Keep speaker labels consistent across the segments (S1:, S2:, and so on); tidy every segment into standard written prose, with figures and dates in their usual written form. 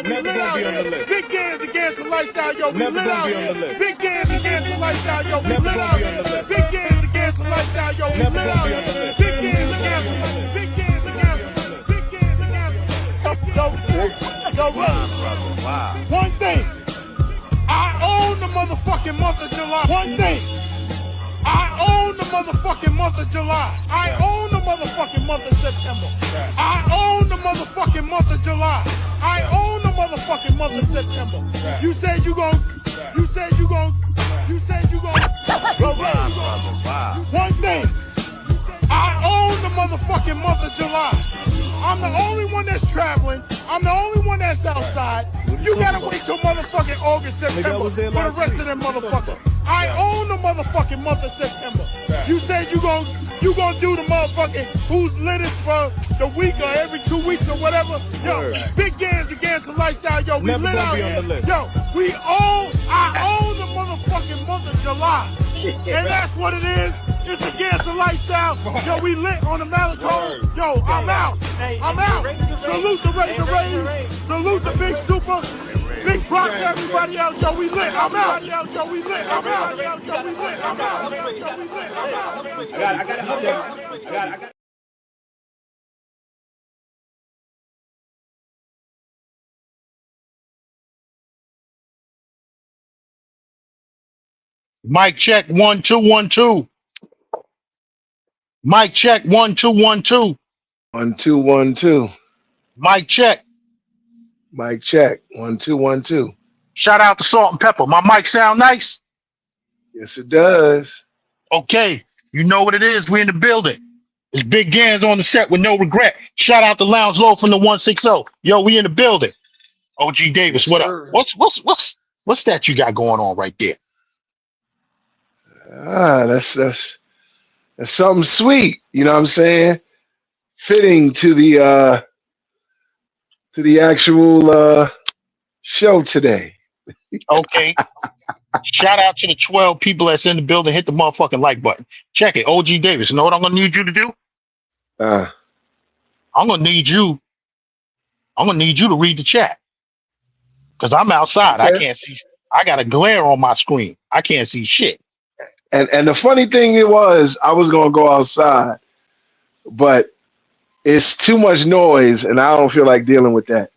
S1: yo, we lit out here. Big Gans against the lifestyle, yo, we lit out here. Big Gans against the lifestyle, yo, we lit out here. Big Gans against the lifestyle, yo, we lit out here. Big Gans against the big Gans against big Gans against yo, wow. One thing, I own the motherfucking month of July. One thing, I own the motherfucking month of July. I own the motherfucking month of September. I own the motherfucking month of July. I own the motherfucking month of September. You said you gon' One thing, I own the motherfucking month of July. I'm the only one that's traveling. I'm the only one that's outside. You gotta wait till motherfucking August, September for the rest of them motherfuckers. I own the motherfucking month of September. You said you gon' do the motherfucking who's lit for the week or every 2 weeks or whatever. Yo, Big Gans against the lifestyle. Yo, we lit out here. Yo, I own the motherfucking month of July. And that's what it is. It's against the lifestyle. Yo, we lit on the Malachone. Yo, I'm out. I'm out. Salute the Razor Ray. Salute the Big Super. Big props to everybody else. Yo, we lit. I'm out. Yo, we lit. I'm out. Yo, we lit. I'm out. Yo, we lit. I'm out. I got it.
S2: Mic check 1 2 1 2. Mic check 1 2 1 2.
S3: 1 2 1 2.
S2: Mic check.
S3: Mic check 1 2 1 2.
S2: Shout out to Salt and Pepper. My mic sound nice?
S3: Yes, it does.
S2: Okay, you know what it is. We in the building. It's Big Gans on the set with no regret. Shout out to Lounge Low from the 160. Yo, we in the building. OG Davis,
S3: Yes,
S2: what
S3: sir.
S2: up? What's that you got going on right there?
S3: That's something sweet. You know what I'm saying? Fitting to the actual show today.
S2: Okay. Shout out to the 12 people that's in the building. Hit the motherfucking like button. Check it. OG Davis. You know what I'm gonna need you to do? I'm gonna need you to read the chat. Because I'm outside.
S3: Okay.
S2: I can't see. I got a glare on my screen. I can't see shit.
S3: And the funny thing I was gonna go outside, but it's too much noise, and I don't feel like dealing with that.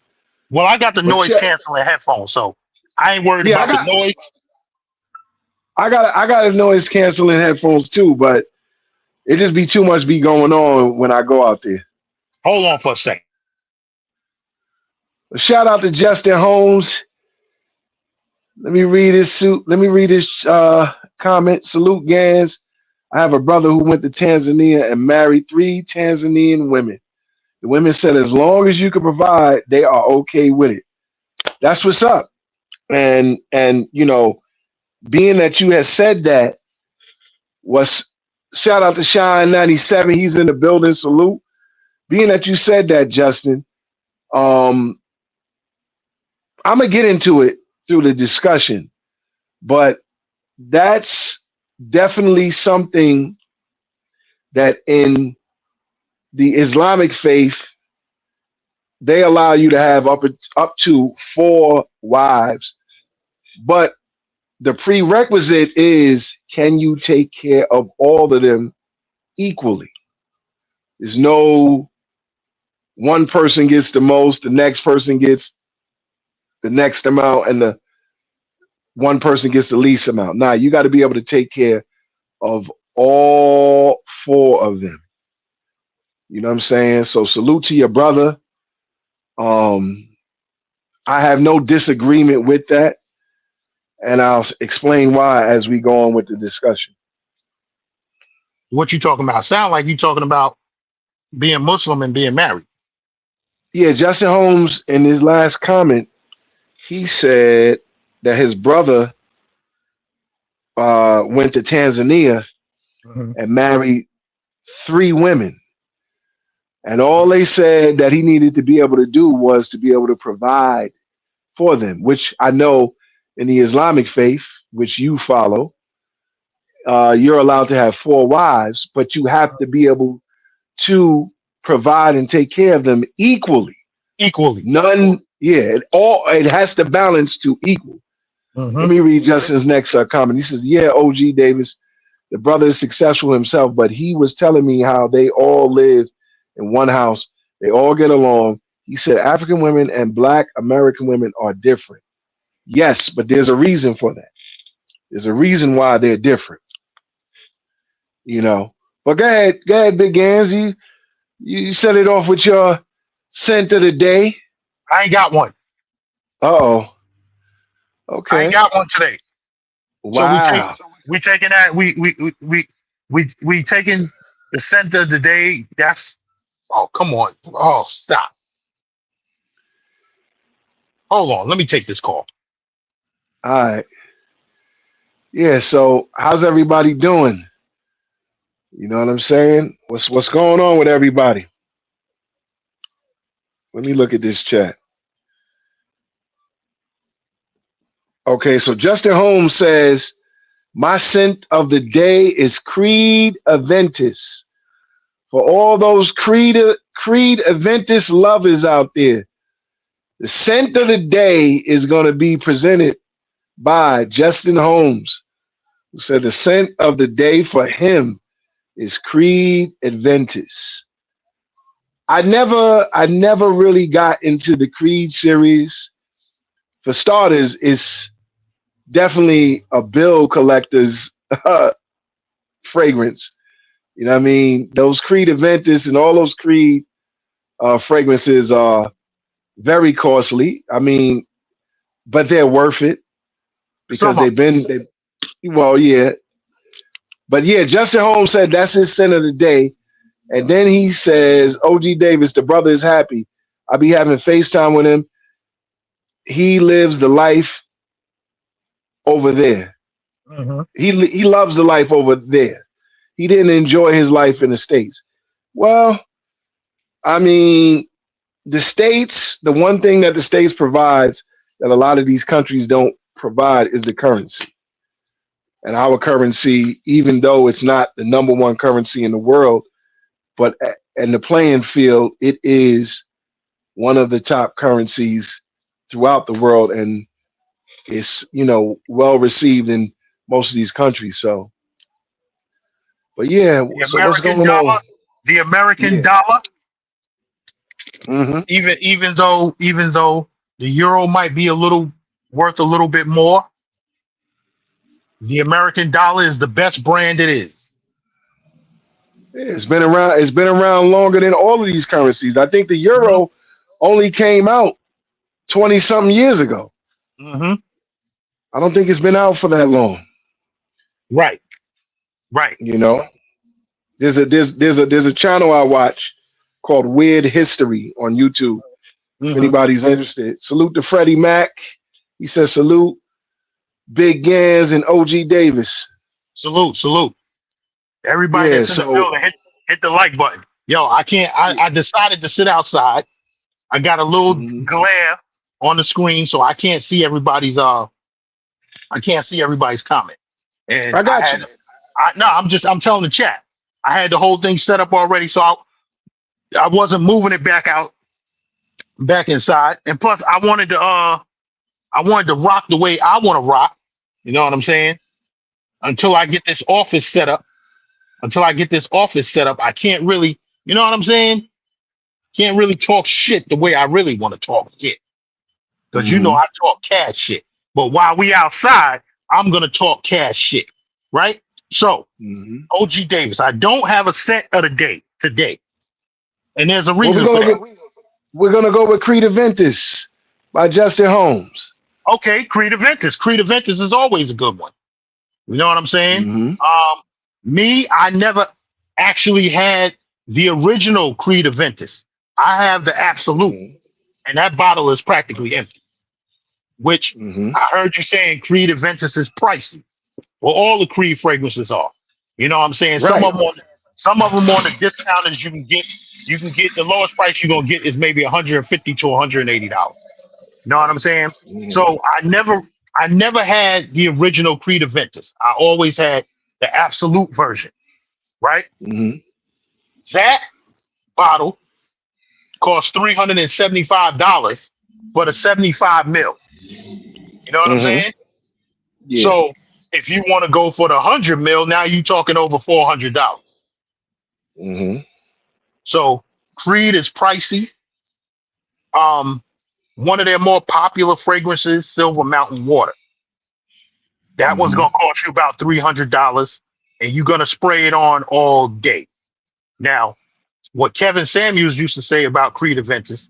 S2: Well, I got the noise canceling headphones, so I ain't worried about the noise.
S3: I got a noise canceling headphones too, but it just be too much going on when I go out there.
S2: Hold on for a second.
S3: Shout out to Justin Holmes. Let me read his comment. Salute, Gans. I have a brother who went to Tanzania and married 3 Tanzanian women. The women said as long as you can provide, they are okay with it. That's what's up. And you know, being that you had said that, shout out to Shine 97. He's in the building. Salute. Being that you said that, Justin, I'm gonna get into it through the discussion, but that's definitely something that in the Islamic faith they allow you to have up to 4 wives, but the prerequisite is, can you take care of all of them equally? There's no one person gets the most, the next person gets the next amount, and the one person gets the least amount. Now, you got to be able to take care of all 4 of them. You know what I'm saying? So salute to your brother. I have no disagreement with that, and I'll explain why as we go on with the discussion.
S2: What you talking about? Sound like you talking about being Muslim and being married.
S3: Yeah, Justin Holmes, in his last comment, he said that his brother went to Tanzania and married 3 women. And all they said that he needed to be able to do was to be able to provide for them, which I know in the Islamic faith, which you follow, you're allowed to have 4 wives, but you have to be able to provide and take care of them equally.
S2: Equally.
S3: None Yeah, it has to balance to equal. Let me read Justin's next comment. He says, "Yeah, OG Davis, the brother is successful himself, but he was telling me how they all live in one house. They all get along. He said African women and Black American women are different. Yes, but there's a reason for that. There's a reason why they're different. You know. But go ahead, Big Gans. You set it off with your scent of the day.
S2: I ain't got one.
S3: Uh-oh. Okay.
S2: I ain't got one today.
S3: Wow.
S2: So we taking that. We taking the scent of the day. That's come on. Oh, stop. Hold on. Let me take this call.
S3: All right. Yeah, so how's everybody doing? You know what I'm saying? What's going on with everybody? Let me look at this chat. Okay, so Justin Holmes says, my scent of the day is Creed Aventus. For all those Creed Aventus lovers out there, the scent of the day is going to be presented by Justin Holmes, who said the scent of the day for him is Creed Aventus. I never really got into the Creed series. For starters, it's definitely a bill collector's fragrance. You know what I mean? Those Creed Aventus and all those Creed fragrances are very costly. I mean, but they're worth it because well, yeah. But yeah, Justin Holmes said that's his scent of the day. And then he says, OG Davis, the brother is happy. I'll be having FaceTime with him. He lives the life over there. He loves the life over there. He didn't enjoy his life in the States. Well, I mean, the States, the one thing that the States provides that a lot of these countries don't provide is the currency. And our currency, even though it's not the number one currency in the world, but in the playing field, it is one of the top currencies throughout the world, and it's, you know, well received in most of these countries. So, but yeah, so what's going on?
S2: The American dollar, even though the euro might be worth a little bit more, the American dollar is the best brand it is.
S3: It's been around longer than all of these currencies. I think the euro only came out 20-something years ago. I don't think it's been out for that long.
S2: Right.
S3: You know, there's a channel I watch called Weird History on YouTube. If anybody's interested. Salute to Freddie Mac. He says salute. Big Gans and OG Davis.
S2: Salute. Everybody that's in the building, hit the like button. Yo, I can't. I decided to sit outside. I got a little glare on the screen, so I can't see everybody's. I can't see everybody's comment. And
S3: I got you.
S2: I'm telling the chat. I had the whole thing set up already, so I wasn't moving it back inside. And plus, I wanted to rock the way I want to rock. You know what I'm saying? Until I get this office set up. I can't really, you know what I'm saying? Can't really talk shit the way I really want to talk shit. Because you know I talk cash shit. But while we outside, I'm going to talk cash shit. Right? So, OG Davis, I don't have a scent of the day today. And there's a reason for that.
S3: We're going to go with Creed Aventus by Justin Holmes.
S2: Okay, Creed Aventus. Creed Aventus is always a good one. You know what I'm saying? I never actually had the original Creed Aventus. I have the Absolute, and that bottle is practically empty. Which I heard you saying Creed Aventus is pricey. Well, all the Creed fragrances are. You know what I'm saying? Right. Some of them on the discounters you can get the lowest price you're gonna get is maybe $150 to $180. You know what I'm saying? So I never had the original Creed Aventus. I always had the Absolute version, right? That bottle cost $375, for the 75 mil. You know what I'm saying?
S3: Yeah.
S2: So if you want to go for the 100 mil, now you talking over $400. So Creed is pricey. One of their more popular fragrances, Silver Mountain Water. That one's gonna cost you about $300, and you're gonna spray it on all day. Now, what Kevin Samuels used to say about Creed Aventus,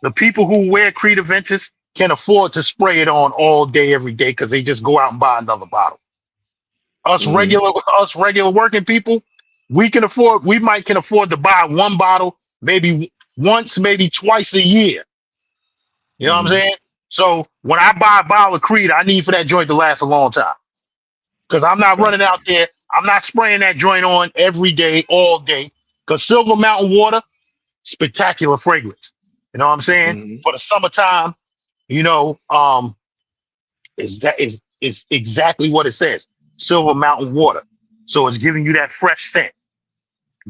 S2: the people who wear Creed Aventus can afford to spray it on all day, every day, because they just go out and buy another bottle. Us regular working people, we can afford to buy one bottle maybe once, maybe twice a year. You know what I'm saying? So when I buy a bottle of Creed, I need for that joint to last a long time. Because I'm not running out there, I'm not spraying that joint on every day, all day. Because Silver Mountain Water, spectacular fragrance. You know what I'm saying? For the summertime, you know, is exactly what it says. Silver Mountain Water. So it's giving you that fresh scent.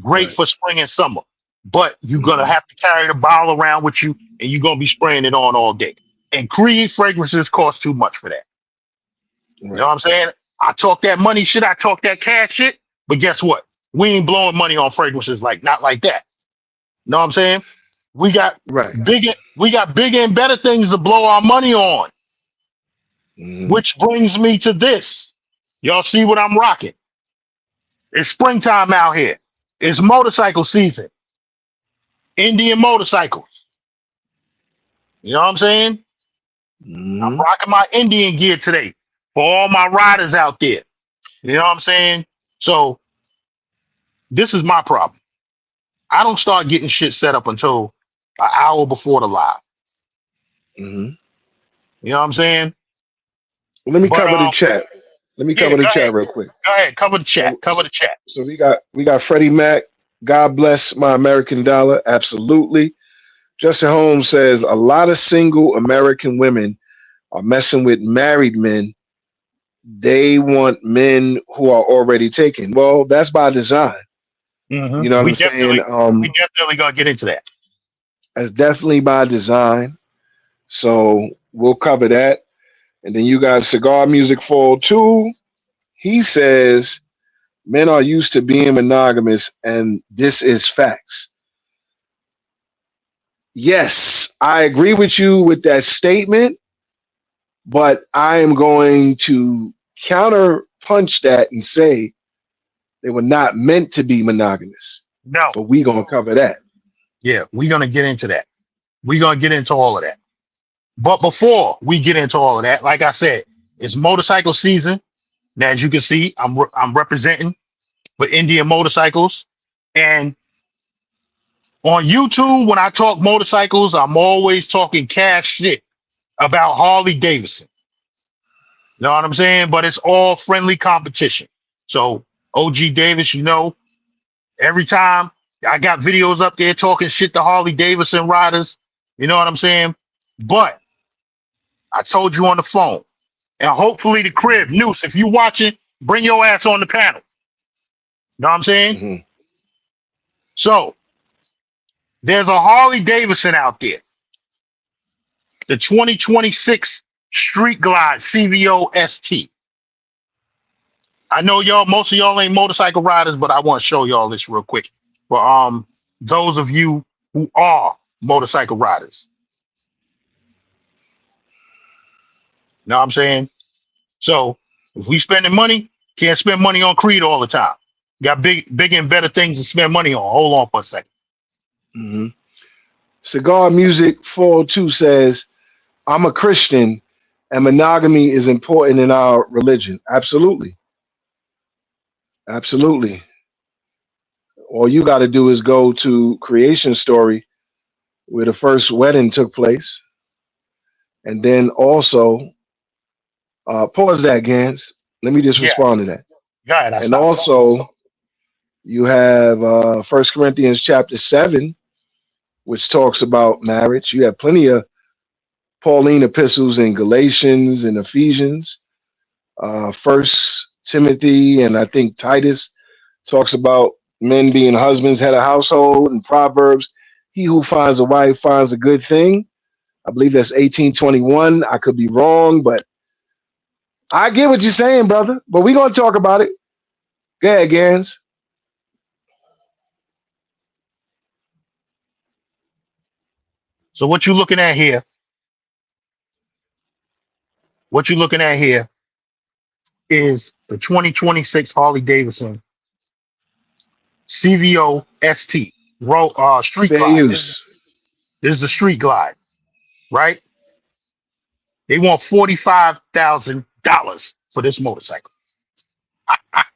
S2: Great for spring and summer. But you're gonna have to carry the bottle around with you, and you're gonna be spraying it on all day. And Creed fragrances cost too much for that. You know what I'm saying? I talk that money shit, I talk that cash shit, but guess what? We ain't blowing money on fragrances not like that. You know what I'm saying? We got bigger and better things to blow our money on. Which brings me to this. Y'all see what I'm rocking? It's springtime out here. It's motorcycle season. Indian motorcycles. You know what I'm saying? I'm rocking my Indian gear today for all my riders out there. You know what I'm saying? So this is my problem. I don't start getting shit set up until an hour before the live. You know what I'm saying?
S3: Let me cover the chat. Let me cover the chat real quick.
S2: Go ahead, cover the chat. Cover the chat.
S3: So we got Freddie Mac. God bless my American dollar. Absolutely. Justin Holmes says a lot of single American women are messing with married men. They want men who are already taken. Well, that's by design. You know what I'm saying?
S2: We definitely gonna get into that.
S3: That's definitely by design. So we'll cover that. And then you got Cigar Music Fall 2. He says men are used to being monogamous, and this is facts. Yes, I agree with you with that statement, but I am going to counter punch that and say they were not meant to be monogamous.
S2: No.
S3: But we're going to cover that.
S2: Yeah, we're going to get into that. We're going to get into all of that. But before we get into all of that, like I said, it's motorcycle season. Now, as you can see, I'm representing for Indian motorcycles. And on YouTube, when I talk motorcycles, I'm always talking cash shit about Harley-Davidson. You know what I'm saying? But it's all friendly competition. So OG Davis, you know, every time I got videos up there talking shit to Harley-Davidson riders, you know what I'm saying? But I told you on the phone, and hopefully the crib, Noose, if you watching, bring your ass on the panel. You know what I'm saying? So there's a Harley-Davidson out there. The 2026 Street Glide CVO ST. I know y'all, most of y'all ain't motorcycle riders, but I want to show y'all this real quick for those of you who are motorcycle riders. Know what I'm saying? So if we spending money, can't spend money on Creed all the time. Got big and better things to spend money on. Hold on for a second.
S3: Cigar Music 402 says, I'm a Christian and monogamy is important in our religion. Absolutely. Absolutely. All you got to do is go to Creation Story where the first wedding took place. And then also, pause that, Gans. Let me just respond to that.
S2: Yeah,
S3: and also, you have 1 Corinthians chapter 7, which talks about marriage. You have plenty of Pauline epistles in Galatians and Ephesians. 1 Timothy and I think Titus talks about men being husbands, head of household, and Proverbs. He who finds a wife finds a good thing. I believe that's 1821. I could be wrong, but I get what you're saying, brother. But we're gonna talk about it. Go ahead, Gans.
S2: So what you looking at here? What you're looking at here is the 2026 Harley-Davidson CVO ST Street
S3: Fair
S2: Glide.
S3: use.
S2: This is the Street Glide, right? They want $45,000 for this motorcycle.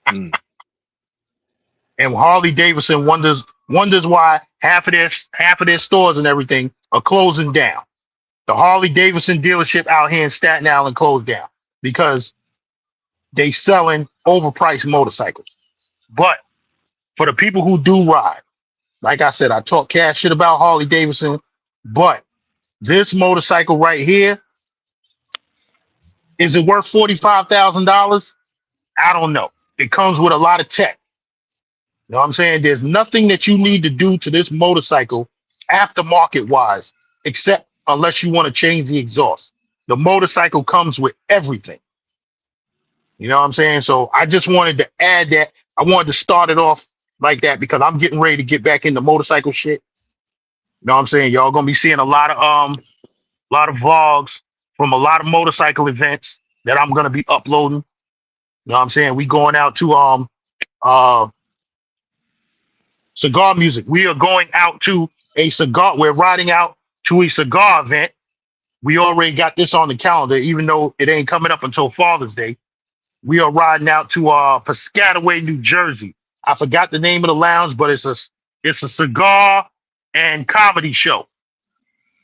S2: And Harley-Davidson wonders why half of their stores and everything are closing down. The Harley-Davidson dealership out here in Staten Island closed down because they selling overpriced motorcycles. But for the people who do ride, like I said, I talk cash shit about Harley-Davidson, but this motorcycle right here, is it worth $45,000? I don't know. It comes with a lot of tech. You know what I'm saying? There's nothing that you need to do to this motorcycle aftermarket wise, except unless you want to change the exhaust. The motorcycle comes with everything. You know what I'm saying? So I just wanted to add that. I wanted to start it off like that because I'm getting ready to get back into motorcycle shit. You know what I'm saying? Y'all gonna be seeing a lot of vlogs from a lot of motorcycle events that I'm gonna be uploading. You know what I'm saying? We going out to cigar music. We are going out to a cigar. We're riding out to a cigar event. We already got this on the calendar, even though it ain't coming up until Father's Day. We are riding out to Piscataway, New Jersey. I forgot the name of the lounge, but it's a cigar and comedy show.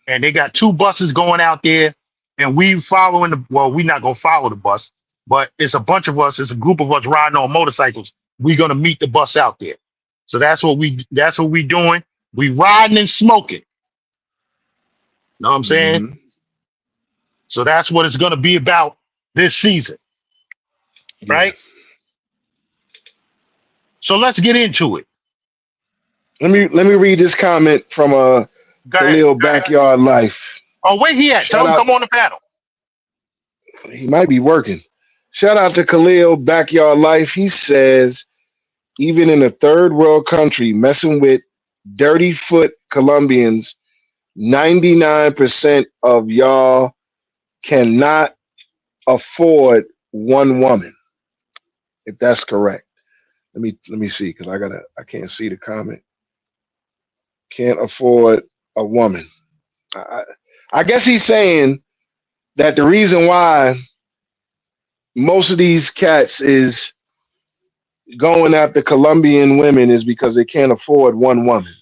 S2: And they got 2 buses going out there, and we following we're not gonna follow the bus, but it's a bunch of us, it's a group of us riding on motorcycles. We're gonna meet the bus out there. So that's what we doing. We riding and smoking. Know what I'm saying?
S3: Mm-hmm.
S2: So that's what it's gonna be about this season. Right? So let's get into it.
S3: Let me read this comment from Khalil Backyard Life.
S2: Oh, where he at? Tell him come on the panel.
S3: He might be working. Shout out to Khalil Backyard Life. He says, even in a third world country, messing with dirty foot Colombians, 99% of y'all cannot afford one woman. If that's correct. Let me see, because I can't see the comment. Can't afford a woman. I guess he's saying that the reason why most of these cats is going after Colombian women is because they can't afford one woman.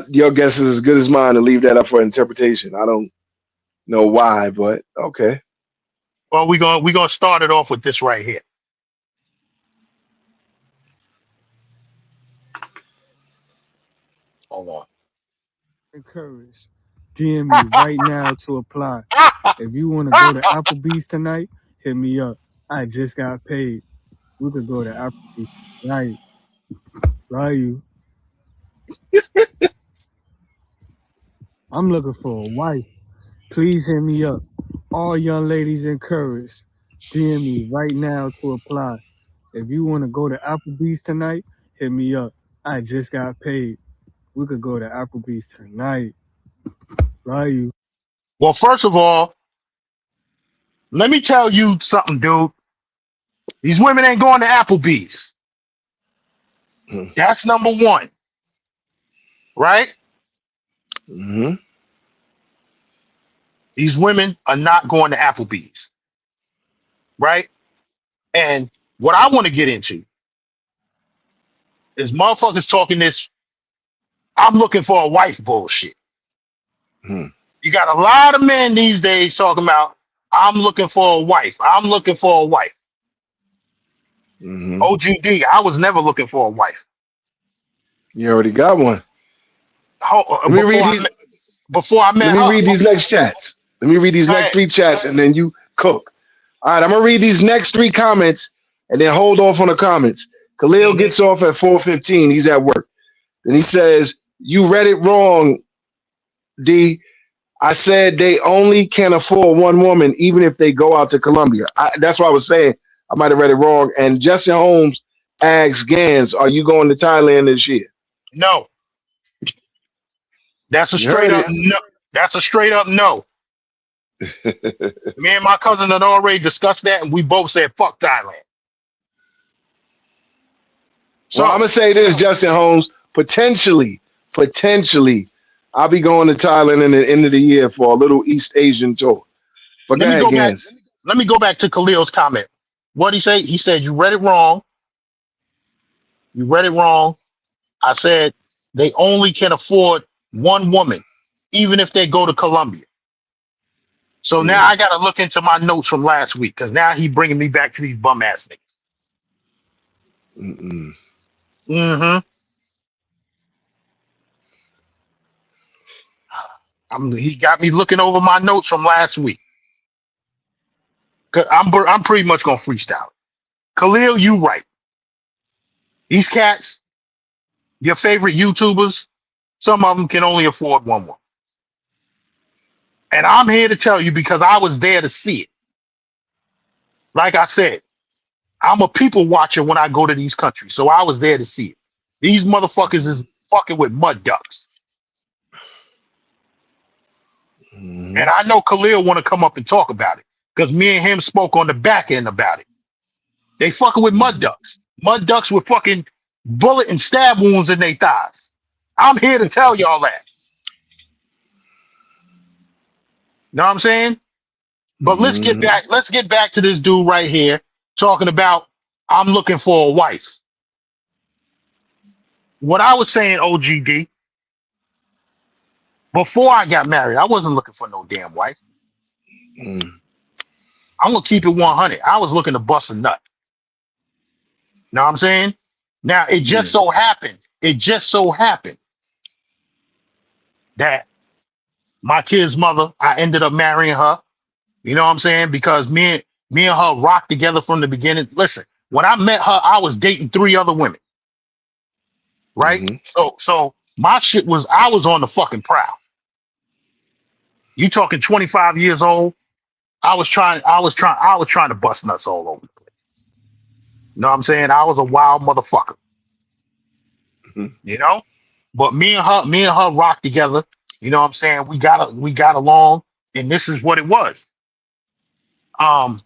S3: Your guess is as good as mine to leave that up for interpretation. I don't know why, but okay.
S2: Well, we're gonna start it off with this right here. Hold on.
S4: Encourage. DM me right now to apply. If you want to go to Applebee's tonight, hit me up. I just got paid. We could go to Applebee's tonight. Love you. I'm looking for a wife. Please hit me up. All young ladies encouraged. DM me right now to apply. If you want to go to Applebee's tonight, hit me up. I just got paid. We could go to Applebee's tonight. Love you.
S2: Well, first of all, let me tell you something, dude. These women ain't going to Applebee's. That's number one. Right?
S3: Mm-hmm.
S2: These women are not going to Applebee's. Right? And what I want to get into is motherfuckers talking this, I'm looking for a wife bullshit. You got a lot of men these days talking about, I'm looking for a wife. I'm looking for a wife. OGD, I was never looking for a wife.
S3: You already got one.
S2: Before I met her.
S3: Let me read these next chats. Let me read these next 3 chats and then you cook. All right, I'm going to read these next 3 comments and then hold off on the comments. Khalil gets off at 4:15. He's at work. Then he says, You read it wrong, D. I said they only can afford one woman, even if they go out to Colombia. That's what I was saying. I might have read it wrong. And Justin Holmes asks Gans, "Are you going to Thailand this year?"
S2: No. That's a
S3: You
S2: straight
S3: heard
S2: up
S3: it.
S2: no. That's a straight up no. Me and my cousin had already discussed that, and we both said fuck Thailand. So
S3: Well, I'm gonna say this, Justin Holmes. Potentially, I'll be going to Thailand in the end of the year for a little East Asian tour. But go
S2: let me
S3: ahead,
S2: go back.
S3: Gans.
S2: Let me go back to Khalil's comment. What he say? He said you read it wrong. You read it wrong. I said they only can afford one woman, even if they go to Colombia. So now I got to look into my notes from last week because now he bringing me back to these bum ass niggas. Mm-hmm. He got me looking over my notes from last week. Cause I'm pretty much gonna freestyle. Khalil, you right. These cats, your favorite YouTubers, some of them can only afford one woman. And I'm here to tell you because I was there to see it. Like I said, I'm a people watcher when I go to these countries, so I was there to see it. These motherfuckers is fucking with mud ducks. And I know Khalil want to come up and talk about it because me and him spoke on the back end about it. They fucking with mud ducks. Mud ducks with fucking bullet and stab wounds in their thighs. I'm here to tell y'all that. Know what I'm saying? But let's get back to this dude right here talking about I'm looking for a wife. What I was saying, OGD, before I got married, I wasn't looking for no damn wife. I'm gonna keep it 100. I was looking to bust a nut. Know what I'm saying? Now it just so happened that my kid's mother, I ended up marrying her. You know what I'm saying? Because me and her rocked together from the beginning. Listen, when I met her, I was dating 3 other women. Right? So my shit was I was on the fucking prowl. You talking 25 years old? I was trying to bust nuts all over the place. You know what I'm saying? I was a wild motherfucker. You know? But me and her rocked together. You know what I'm saying? We got along, and this is what it was. I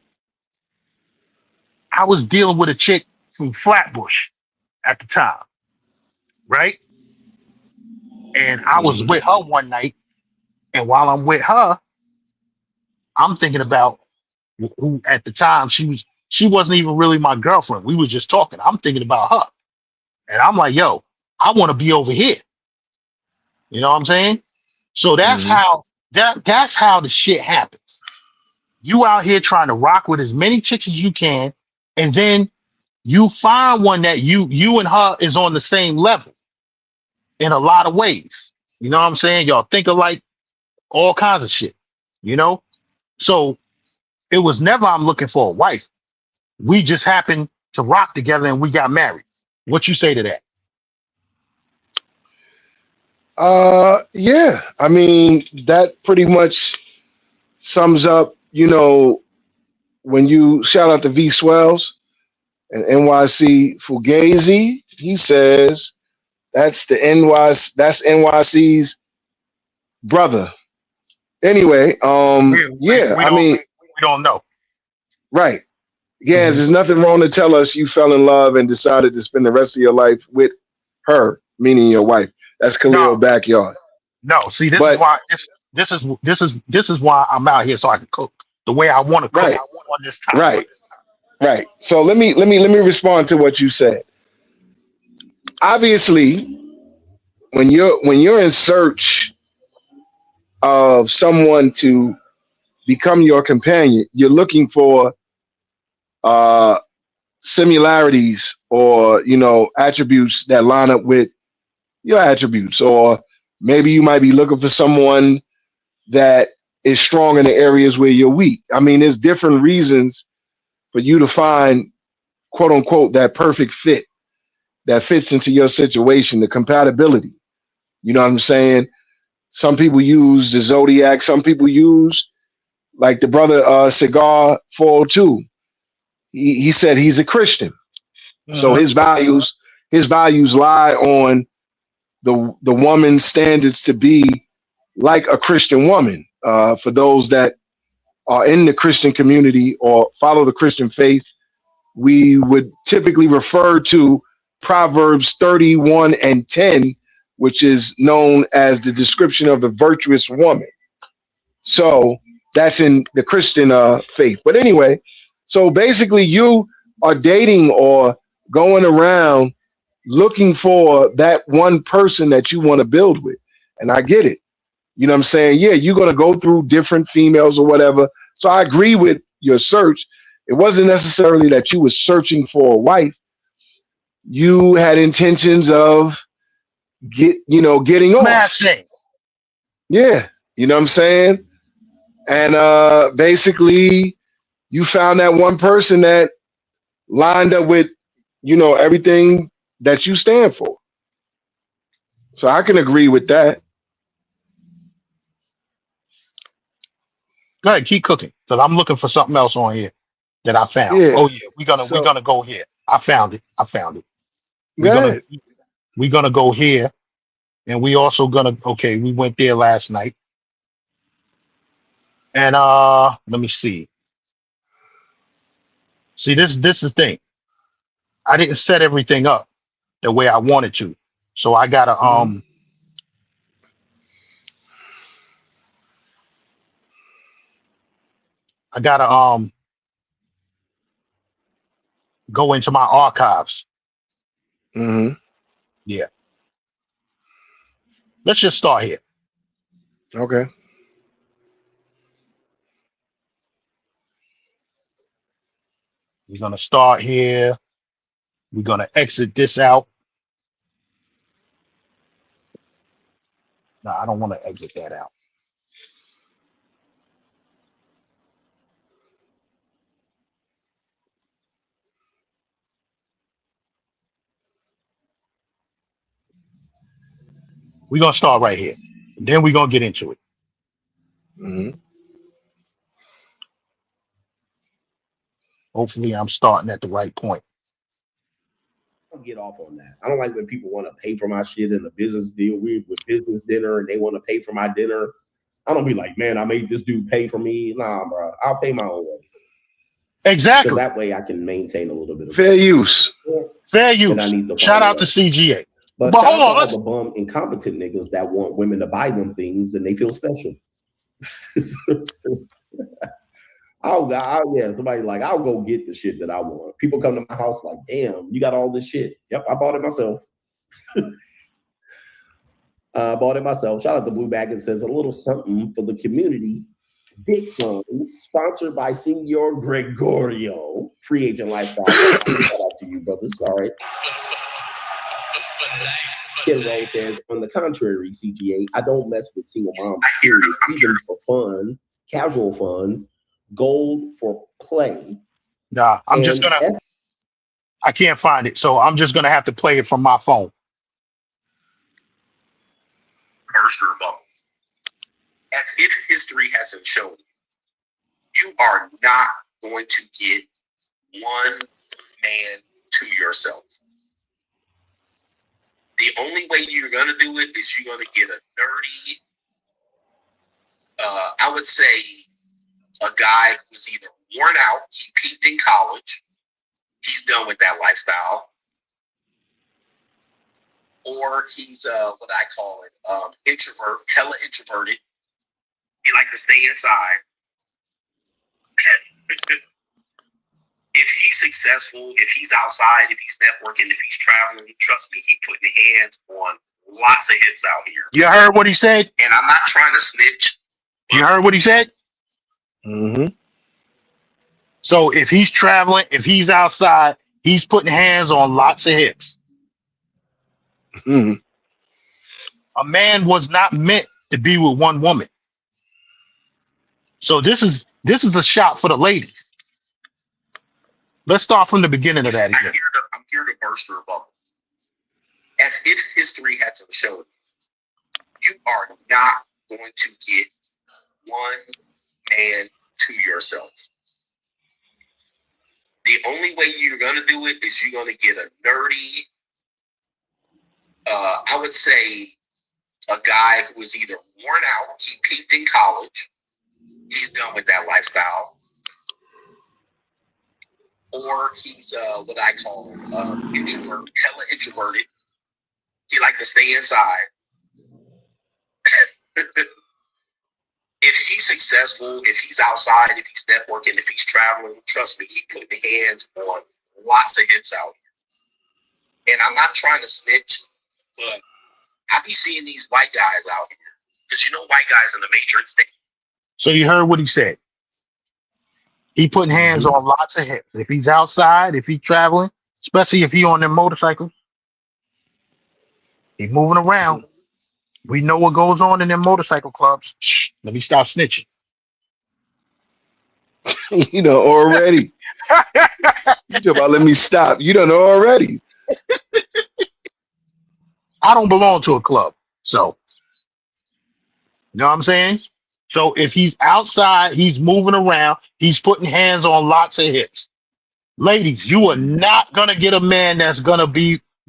S2: was dealing with a chick from Flatbush at the time, right? And I was with her one night, and while I'm with her, I'm thinking about who at the time she wasn't even really my girlfriend. We was just talking. I'm thinking about her. And I'm like, yo, I want to be over here. You know what I'm saying? So that's how the shit happens. You out here trying to rock with as many chicks as you can, and then you find one that you and her is on the same level in a lot of ways. You know what I'm saying? Y'all think alike, all kinds of shit. You know? So it was never I'm looking for a wife. We just happened to rock together and we got married. What you say to that?
S3: Yeah. I mean, that pretty much sums up, you know, when you shout out to V Swells and NYC Fugazi, he says that's NYC's brother. Anyway,
S2: we don't know.
S3: Right. Yes, there's nothing wrong to tell us you fell in love and decided to spend the rest of your life with her, meaning your wife. That's Khalil Backyard.
S2: No, see, this is why I'm out here so I can cook the way I want to cook.
S3: Right.
S2: I want on this time.
S3: Right. So let me respond to what you said. Obviously, when you're in search of someone to become your companion, you're looking for similarities or, you know, attributes that line up with your attributes, or maybe you might be looking for someone that is strong in the areas where you're weak. I mean, there's different reasons for you to find, quote unquote, that perfect fit that fits into your situation, the compatibility. You know what I'm saying? Some people use the zodiac. Some people use, like the brother Cigar 402. He said he's a Christian, so
S2: Mhm.
S3: his values lie on the woman's standards to be like a Christian woman. For those that are in the Christian community or follow the Christian faith, we would typically refer to Proverbs 31:10, which is known as the description of the virtuous woman. So that's in the Christian faith. But anyway, so basically you are dating or going around looking for that one person that you want to build with. And I get it. You know what I'm saying? Yeah, you're going to go through different females or whatever. So I agree with your search. It wasn't necessarily that you were searching for a wife. You had intentions of getting off.
S2: Matching.
S3: Yeah. You know what I'm saying? And basically you found that one person that lined up with, everything that you stand for. So I can agree with that.
S2: Go ahead, keep cooking, because I'm looking for something else on here that I found.
S3: Yeah.
S2: Oh yeah, we're
S3: So
S2: gonna go here. I found it.
S3: go ahead.
S2: We're gonna go here, and we also gonna okay. We went there last night, and let me see. See this is the thing. I didn't set everything up the way I wanted to, so I gotta
S3: Mhm.
S2: I gotta go into my archives.
S3: Mhm.
S2: Yeah, let's just start here.
S3: Okay.
S2: We're gonna start here. We're gonna exit this out. No, I don't want to exit that out. We're gonna start right here. Then we're gonna get into it.
S3: Mhm.
S2: Hopefully, I'm starting at the right point.
S5: Get off on that. I don't like when people want to pay for my shit in a business deal with business dinner and they want to pay for my dinner. I don't be like, man, I made this dude pay for me. Nah, bro, I'll pay my own way. Because
S2: Exactly.
S5: that way I can maintain a little bit of
S3: Fair use.
S2: Fair
S5: that I
S2: use.
S5: need to
S2: Shout out
S5: follow
S2: to
S5: up.
S2: CGA.
S5: But
S2: But
S5: shout
S2: hold
S5: out to
S2: on,
S5: all
S2: let's
S5: the bum incompetent niggas that want women to buy them things and they feel special. Somebody like, I'll go get the shit that I want. People come to my house like, damn, you got all this shit. Yep, I bought it myself. Bought it myself. Shout out to Blue Bag. It says a little something for the community. Dick Fund, sponsored by Senor Gregorio, free agent lifestyle. Shout out to you, brothers. All right. Kid Roll says, on the contrary, CGA, I don't mess with single moms, period. Even for fun, casual fun, gold for play.
S2: nah, I can't find it. So I'm just gonna have to play it from my phone.
S6: Burst your bubble. As if history hasn't shown you are not going to get one man to yourself. The only way you're going to do it is you're going to get a nerdy, I would say, a guy who's either worn out, he peaked in college, he's done with that lifestyle, or he's what I call it, introvert, hella introverted. He like to stay inside. If he's successful, if he's outside, if he's networking, if he's traveling, trust me, he's putting hands on lots of hips out here.
S2: You heard what he said?
S6: And I'm not trying to snitch.
S2: You heard what he said?
S3: Mm-hmm.
S2: So if he's traveling, if he's outside, he's putting hands on lots of hips.
S3: Mm-hmm.
S2: A man was not meant to be with one woman. So this is a shot for the ladies. Let's start from the beginning of that again.
S6: I'm here to burst your bubble. As if history hasn't shown you are not going to get one man to yourself. The only way you're going to do it is you're going to get a nerdy, I would say a guy who is either worn out, he peaked in college, he's done with that lifestyle, or he's what I call introvert, hella introverted. He like to stay inside. If he's successful, if he's outside, if he's networking, if he's traveling, trust me, he putting hands on lots of hips out here. And I'm not trying to snitch, but I be seeing these white guys out here. Because you know white guys in the Matrix.
S2: So you heard what he said. He putting hands on lots of hips. If he's outside, if he's traveling, especially if he on them motorcycles, he moving around. We know what goes on in them motorcycle clubs. Shh, let me stop snitching.
S3: You know already. You about let me stop. You don't know already.
S2: I don't belong to a club. So, you know what I'm saying? So if he's outside, he's moving around, he's putting hands on lots of hips. Ladies, you are not going to get a man that's going to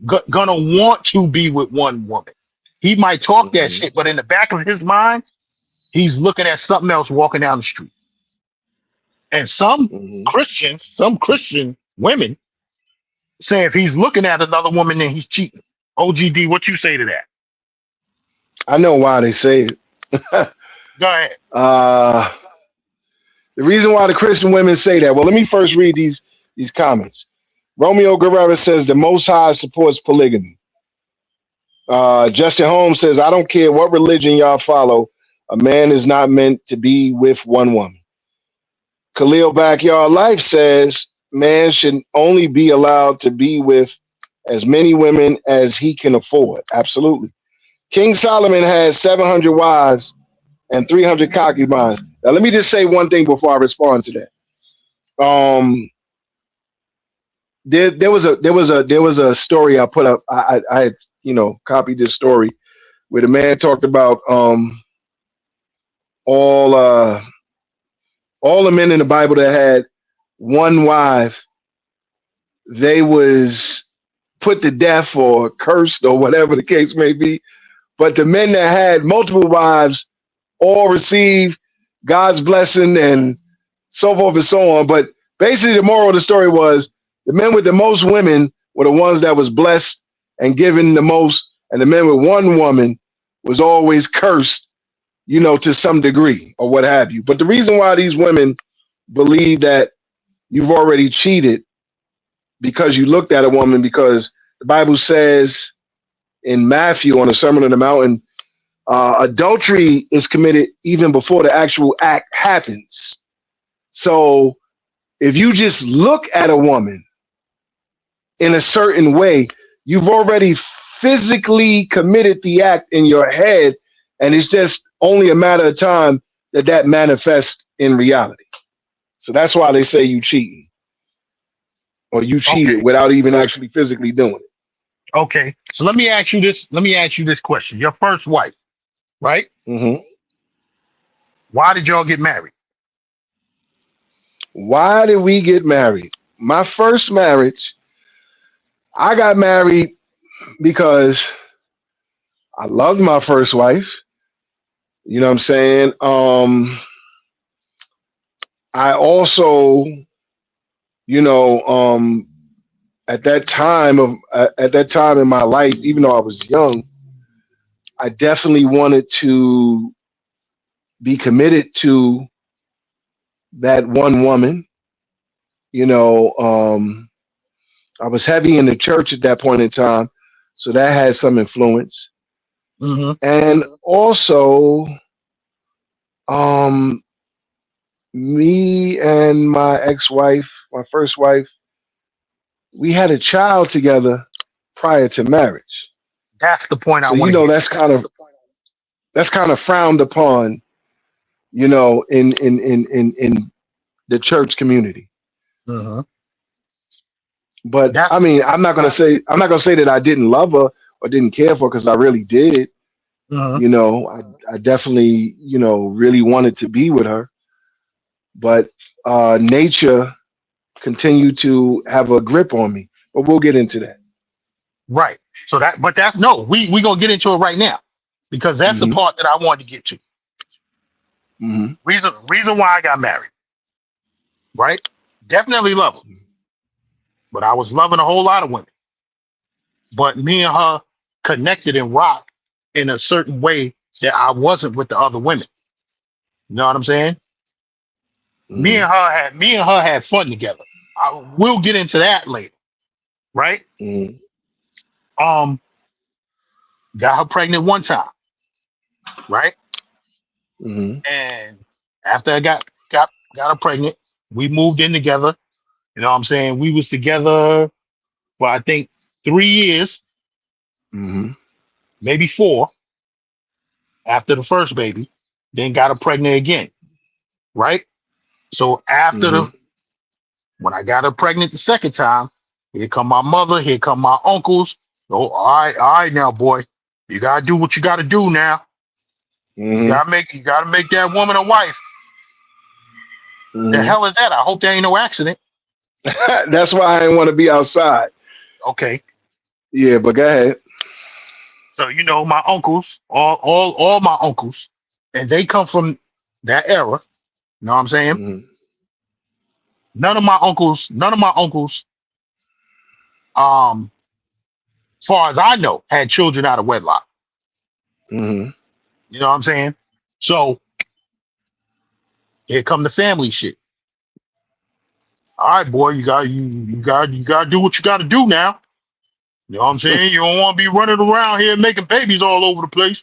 S2: want to be with one woman. He might talk that shit, but in the back of his mind, he's looking at something else walking down the street. And some Christian women say if he's looking at another woman, then he's cheating. OGD, what you say to that?
S3: I know why they say it.
S2: Go ahead.
S3: The reason why the Christian women say that. Well, let me first read these comments. Romeo Guerrero says the Most High supports polygamy. Justin Holmes says, I don't care what religion y'all follow. A man is not meant to be with one woman. Khalil Backyard Life says man should only be allowed to be with as many women as he can afford. Absolutely. King Solomon has 700 wives and 300 concubines. Now, let me just say one thing before I respond to that. There was a story I put up. I had copied this story where the man talked about all the men in the Bible that had one wife, they was put to death or cursed or whatever the case may be. But the men that had multiple wives all received God's blessing and so forth and so on. But basically the moral of the story was the men with the most women were the ones that was blessed and given the most, and the men with one woman was always cursed, to some degree or what have you. But the reason why these women believe that you've already cheated because you looked at a woman, because the Bible says in Matthew on the Sermon on the Mountain, adultery is committed even before the actual act happens. So if you just look at a woman in a certain way, you've already physically committed the act in your head, and it's just only a matter of time that manifests in reality. So that's why they say you cheating, or you cheated without even actually physically doing it.
S2: Okay, so let me ask you this. Let me ask you this question. Your first wife, right?
S3: Mm-hmm.
S2: Why did y'all get married?
S3: Why did we get married? My first marriage, I got married because I loved my first wife. You know what I'm saying? I also, at that time in my life, even though I was young, I definitely wanted to be committed to that one woman. I was heavy in the church at that point in time, so that had some influence.
S2: Mm-hmm.
S3: And also, me and my ex-wife, my first wife, we had a child together prior to marriage.
S2: That's the point.
S3: So that's kind of frowned upon, in the church community.
S2: Mm-hmm.
S3: But I'm not gonna say that I didn't love her or didn't care for her, because I really did. You know, I definitely, you know, really wanted to be with her, but nature continued to have a grip on me. But we'll get into that.
S2: Right. So that, but that's no, we gonna get into it right now because that's the
S3: Mm-hmm.
S2: part that I wanted to get to.
S3: Mm-hmm.
S2: Reason why I got married. Right. Definitely love her, but I was loving a whole lot of women. But me and her connected and rocked in a certain way that I wasn't with the other women. You know what I'm saying? Me and her had fun together. We'll get into that later, right?
S3: Mm-hmm.
S2: Got her pregnant one time, right?
S3: Mm-hmm.
S2: And after I got her pregnant, we moved in together. You know what I'm saying? We was together for I think 3 years,
S3: Mm-hmm.
S2: maybe 4 after the first baby, then got her pregnant again, right? So after
S3: Mm-hmm.
S2: when I got her pregnant the second time, here come my mother, here come my uncles. Oh, all right now, boy. You gotta do what you gotta do now. You
S3: Mm-hmm.
S2: gotta make that woman a wife. The
S3: Mm-hmm.
S2: hell is that? I hope there ain't no accident.
S3: That's why I didn't want to be outside.
S2: Okay.
S3: Yeah, but go ahead.
S2: So you know my uncles, all my uncles, and they come from that era. You know what I'm saying?
S3: Mm-hmm.
S2: None of my uncles, far as I know, had children out of wedlock.
S3: Mm-hmm.
S2: You know what I'm saying? So here come the family shit. All right, boy, you got to do what you got to do now. You know what I'm saying? You don't want to be running around here making babies all over the place.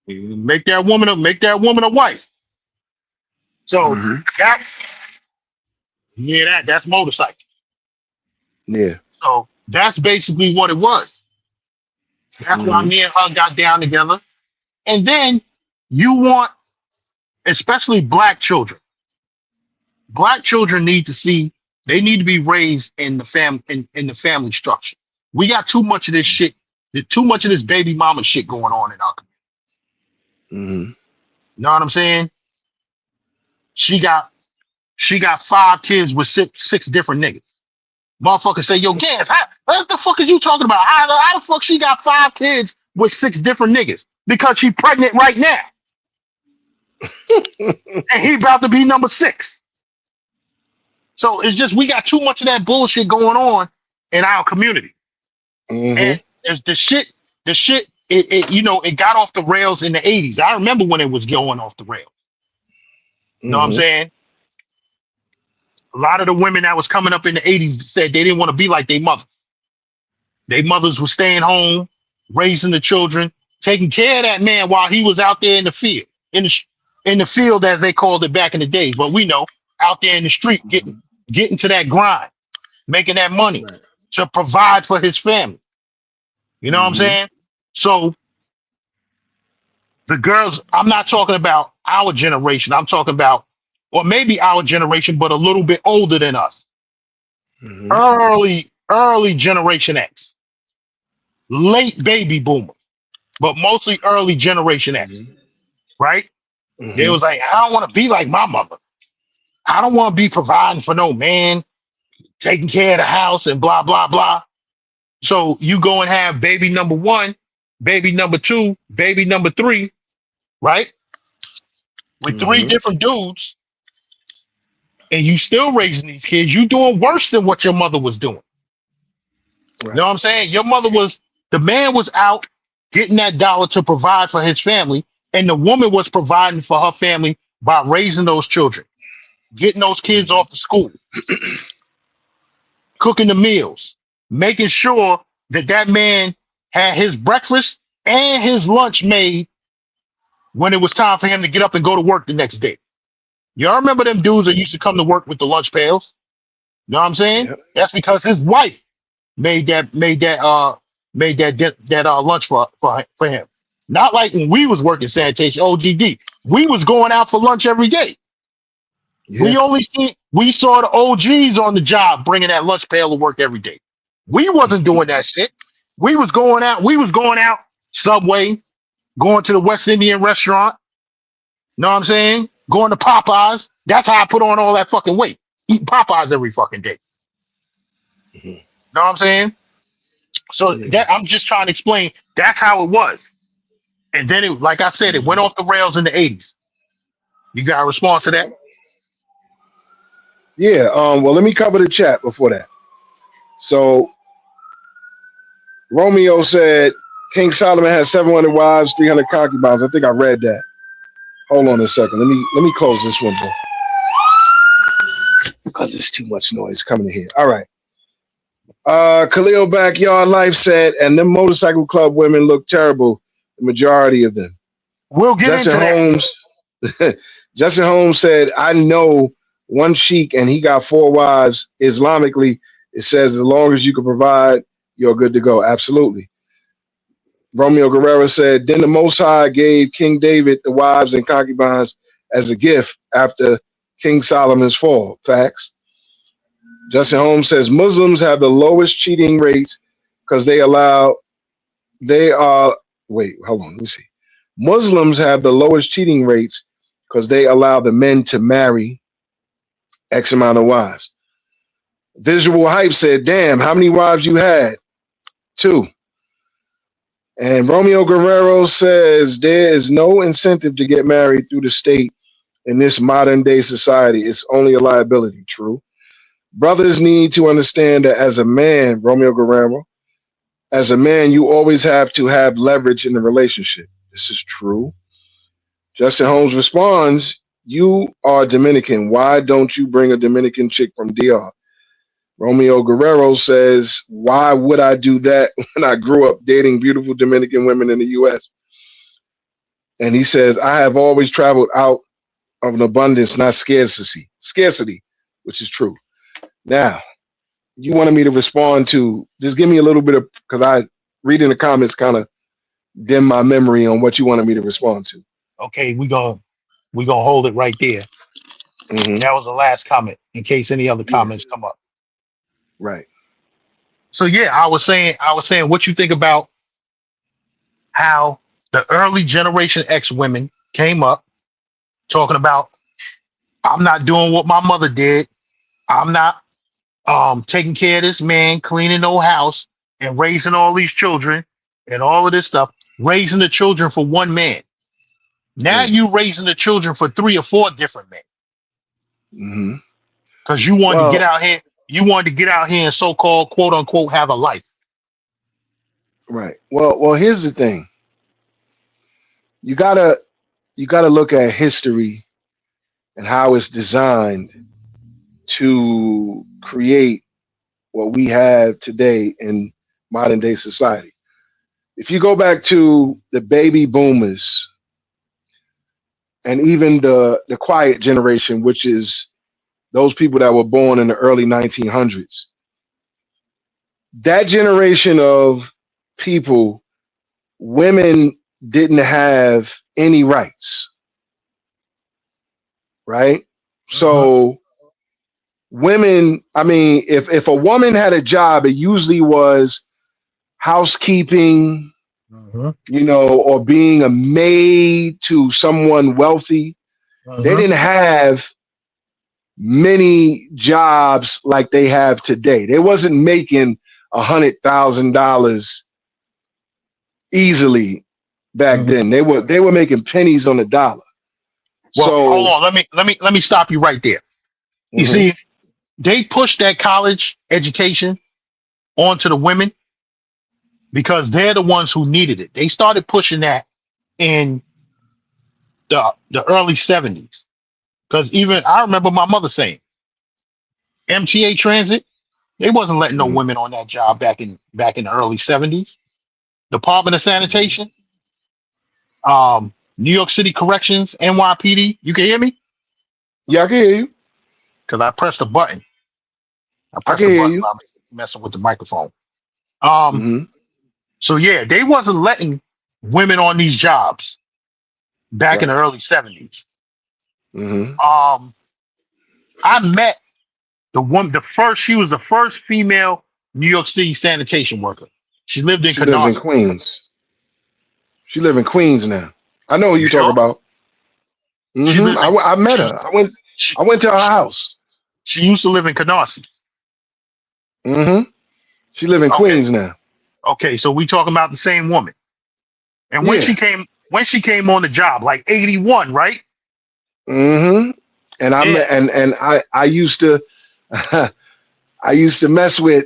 S2: You make that woman a wife. So
S3: Mm-hmm.
S2: that that's motorcycle.
S3: Yeah.
S2: So that's basically what it was. That's why
S3: Mm-hmm.
S2: me and her got down together. And then you want, especially black children. Black children need to see, they need to be raised in the in the family structure. We got too much of this shit, too much of this baby mama shit going on in our community.
S3: Mm-hmm.
S2: You know what I'm saying? She got 5 kids with six different niggas. Motherfucker say, yo, Gans, what the fuck is you talking about? How the fuck she got 5 kids with 6 different niggas? Because she pregnant right now. And he about to be number 6. So it's just, we got too much of that bullshit going on in our community.
S3: Mm-hmm.
S2: And the shit, it got off the rails in the 80s. I remember when it was going off the rails. You know what I'm saying? A lot of the women that was coming up in the 80s said they didn't want to be like their mother. Their mothers were staying home, raising the children, taking care of that man while he was out there in the field, in the field as they called it back in the days. But we know, out there in the street, getting to that grind, making that money
S3: Right.
S2: to provide for his family. You know what I'm
S3: Mm-hmm.
S2: saying? So the girls, I'm not talking about our generation. I'm talking about, or maybe our generation, but a little bit older than us.
S3: Mm-hmm.
S2: Early Generation X, late baby boomer, but mostly early Generation X, right?
S3: Mm-hmm.
S2: They was like, I don't want to be like my mother. I don't want to be providing for no man, taking care of the house and blah, blah, blah. So you go and have baby number 1, baby number 2, baby number 3, right? With 3 different dudes, and you still raising these kids, you doing worse than what your mother was doing.
S3: Right.
S2: You know what I'm saying? Your mother the man was out getting that dollar to provide for his family, and the woman was providing for her family by raising those children, getting those kids off to school, cooking the meals, making sure that man had his breakfast and his lunch made when it was time for him to get up and go to work the next day. Y'all remember them dudes that used to come to work with the lunch pails? You know what I'm saying?
S3: Yep.
S2: That's because his wife made that lunch for him. Not like when we was working sanitation, OGD. We was going out for lunch every day.
S3: Yeah.
S2: We saw the OGs on the job bringing that lunch pail to work every day. We wasn't doing that shit. We was going out Subway, going to the West Indian restaurant. Know what I'm saying? Going to Popeyes. That's how I put on all that fucking weight. Eating Popeyes every fucking day.
S3: Mm-hmm.
S2: Know what I'm saying? So that I'm just trying to explain. That's how it was. And then, it, like I said, it went off the rails in the 80s. You got a response to that?
S3: Yeah. Well, let me cover the chat before that. So Romeo said King Solomon has 700 wives, 300 concubines. I think I read that. Hold on a second. Let me close this window because there's too much noise coming in here. All right. Khalil Backyard Life said, and them motorcycle club women look terrible. The majority of them.
S2: We'll get
S3: Justin
S2: into
S3: Holmes. Justin Holmes said, I know one sheik and he got 4 wives. Islamically, it says as long as you can provide, you're good to go. Absolutely. Romeo Guerrero said, then the Most High gave King David the wives and concubines as a gift after King Solomon's fall. Facts. Justin Holmes says Muslims have the lowest cheating rates because Muslims have the lowest cheating rates because they allow the men to marry X amount of wives. Visual Hype said, damn, how many wives you had? 2. And Romeo Guerrero says there is no incentive to get married through the state in this modern day society. It's only a liability. True. Brothers need to understand that as a man, Romeo Guerrero, as a man, you always have to have leverage in the relationship. This is true. Justin Holmes responds, you are Dominican. Why don't you bring a Dominican chick from DR? Romeo Guerrero says, why would I do that when I grew up dating beautiful Dominican women in the U.S.? And he says, I have always traveled out of an abundance, not scarcity, which is true. Now, you wanted me to respond to, just give me a little bit of, because I reading the comments kind of dim my memory on what you wanted me to respond to.
S2: Okay, we're gonna hold it right there.
S3: Mm-hmm.
S2: That was the last comment in case any other comments come up.
S3: Right.
S2: So yeah, I was saying what you think about how the early generation X women came up talking about, I'm not doing what my mother did. I'm not taking care of this man, cleaning no house and raising all these children and all of this stuff, raising the children for one man. Now you raising the children for 3 or 4 different men.
S3: Mm-hmm.
S2: Because you wanted to get out here. You wanted to get out here and so-called, quote unquote, have a life.
S3: Right. Well, here's the thing. You gotta look at history and how it's designed to create what we have today in modern day society. If you go back to the baby boomers and even the quiet generation, which is those people that were born in the early 1900s, that generation of people, women didn't have any rights, right? So women, I mean, if a woman had a job, it usually was housekeeping, or being a maid to someone wealthy. They didn't have many jobs like they have today. They wasn't making $100,000 easily back then. They were making pennies on the dollar.
S2: Well,
S3: so
S2: hold on. Let me stop you right there. You see, they pushed that college education onto the women because they're the ones who needed it. They started pushing that in the early 70s. Because even I remember my mother saying, MTA Transit, they wasn't letting no women on that job back in the early 70s. Department of Sanitation, New York City Corrections, NYPD. You can hear me?
S3: Yeah, I can hear you.
S2: Because I pressed the button.
S3: I can hear you.
S2: I'm messing with the microphone. So yeah, they wasn't letting women on these jobs back in the early 70s. I met the woman, she was the first female New York City sanitation worker. She lived in Canarsie.
S3: Queens. She live in Queens now. I know who you talk about. I met her. I went to her house.
S2: She used to live in Canarsie.
S3: She live in Queens now.
S2: Okay, so we talking about the same woman. And when she came on the job, like 81, right?
S3: And I used to I used to mess with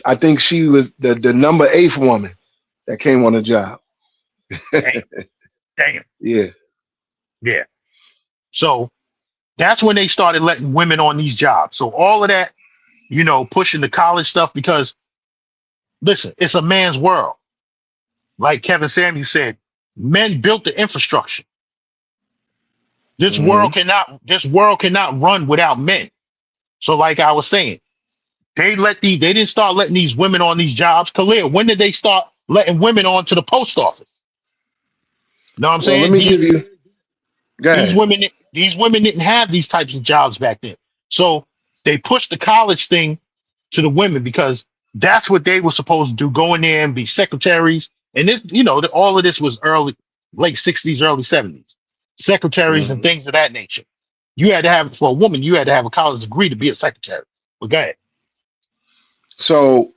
S3: I think she was the number 8th woman that came on the job.
S2: Damn.
S3: Yeah.
S2: So that's when they started letting women on these jobs. So all of that, pushing the college stuff, because listen, it's a man's world. Like Kevin Samuels said, men built the infrastructure. This world cannot run without men. So like I was saying, they didn't start letting these women on these jobs. Khalil, when did they start letting women on to the post office? You know what I'm saying?
S3: Let me give you.
S2: These women didn't have these types of jobs back then. So they pushed the college thing to the women because that's what they were supposed to do, go in there and be secretaries. And this, all of this was late 60s, early 70s. Secretaries and things of that nature. You had to have, for a woman, you had to have a college degree to be a secretary. But go ahead.
S3: So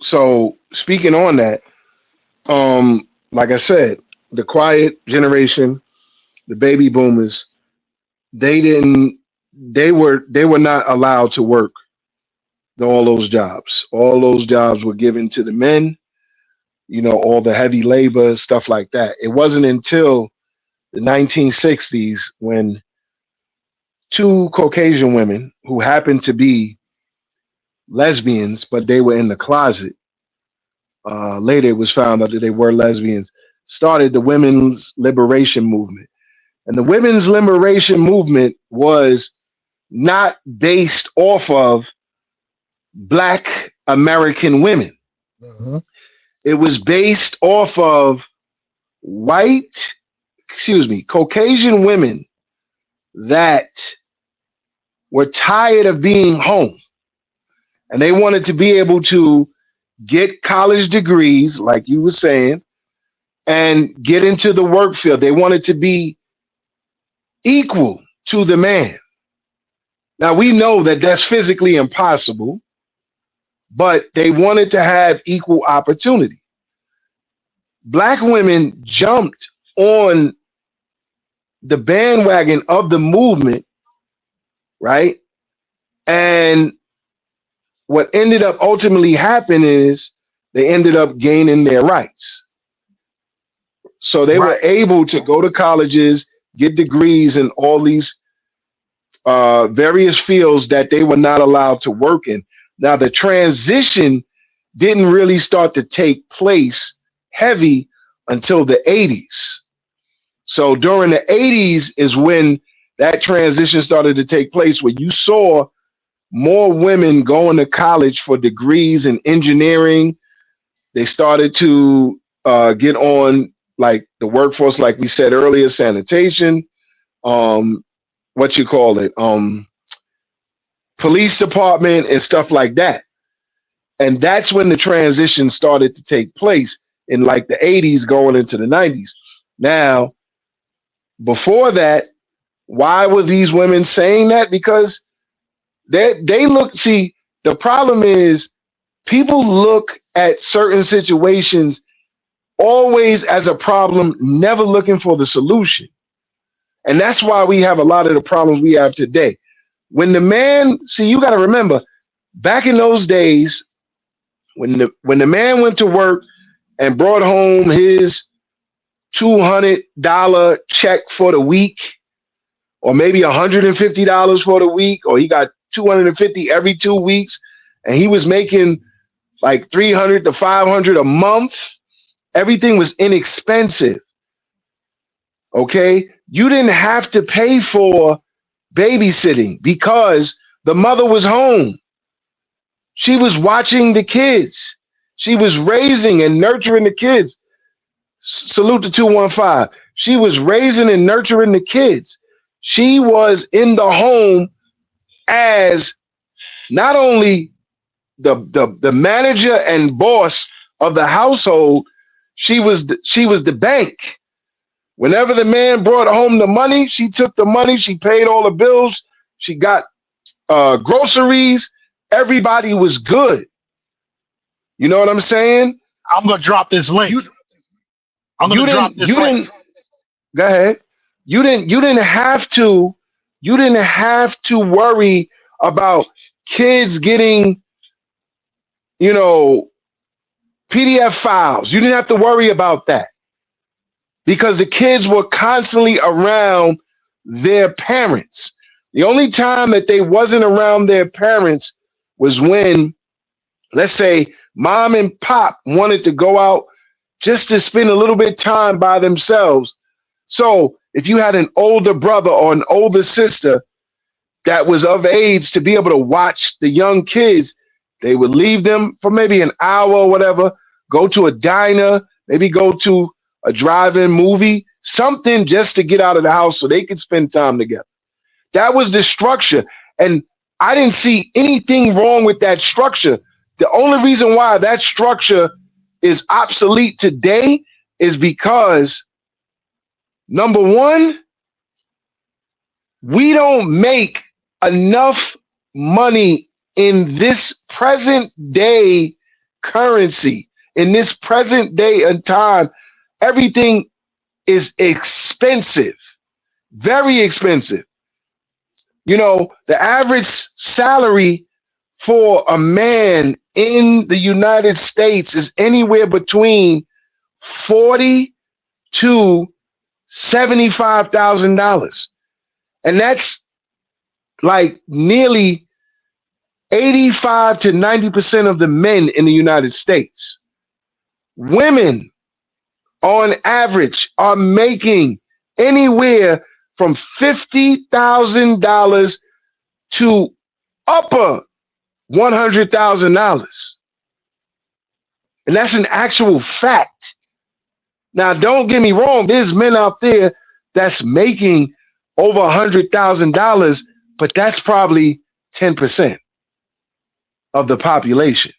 S3: speaking on that, like I said, the quiet generation, the baby boomers, they were not allowed to work all those jobs. All those jobs were given to the men, all the heavy labor, stuff like that. It wasn't until the 1960s when 2 Caucasian women who happened to be lesbians, but they were in the closet. Later, it was found out that they were lesbians. Started the women's liberation movement, and the women's liberation movement was not based off of Black American women. It was based off of Caucasian women that were tired of being home. And they wanted to be able to get college degrees, like you were saying, and get into the work field. They wanted to be equal to the man. Now, we know that that's physically impossible, but they wanted to have equal opportunity. Black women jumped on the bandwagon of the movement, right? And what ended up ultimately happening is they ended up gaining their rights. So they were able to go to colleges, get degrees in all these various fields that they were not allowed to work in. Now, the transition didn't really start to take place heavy until the 80s. So during the 80s is when that transition started to take place, where you saw more women going to college for degrees in engineering. They started to get on like the workforce, like we said earlier, sanitation, police department and stuff like that. And that's when the transition started to take place in like the 80s going into the 90s. Now, before that, why were these women saying that? Because they look, see, the problem is people look at certain situations always as a problem, never looking for the solution. And that's why we have a lot of the problems we have today. When the man, see, you got to remember, back in those days, when the man went to work and brought home his $200 check for the week, or maybe $150 for the week, or he got $250 every 2 weeks, and he was making like $300 to $500 a month. Everything was inexpensive. Okay, you didn't have to pay for babysitting because the mother was home. She was watching the kids. She was raising and nurturing the kids. Salute to 215. She was raising and nurturing the kids. She was in the home as not only the manager and boss of the household, she was the bank. Whenever the man brought home the money, she took the money, she paid all the bills, she got groceries, everybody was good. You know what I'm saying?
S2: I'm gonna drop this link. I'm gonna drop this link.
S3: Go ahead. You didn't have to worry about kids getting, you know, PDF files. You didn't have to worry about that because the kids were constantly around their parents. The only time that they wasn't around their parents was when, let's say, mom and pop wanted to go out just to spend a little bit of time by themselves. So if you had an older brother or an older sister that was of age to be able to watch the young kids, they would leave them for maybe an hour or whatever, go to a diner, maybe go to a drive-in movie, something just to get out of the house so they could spend time together. That was the structure. And I didn't see anything wrong with that structure. The only reason why that structure is obsolete today is because, number one, we don't make enough money in this present day currency, in this present day and time. Everything is expensive, very expensive. You know, the average salary for a man in the United States is anywhere between $40,000 to $75,000. And that's like nearly 85 to 90% of the men in the United States. Women, on average, are making anywhere from $50,000 to upper $100,000. And that's an actual fact. Now, don't get me wrong. There's men out there that's making over $100,000, but that's probably 10% of the population.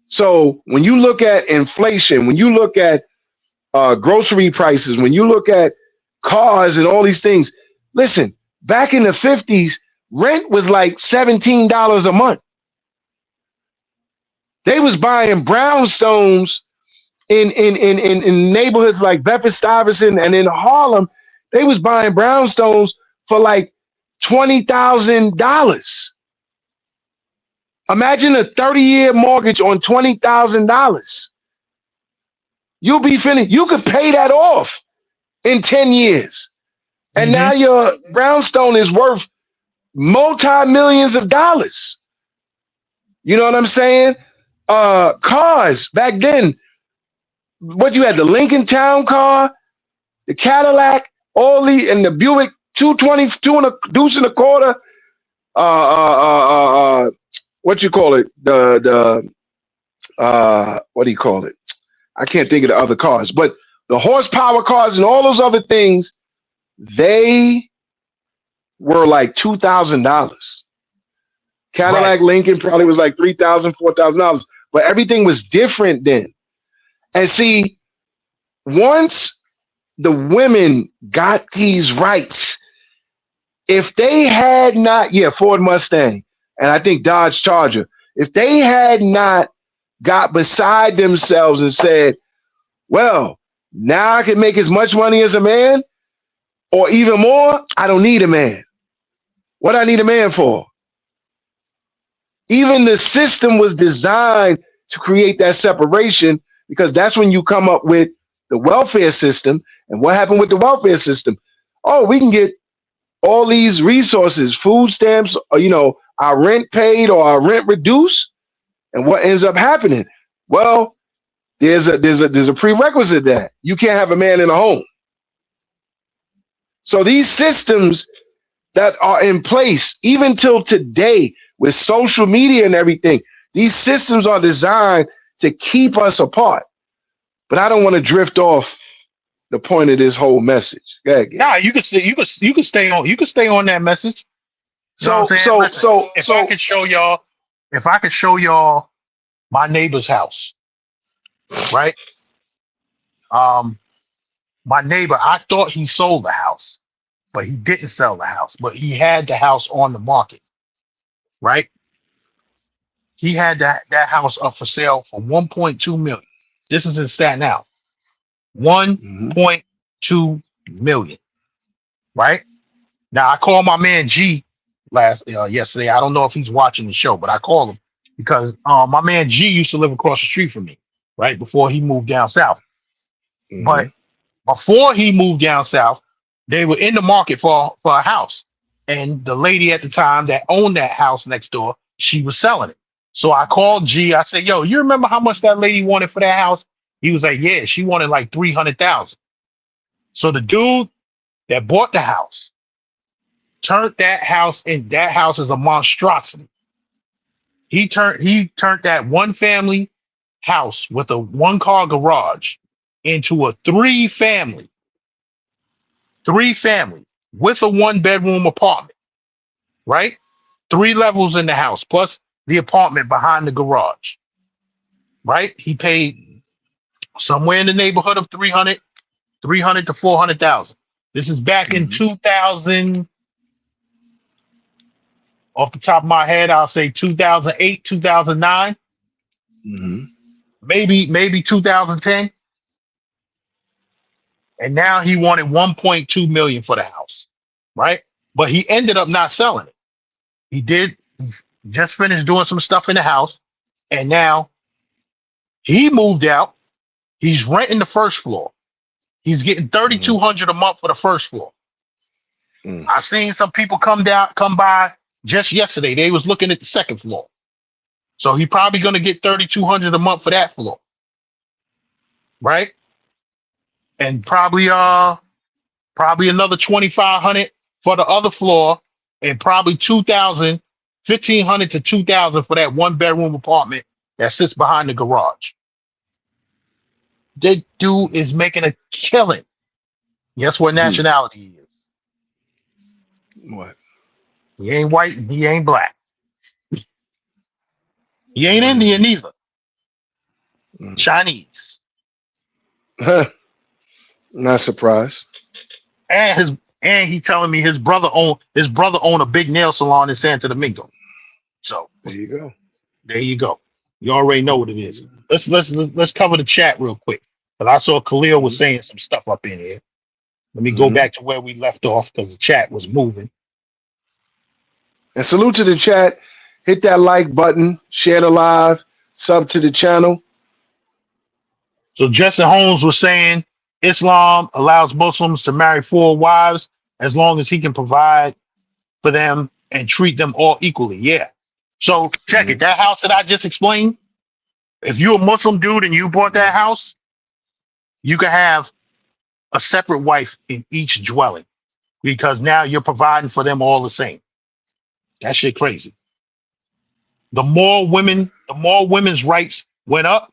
S3: So when you look at inflation, when you look at grocery prices, when you look at cars and all these things, listen, back in the 50s, rent was like $17 a month. They was buying brownstones in neighborhoods like Bedford-Stuyvesant and in Harlem. They was buying brownstones for like $20,000. Imagine a 30-year mortgage on $20,000. You'll be finished. You could pay that off in 10 years. And now your brownstone is worth multi-millions of dollars. You know what I'm saying? Cars back then, what you had, the Lincoln Town car, the Cadillac, all the, and the Buick 222 and a deuce and a quarter. What you call it? What do you call it? I can't think of the other cars, but the horsepower cars and all those other things, they were like $2,000. Cadillac, right. Lincoln probably was like $3,000, $4,000, but everything was different then. And see, once the women got these rights, if they had not, Ford Mustang, and I think Dodge Charger, if they had not got beside themselves and said, well, now I can make as much money as a man or even more, I don't need a man. What do I need a man for? Even the system was designed to create that separation, because that's when you come up with the welfare system. And what happened with the welfare system? Oh, we can get all these resources, food stamps, or, you know, our rent paid or our rent reduced. And what ends up happening? Well, there's a prerequisite that you can't have a man in a home. So these systems that are in place, even till today, with social media and everything, these systems are designed to keep us apart. But I don't want to drift off the point of this whole message. Go ahead,
S2: nah, you can stay on that message. You know if I could show y'all my neighbor's house, right? My neighbor, I thought he sold the house, but he didn't sell the house. But he had the house on the market, right? He had that house up for sale for 1.2 million. This is in Staten Island. 1.2 million, right? Now I called my man G yesterday. I don't know if he's watching the show, but I called him because my man G used to live across the street from me, right before he moved down south. But before he moved down south, they were in the market for a house, and the lady at the time that owned that house next door, she was selling it. So I called G. I said, "Yo, you remember how much that lady wanted for that house?" He was like, "Yeah, she wanted like 300,000." So the dude that bought the house turned that house, and that house is a monstrosity. He turned that one family house with a 1-car garage into a three family with a 1-bedroom apartment, right? 3 levels in the house plus the apartment behind the garage, right? He paid somewhere in the neighborhood of 300 to 400,000. This is back in 2000. Off the top of my head, I'll say 2008, 2009, maybe 2010. And now he wanted 1.2 million for the house, right? But he ended up not selling it. He just finished doing some stuff in the house, and now he moved out. He's renting the first floor. He's getting $3,200 a month for the first floor. I seen some people come by just yesterday. They was looking at the second floor. So he probably going to get $3,200 a month for that floor, right? And probably another $2,500 for the other floor, and probably $1,500 to $2,000 for that 1-bedroom apartment that sits behind the garage. That dude is making a killing. Guess what nationality he is?
S3: What?
S2: He ain't white and he ain't black. He ain't Indian either. Chinese.
S3: Not surprised.
S2: And he telling me his brother own a big nail salon in Santo Domingo. So
S3: there you go.
S2: There you go. You already know what it is. Let's cover the chat real quick. But I saw Khalil was saying some stuff up in here. Let me go back to where we left off because the chat was moving.
S3: And salute to the chat. Hit that like button, share the live, sub to the channel.
S2: So Justin Holmes was saying Islam allows Muslims to marry 4 wives as long as he can provide for them and treat them all equally. Yeah. So check it. That house that I just explained, if you're a Muslim dude and you bought that house, you can have a separate wife in each dwelling because now you're providing for them all the same. That shit crazy. The more women's rights went up,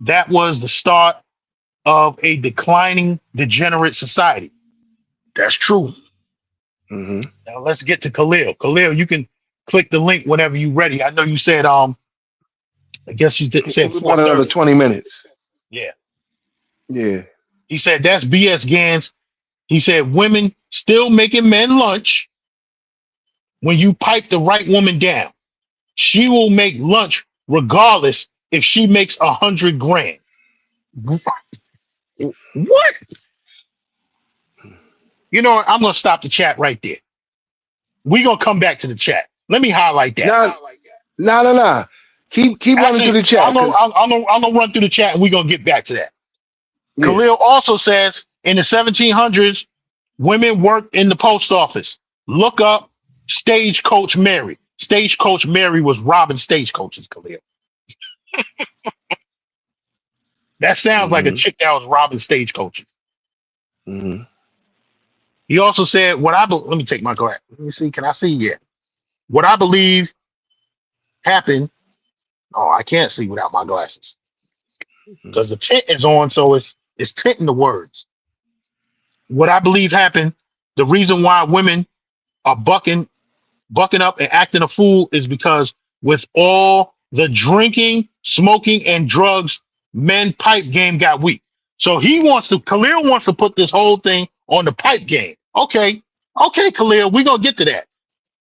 S2: that was the start of a declining, degenerate society. That's true. Now let's get to Khalil. Khalil, you can click the link whenever you're ready. I know you said I guess you said
S3: about another 20 minutes.
S2: Yeah.
S3: Yeah.
S2: He said that's BS Gans. He said women still making men lunch when you pipe the right woman down. She will make lunch regardless if she makes 100 grand. What? You know what? I'm gonna stop the chat right there. We're gonna come back to the chat. Let me highlight that.
S3: No. Keep running through the chat.
S2: I'm gonna run through the chat and we're gonna get back to that. Yeah. Khalil also says in the 1700s, women worked in the post office. Look up Stagecoach Mary. Stagecoach Mary was robbing stagecoaches, Khalil. That sounds like a chick that was robbing stagecoaches. He also said, let me take my glass. Let me see. Can I see? Yeah. What I believe happened. Oh, I can't see without my glasses because the tint is on, so it's tinting the words. What I believe happened, the reason why women are bucking up and acting a fool is because with all the drinking, smoking, and drugs, men pipe game got weak. So Khalil wants to put this whole thing on the pipe game. Okay, Khalil, we're gonna get to that.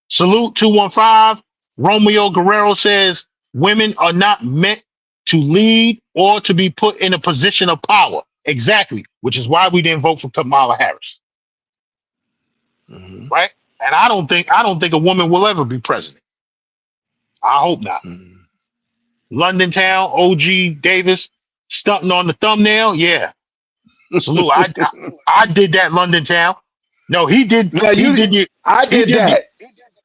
S2: Salute 215. Romeo Guerrero says women are not meant to lead or to be put in a position of power. Exactly, which is why we didn't vote for Kamala Harris. Right? And I don't think a woman will ever be president. I hope not. London Town, OG Davis, stunting on the thumbnail. Yeah. Salute. I did that, London Town. No, he did. No, he did the.
S3: I did that.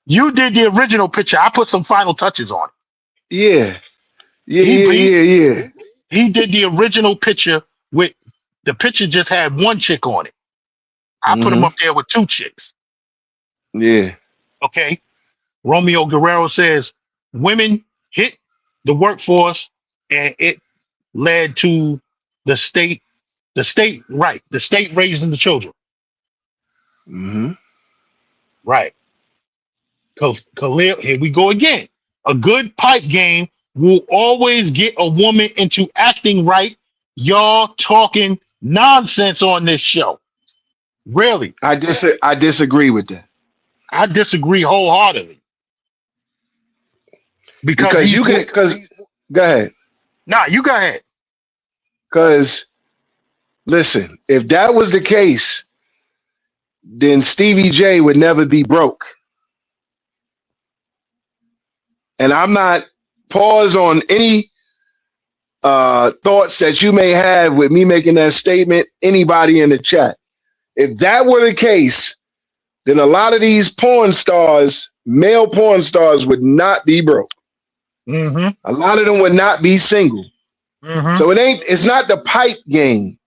S2: You did the original picture. I put some final touches on it.
S3: Yeah.
S2: He did the original picture with the picture just had one chick on it. I put him up there with two chicks.
S3: Yeah.
S2: Okay. Romeo Guerrero says women hit the workforce and it led to the state raising the children. Right. Khalil, here we go again. A good pipe game will always get a woman into acting right. Y'all talking nonsense on this show. Really?
S3: I disagree with that.
S2: I disagree wholeheartedly. Because
S3: go ahead.
S2: Nah, you go ahead.
S3: Because listen, if that was the case, then Stevie J would never be broke. And I'm not pause on any thoughts that you may have with me making that statement, anybody in the chat. If that were the case, then a lot of these porn stars, male porn stars, would not be broke. A lot of them would not be single. So it's not the pipe game.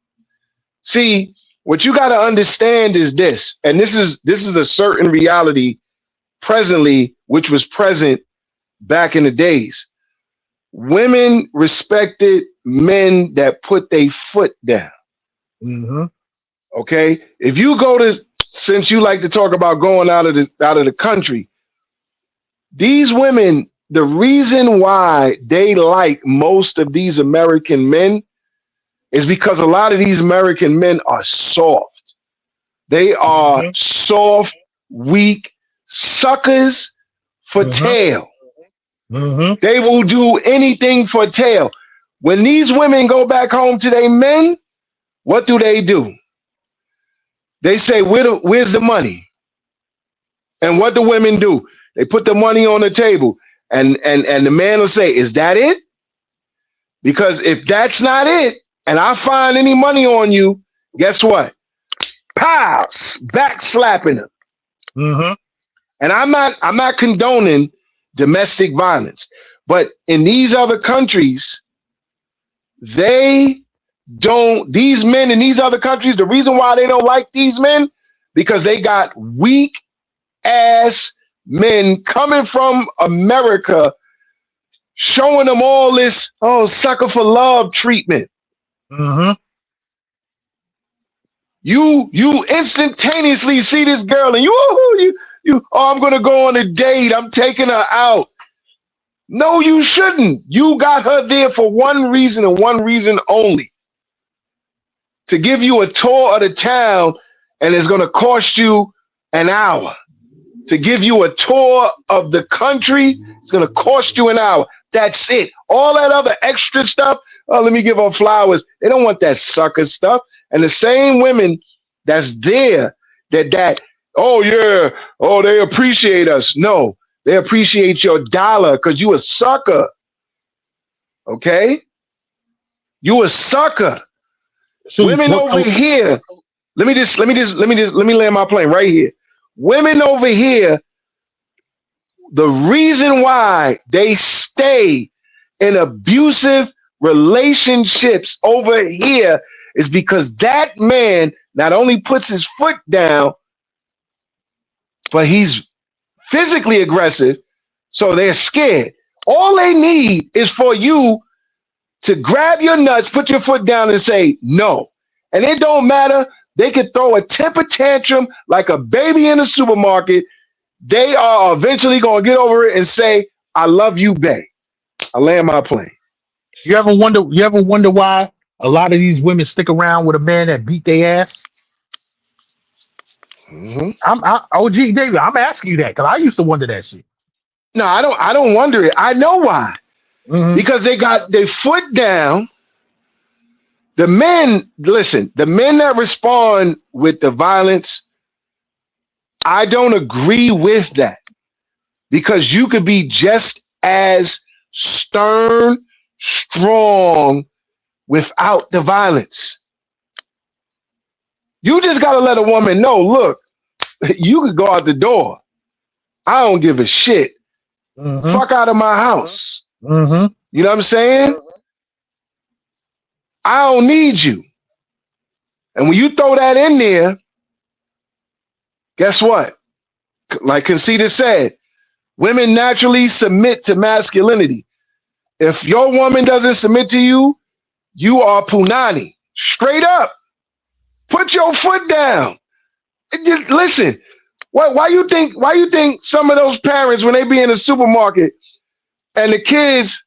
S3: See, what you got to understand is this, and this is a certain reality presently, which was present back in the days. Women respected men that put their foot down. Okay, if you go to, since you like to talk about going out of the country, these women, the reason why they like most of these American men is because a lot of these American men are soft. They are soft, weak suckers for tail. They will do anything for tail. When these women go back home to their men, what do? They say, where's the money? And what do women do? They put the money on the table, and the man will say, is that it? Because if that's not it, and I find any money on you, guess what? Pow! Back slapping him. And I'm not condoning domestic violence, but in these other countries, these men in these other countries, the reason why they don't like these men, because they got weak ass men coming from America, showing them all this sucker for love treatment. You instantaneously see this girl and I'm gonna go on a date, I'm taking her out. No, you shouldn't. You got her there for one reason and one reason only. To give you a tour of the town, and it's gonna cost you an hour. To give you a tour of the country, it's gonna cost you an hour. That's it. All that other extra stuff, let me give her flowers. They don't want that sucker stuff. And the same women that's there they appreciate us. No, they appreciate your dollar because you a sucker. Okay? You a sucker. So women over here, let me land my plane right here. Women over here, the reason why they stay in abusive relationships over here is because that man not only puts his foot down, but he's physically aggressive, so they're scared. All they need is for you to grab your nuts, put your foot down and say no. And it don't matter. They could throw a temper tantrum like a baby in a supermarket. They are eventually going to get over it and say, I love you, babe. I land my plane.
S2: You ever wonder why a lot of these women stick around with a man that beat their ass? OG David, I'm asking you that because I used to wonder that shit.
S3: No, I don't wonder it. I know why. Because they got their foot down. The men, listen, the men that respond with the violence, I don't agree with that. Because you could be just as stern, strong without the violence. You just got to let a woman know, look, you could go out the door. I don't give a shit. Fuck out of my house. You know what I'm saying? I don't need you. And when you throw that in there, guess what? Like Conceited said, women naturally submit to masculinity. If your woman doesn't submit to you, you are punani. Straight up. Put your foot down. Listen, why you think some of those parents, when they be in the supermarket and the kids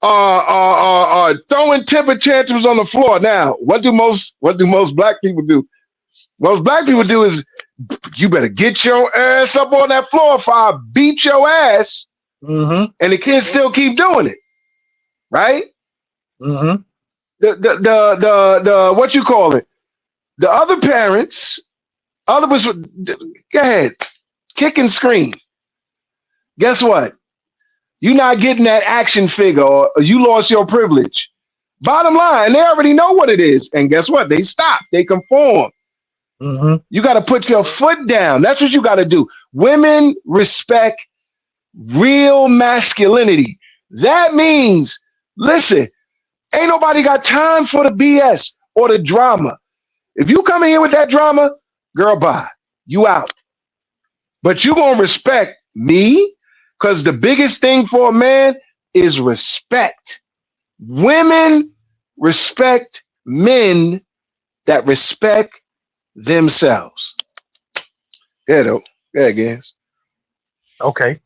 S3: are throwing temper tantrums on the floor? Now, what do most black people do? Most black people do is, you better get your ass up on that floor if I beat your ass. And the kids still keep doing it, right? The what you call it? The other parents, go ahead, kick and scream. Guess what? You're not getting that action figure, or you lost your privilege. Bottom line, they already know what it is, and guess what? They stop. They conform. You got to put your foot down. That's what you got to do. Women respect real masculinity. That means, listen, ain't nobody got time for the BS or the drama. If you come in here with that drama, girl, bye. You out. But you going to respect me, because the biggest thing for a man is respect. Women respect men that respect themselves. Yeah, though. Yeah, guys.
S2: Okay.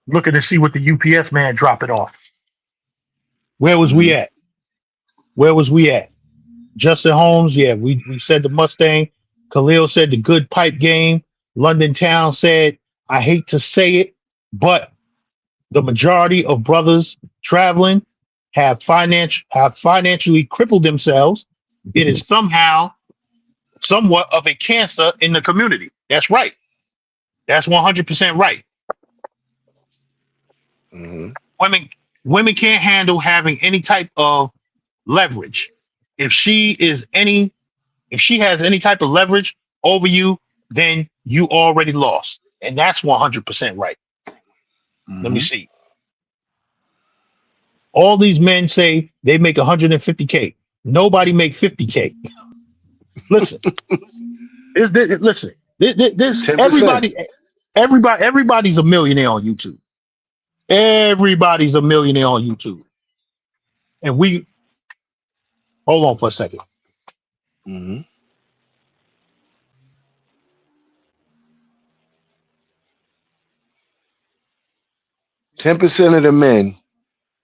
S2: Looking to see what the UPS man dropping off. Where was we at? Justin Holmes, yeah, we said the Mustang. Khalil said the good pipe game. London Town said, I hate to say it, but the majority of brothers traveling have financially crippled themselves. It is somewhat of a cancer in the community. That's right. That's 100% right. Women can't handle having any type of leverage. If she has any type of leverage over you, then you already lost. And that's 100% right. Let me see. All these men say they make 150K. Nobody make 50K. Listen, listen. This everybody's a millionaire on YouTube. Everybody's a millionaire on YouTube. And we hold on for a second.
S3: 10% of the men.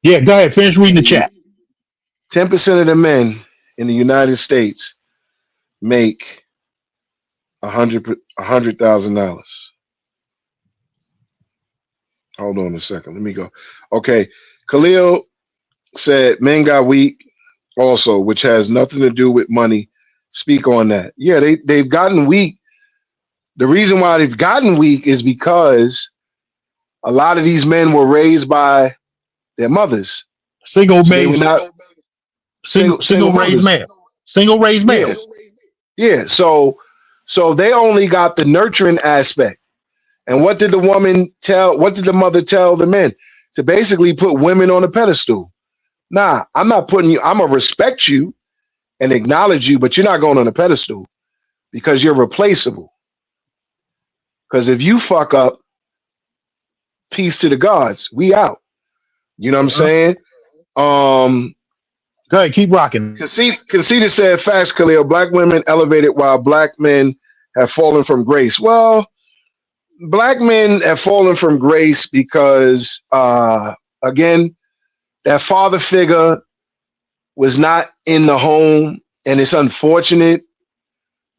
S2: Yeah, go ahead. Finish reading the chat.
S3: 10% of the men in the United States make $100,000. Hold on a second. Let me go. Okay. Khalil said men got weak also, which has nothing to do with money. Speak on that. Yeah, they've gotten weak. The reason why they've gotten weak is because a lot of these men were raised by their mothers.
S2: Single raised males.
S3: Yeah. So they only got the nurturing aspect. And what did the mother tell the men? To basically put women on a pedestal. Nah, I'm not putting you, I'm gonna respect you and acknowledge you, but you're not going on a pedestal because you're replaceable. Because if you fuck up, peace to the gods, we out. You know what I'm saying?
S2: Go ahead, keep rocking.
S3: Conceited said, facts, Khalil, black women elevated while black men have fallen from grace. Well, black men have fallen from grace because, again, that father figure was not in the home, and it's unfortunate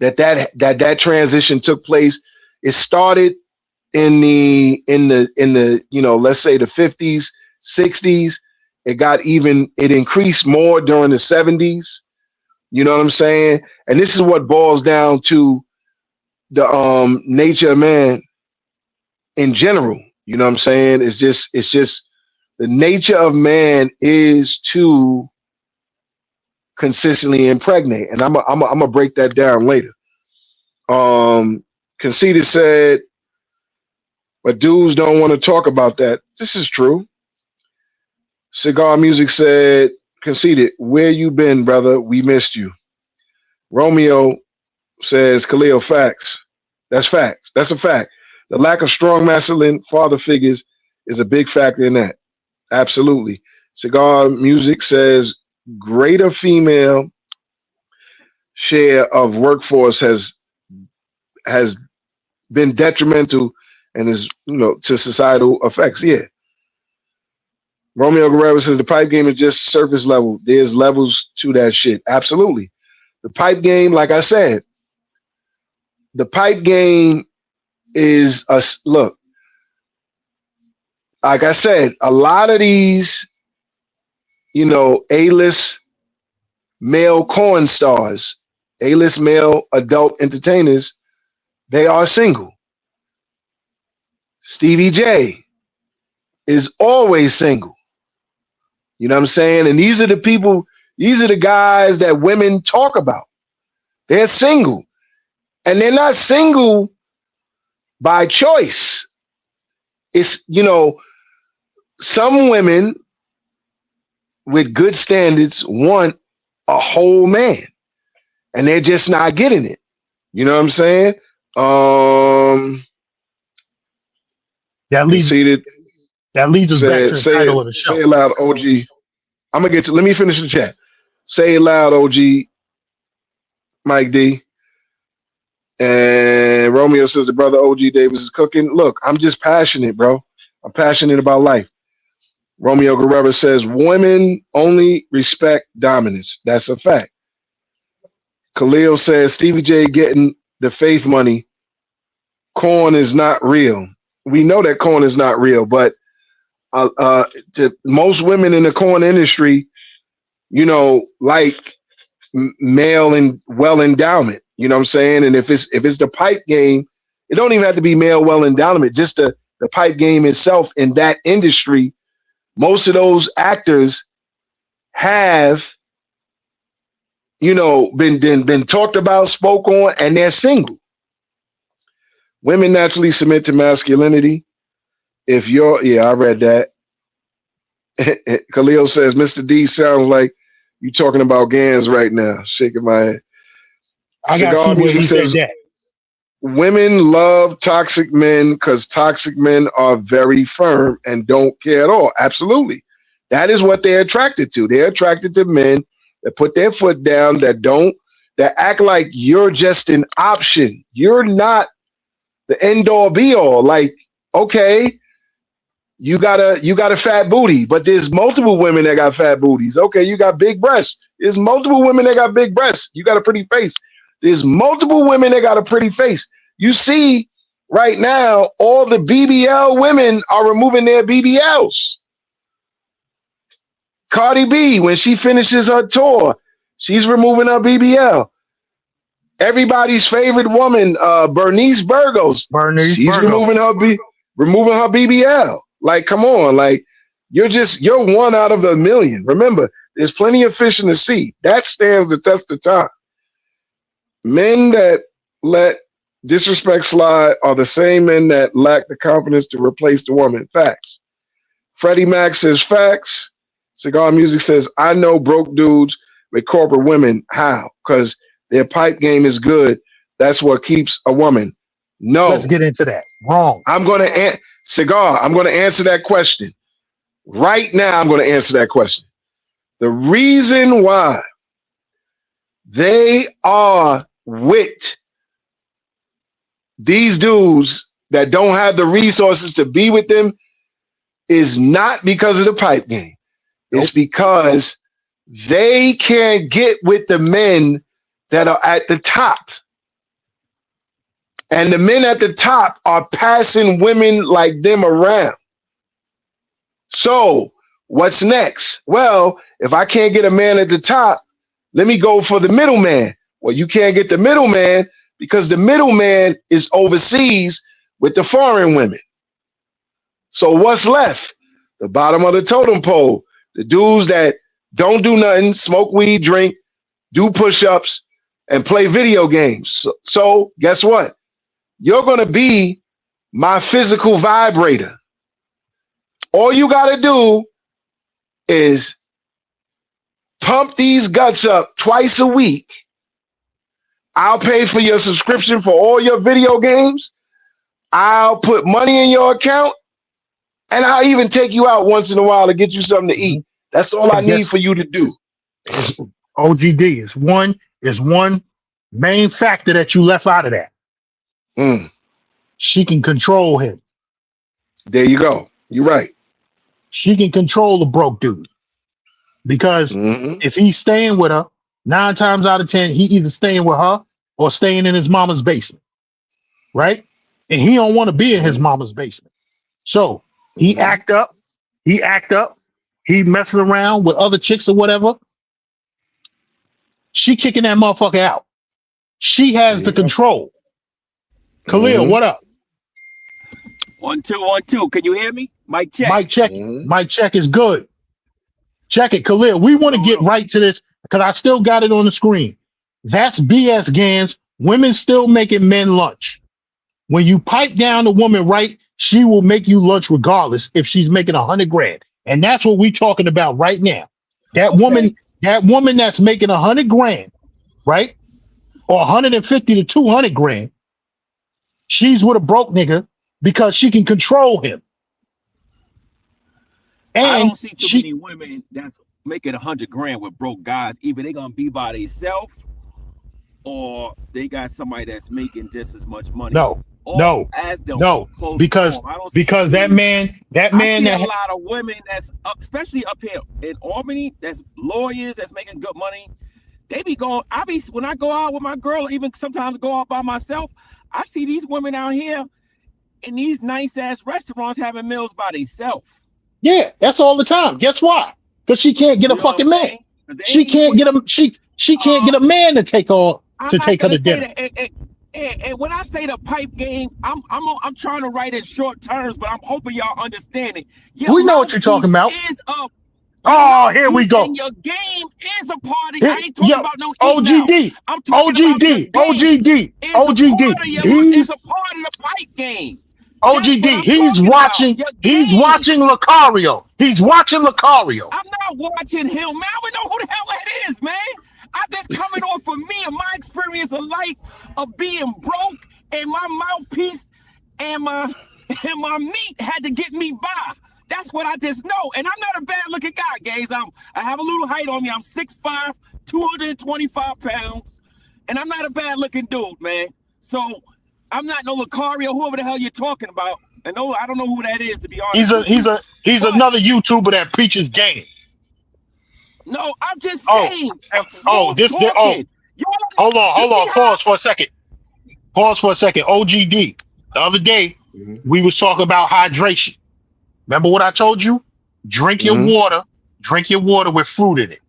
S3: that transition took place. It started in the let's say the 50s, 60s. It increased more during the 70s. You know what I'm saying? And this is what boils down to the nature of man in general. You know what I'm saying? It's just the nature of man is to consistently impregnate. And I'm gonna break that down later. Conceited said, but dudes don't want to talk about that. This is true. Cigar Music said, Conceited, where you been, brother? We missed you. Romeo says, Khalil, facts. That's facts. That's a fact. The lack of strong masculine father figures is a big factor in that. Absolutely. Cigar Music says, greater female share of workforce has been detrimental and is, to societal effects. Yeah. Romeo Guerrero says the pipe game is just surface level. There's levels to that shit. Absolutely. The pipe game, like I said, the pipe game is look, like I said, a lot of these, A-list male corn stars, A-list male adult entertainers, they are single. Stevie J is always single. You know what I'm saying? And these are the guys that women talk about. They're single. And they're not single by choice. It's, some women with good standards want a whole man. And they're just not getting it. You know what I'm saying?
S2: That leads us back to the title of the show.
S3: Say it loud, OG. I'm gonna get to. Let me finish the chat. Say it loud, OG. Mike D. And Romeo says the brother OG Davis is cooking. Look, I'm just passionate, bro. I'm passionate about life. Romeo Guerrero says women only respect dominance. That's a fact. Khalil says Stevie J getting the faith money. Corn is not real. We know that corn is not real, but to most women in the corn industry, like male and well endowment. You know what I'm saying? And if it's the pipe game, it don't even have to be male well endowment. Just the pipe game itself in that industry. Most of those actors have, been talked about, spoke on, and they're single. Women naturally submit to masculinity. I read that. Khalil says, Mr. D sounds like you talking about Gans right now. Shaking my head.
S2: I got to see where he said that.
S3: Women love toxic men because toxic men are very firm and don't care at all. Absolutely. That is what they're attracted to. They're attracted to men that put their foot down, that act like you're just an option. You're not the end all be all. Like, okay, you got a fat booty, but there's multiple women that got fat booties. Okay, you got big breasts. There's multiple women that got big breasts. You got a pretty face. There's multiple women that got a pretty face. You see, right now, all the BBL women are removing their BBLs. Cardi B, when she finishes her tour, she's removing her BBL. Everybody's favorite woman, Bernice Burgos. She's removing her BBL. Like, come on, like you're one out of a million. Remember, there's plenty of fish in the sea. That stands the test of time. Men that let disrespect slide are the same men that lack the confidence to replace the woman. Facts. Freddie Mac says facts. Cigar Music says, I know broke dudes with corporate women. How? Because their pipe game is good. That's what keeps a woman. No.
S2: Let's get into that. Wrong.
S3: I'm going to answer that question. Right now, I'm going to answer that question. The reason why they are with these dudes that don't have the resources to be with them is not because of the pipe game. It's because they can't get with the men that are at the top. And the men at the top are passing women like them around. So what's next? Well, if I can't get a man at the top, let me go for the middleman. Well, you can't get the middleman because the middleman is overseas with the foreign women. So what's left? The bottom of the totem pole. The dudes that don't do nothing, smoke weed, drink, do push-ups, and play video games. So guess what? You're going to be my physical vibrator. All you got to do is pump these guts up twice a week. I'll pay for your subscription for all your video games. I'll put money in your account. And I'll even take you out once in a while to get you something to eat. That's all I need for you to do.
S2: OGD is one main factor that you left out of that. She can control him.
S3: There you go. You're right.
S2: She can control the broke dude. Because if he's staying with her, 9 times out of 10, he either staying with her or staying in his mama's basement. Right? And he don't want to be in his mama's basement. So he act up, he messing around with other chicks or whatever. She kicking that motherfucker out. She has the control. Khalil, what up?
S7: 1 2 1 2. Can you hear me? Mic check.
S2: Mic check. Mic check is good. Check it, Khalil. We want to get right to this because I still got it on the screen. That's BS, Gans. Women still making men lunch. When you pipe down a woman right, she will make you lunch regardless if she's making $100 grand. And that's what we're talking about right now. That woman that's making $100 grand, right? Or 150 to 200 grand. She's with a broke nigga because she can control him. And
S7: I don't see too many women that's making $100 grand with broke guys. Either they're gonna be by themselves or they got somebody that's making just as much money.
S2: No, because that man
S7: I see
S2: that
S7: a lot of women that's especially up here in Albany, that's lawyers that's making good money. They be going. When I go out with my girl, even sometimes go out by myself, I see these women out here in these nice ass restaurants having meals by themselves.
S2: Yeah, that's all the time. Guess why? Because she can't get a fucking man. She can't get a she can't get a man to take her to dinner.
S7: And when I say the pipe game, I'm trying to write in short terms, but I'm hoping y'all understand it.
S2: We know what you're talking about. Here we go.
S7: Your game is a party. I ain't talking about no
S2: OGD.
S7: I'm talking
S2: OGD.
S7: It's a part of the pipe game.
S2: OGD. He's watching Lucario. He's watching Lucario.
S7: I'm not watching him, man. I don't know who the hell that is, man. I'm just coming off of me and my experience of life of being broke, and my mouthpiece and my meat had to get me by. That's what I just know. And I'm not a bad looking guy, guys. I have a little height on me. I'm 6'5", 225 pounds, and I'm not a bad looking dude, man. So I'm not no Lucario, whoever the hell you're talking about. And no, I don't know who that is, to be honest.
S2: He's another YouTuber that preaches game.
S7: No, I'm just saying.
S2: Hold on. Pause for a second. OGD. The other day, we was talking about hydration. Remember what I told you? Drink your water. Drink your water with fruit in it.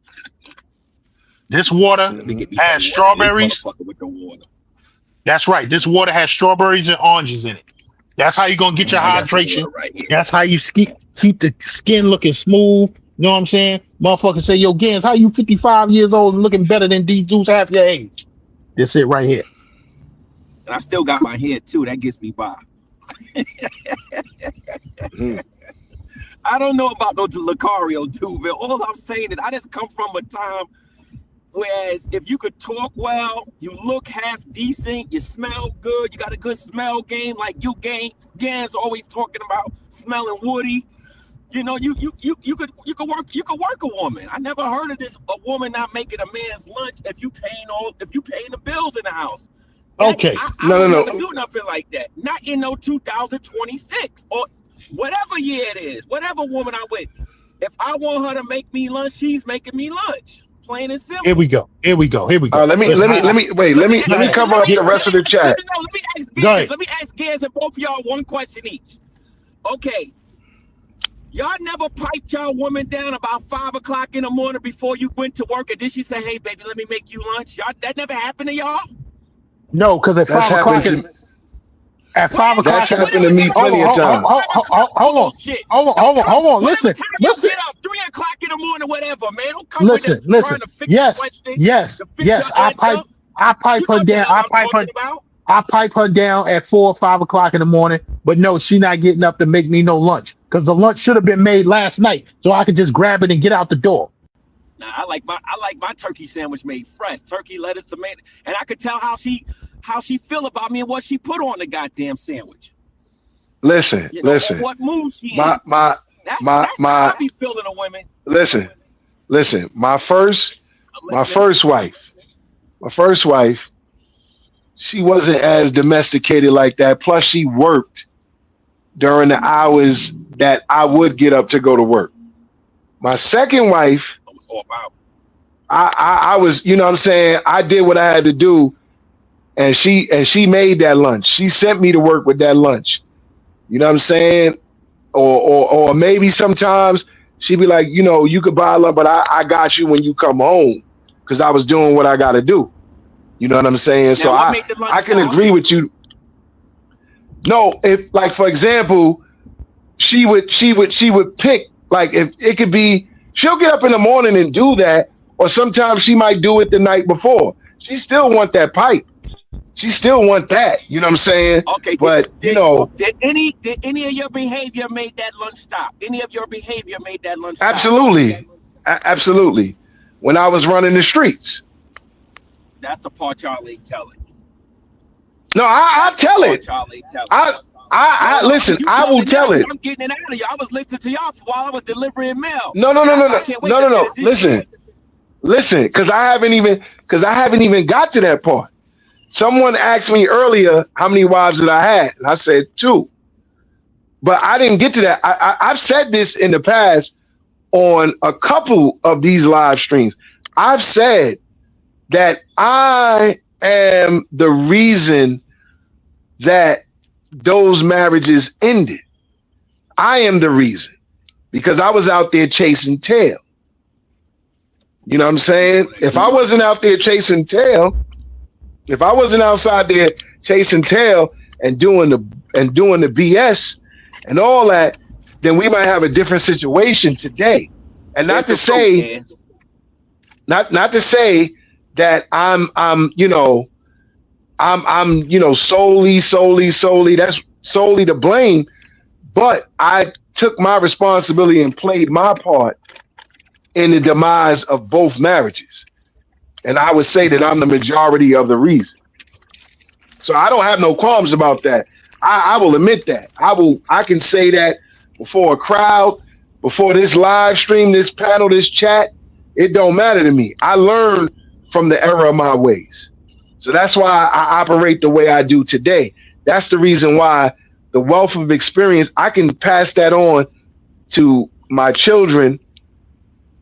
S2: This water has strawberries. That's right. This water has strawberries and oranges in it. That's how you're going to get your hydration. That's how you keep the skin looking smooth. You know what I'm saying? Motherfuckers say, yo, Gans, how you 55 years old and looking better than these dudes half your age? That's it right here.
S7: And I still got my hair, too. That gets me by. I don't know about no Lucario, dude, but all I'm saying is I just come from a time whereas if you could talk well, you look half decent, you smell good, you got a good smell game like you Gans always talking about smelling woody. You know, you could work a woman. I never heard of a woman not making a man's lunch if you paying the bills in the house.
S2: Okay.
S7: I don't never do nothing like that. Not in no 2026 or whatever year it is, whatever woman I'm with. If I want her to make me lunch, she's making me lunch. Plain and simple.
S2: Here we go. Here we go.
S3: Let me cover up the rest of the chat.
S7: Let me ask Gaz and both of y'all one question each. Okay. Y'all never piped y'all woman down about 5 o'clock in the morning before you went to work, and then she said, "Hey, baby, let me make you lunch." Y'all, that never happened to y'all?
S2: No, because at 5 o'clock. At 5 o'clock,
S3: that's happened to me plenty of times.
S2: Hold on. Listen.
S7: Get up 3 o'clock in the morning, whatever, man. Don't come with trying to fix
S2: yes. I pipe her down. I pipe her down at 4 or 5 o'clock in the morning. But no, she not getting up to make me no lunch because the lunch should have been made last night, so I could just grab it and get out the door.
S7: Nah, I like my turkey sandwich made fresh, turkey, lettuce, tomato, and I could tell how she feel about me and what she put on the goddamn sandwich.
S3: Listen.
S7: What moves she in.
S3: That's
S7: how I be feeling a women.
S3: Listen. My first wife, she wasn't as domesticated like that. Plus, she worked during the hours that I would get up to go to work. My second wife, I was, you know what I'm saying? I did what I had to do. And she made that lunch. She sent me to work with that lunch. You know what I'm saying? Or maybe sometimes she'd be like, you know, you could buy lunch, but I got you when you come home because I was doing what I got to do. You know what I'm saying? Now, so I can agree with you. No, if like for example, she would pick like if it could be she'll get up in the morning and do that, or sometimes she might do it the night before. She still want that pipe. She still want that, you know what I'm saying? Okay, but
S7: did any of your behavior made that lunch stop? Any of your behavior made that lunch stop?
S3: Absolutely. When I was running the streets.
S7: That's the part y'all ain't telling.
S3: No, I tell it. I listen. I will tell it.
S7: I'm getting it out of you. I was listening to y'all while I was delivering mail.
S3: No. Listen, because I haven't even got to that part. Someone asked me earlier how many wives did I had, and I said 2. But I didn't get to that. I've said this in the past on a couple of these live streams. I've said that I am the reason that those marriages ended. I am the reason because I was out there chasing tail. You know what I'm saying? If I wasn't out there chasing tail, if I wasn't outside there chasing tail and doing the BS and all that, then we might have a different situation today. And not to say that I'm solely that's solely to blame, but I took my responsibility and played my part in the demise of both marriages. And I would say that I'm the majority of the reason. So I don't have no qualms about that. I will admit that. I can say that before a crowd, before this live stream, this panel, this chat. It don't matter to me. I learned from the error of my ways. So that's why I operate the way I do today. That's the reason why the wealth of experience, I can pass that on to my children.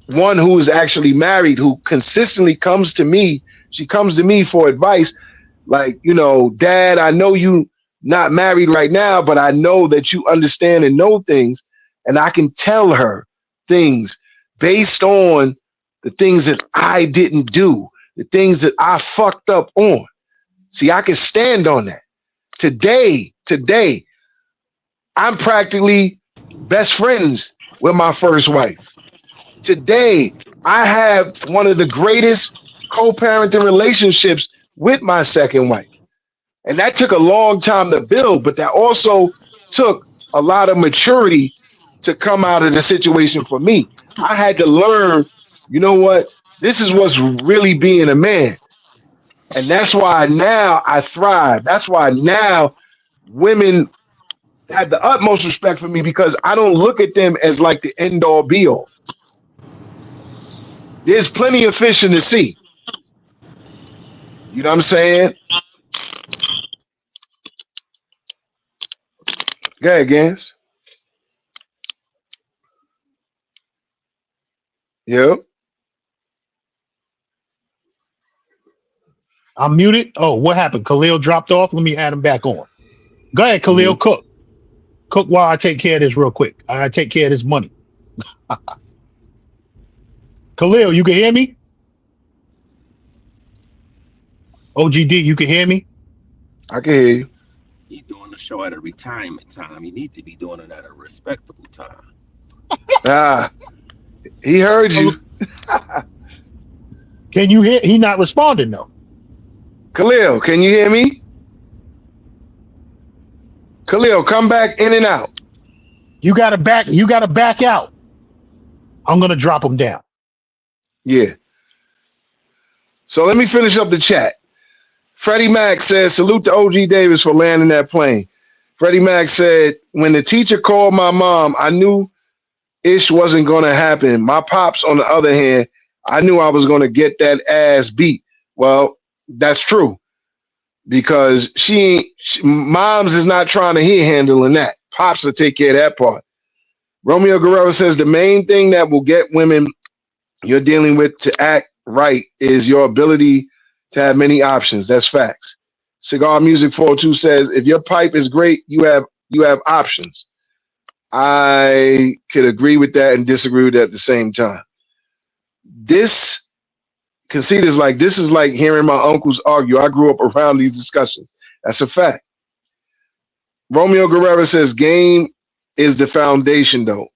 S3: One who's actually married, who consistently comes to me. She comes to me for advice. Like, you know, Dad, I know you not married right now, but I know that you understand and know things. And I can tell her things based on the things that I didn't do, the things that I fucked up on. See, I can stand on that. Today, I'm practically best friends with my first wife. Today, I have one of the greatest co-parenting relationships with my second wife. And that took a long time to build, but that also took a lot of maturity to come out of the situation for me. I had to learn, you know what? This is what's really being a man. And that's why now I thrive. That's why now women have the utmost respect for me, because I don't look at them as like the end all be all. There's plenty of fish in the sea. You know what I'm saying? Go ahead, Gans. Yep.
S2: I'm muted. Oh, what happened? Khalil dropped off. Let me add him back on. Go ahead, Khalil. Cook while I take care of this real quick. I take care of this money. Khalil, you can hear me? OGD, you can hear me?
S3: I can hear you.
S7: He's doing the show at a retirement time. He needs to be doing it at a respectable time.
S3: He heard you.
S2: Can you hear? He not responding though.
S3: Khalil, can you hear me? Khalil, come back in and out.
S2: You gotta back out. I'm gonna drop him down.
S3: Yeah. So let me finish up the chat. Freddie Mac says, salute to OG Davis for landing that plane. Freddie Mac said, when the teacher called my mom, I knew ish wasn't going to happen. My pops, on the other hand, I knew I was going to get that ass beat. Well, that's true. Because moms is not trying to hear handling that. Pops will take care of that part. Romeo Guerrero says, the main thing that will get women you're dealing with to act right is your ability to have many options. That's facts. Cigar Music 402 says, if your pipe is great, you have options. I could agree with that and disagree with that at the same time. This conceit is like, this is like hearing my uncles argue. I grew up around these discussions. That's a fact. Romeo Guerrero says, game is the foundation, though.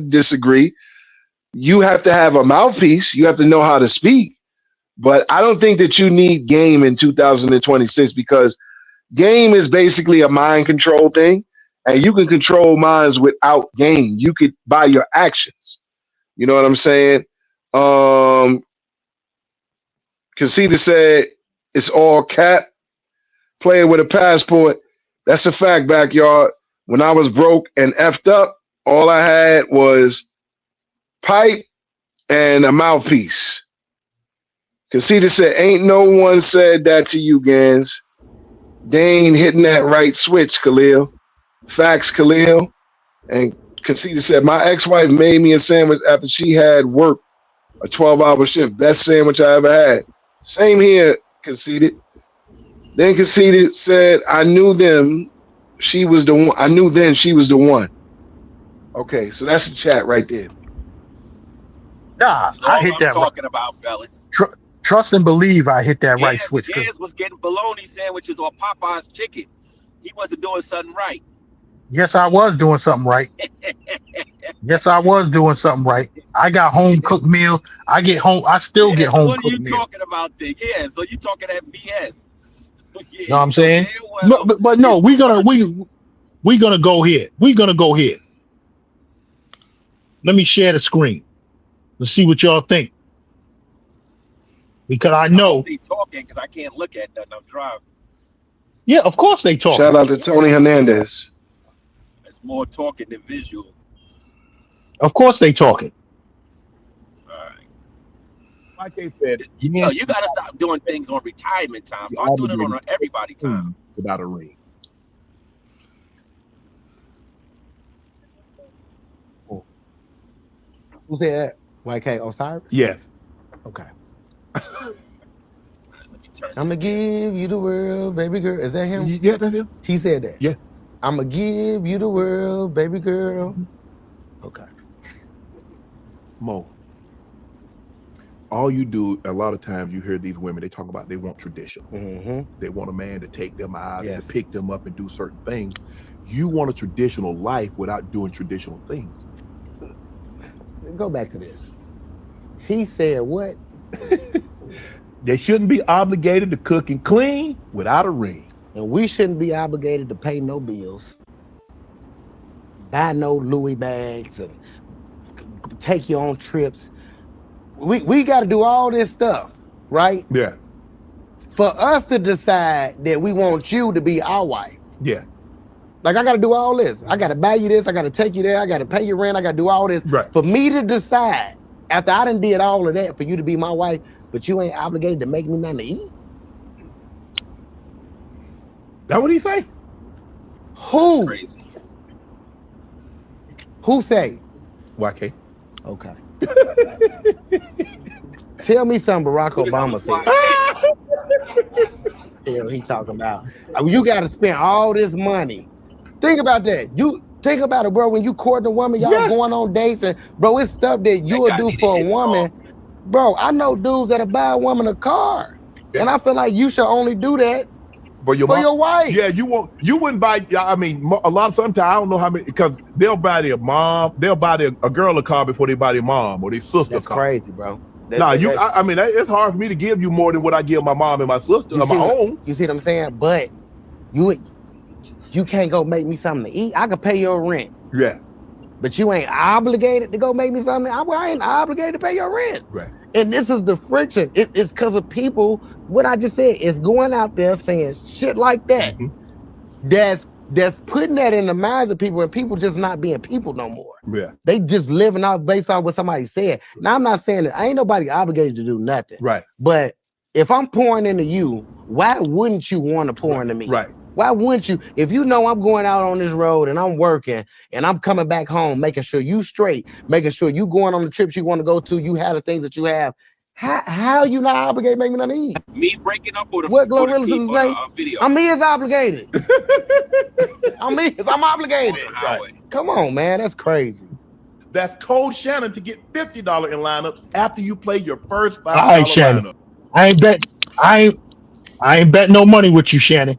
S3: Disagree. You have to have a mouthpiece. You have to know how to speak. But I don't think that you need game in 2026 because game is basically a mind control thing. And you can control minds without game. You could by your actions. You know what I'm saying? Conceited said it's all cap. Player with a passport. That's a fact, backyard. When I was broke and effed up, all I had was pipe and a mouthpiece. Conceited said, ain't no one said that to you, Gans. They ain't hitting that right switch, Khalil. Facts, Khalil. And Conceited said, my ex-wife made me a sandwich after she had worked a 12-hour shift. Best sandwich I ever had. Same here, Conceited. Then Conceited said, I knew then she was the one. Okay, so that's the chat right there.
S2: Nah, I hit that.
S7: Talking about, fellas.
S2: Trust and believe I hit that right switch.
S7: Gaz was getting bologna sandwiches or Popeye's chicken. He wasn't doing something right.
S2: Yes, I was doing something right. Yes, I was doing something right. I got home cooked meal. I still get home cooked meal. What are you talking
S7: about then? Yeah, so you talking that BS.
S2: Yeah, know what I'm saying? Well, no, but no, we're gonna go here. We're gonna go here. Let me share the screen. Let's see what y'all think. Because I know
S7: they talking because I can't look at that. I'm driving.
S2: Yeah, of course they talk.
S3: Shout out to Tony Hernandez.
S7: It's more talking than visual.
S2: Of course they talking.
S7: All right.
S8: Like they said,
S7: you got to stop doing things on retirement time. Start doing it on everybody time.
S8: Without a ring.
S9: Who said that? YK Osiris?
S8: Yes.
S9: Okay. I'm gonna give you the world, baby girl. Is that him?
S8: Yeah, that's him.
S9: He said that.
S8: Yeah.
S9: I'm gonna give you the world, baby girl. Okay.
S8: Mo. All you do, a lot of times you hear these women, they talk about they want tradition.
S9: Mm-hmm.
S8: They want a man to take them out and to pick them up and do certain things. You want a traditional life without doing traditional things.
S9: Go back to this. He said what?
S8: They shouldn't be obligated to cook and clean without a ring.
S9: And we shouldn't be obligated to pay no bills, buy no Louis bags, and take you on trips. We got to do all this stuff, right?
S8: Yeah.
S9: For us to decide that we want you to be our wife.
S8: Yeah.
S9: Like, I got to do all this. I got to buy you this. I got to take you there. I got to pay your rent. I got to do all this.
S8: Right.
S9: For me to decide, after I done did all of that, for you to be my wife, but you ain't obligated to make me nothing to eat?
S8: That what he say?
S9: Who?
S7: That's crazy.
S9: Who say?
S8: YK.
S9: Okay. Tell me something Barack
S7: Who the hell
S9: Obama
S7: is
S9: said.
S7: YK?
S9: Hell, he talking about. You got to spend all this money. Think about that. You think about it, bro. When you court a woman, y'all going on dates, and bro, it's stuff that you would do for a woman. Bro, I know dudes that'll buy a woman a car, and I feel like you should only do that
S8: for your
S9: wife.
S8: Yeah, you wouldn't buy. I mean, a lot of sometimes I don't know how many, because they'll buy their mom, they'll buy a girl a car before they buy their mom or their sister.
S9: That's
S8: a car.
S9: crazy, bro.
S8: I mean, it's hard for me to give you more than what I give my mom and my sister on my own.
S9: You see what I'm saying? But you can't go make me something to eat. I can pay your rent.
S8: Yeah.
S9: But you ain't obligated to go make me something. I ain't obligated to pay your rent.
S8: Right.
S9: And this is the friction. It's because of people, what I just said, is going out there saying shit like that. That's putting that in the minds of people, and people just not being people no more.
S8: Yeah.
S9: They just living out based on what somebody said. Now, I'm not saying that ain't nobody obligated to do nothing.
S8: Right.
S9: But if I'm pouring into you, why wouldn't you want to pour into me?
S8: Right.
S9: Why wouldn't you? If you know I'm going out on this road and I'm working and I'm coming back home, making sure you straight, making sure you going on the trips you want to go to, you have the things that you have. How you not obligated to make me nothing to eat?
S7: Me breaking up with a
S9: what Glorilla say?
S7: Video.
S9: I'm is obligated. I'm obligated.
S8: Right.
S9: Come on, man, that's crazy.
S8: That's Code Shannon to get $50 in lineups after you play your first $5
S2: All right, Shannon.
S8: lineup.
S2: I ain't bet no money with you, Shannon.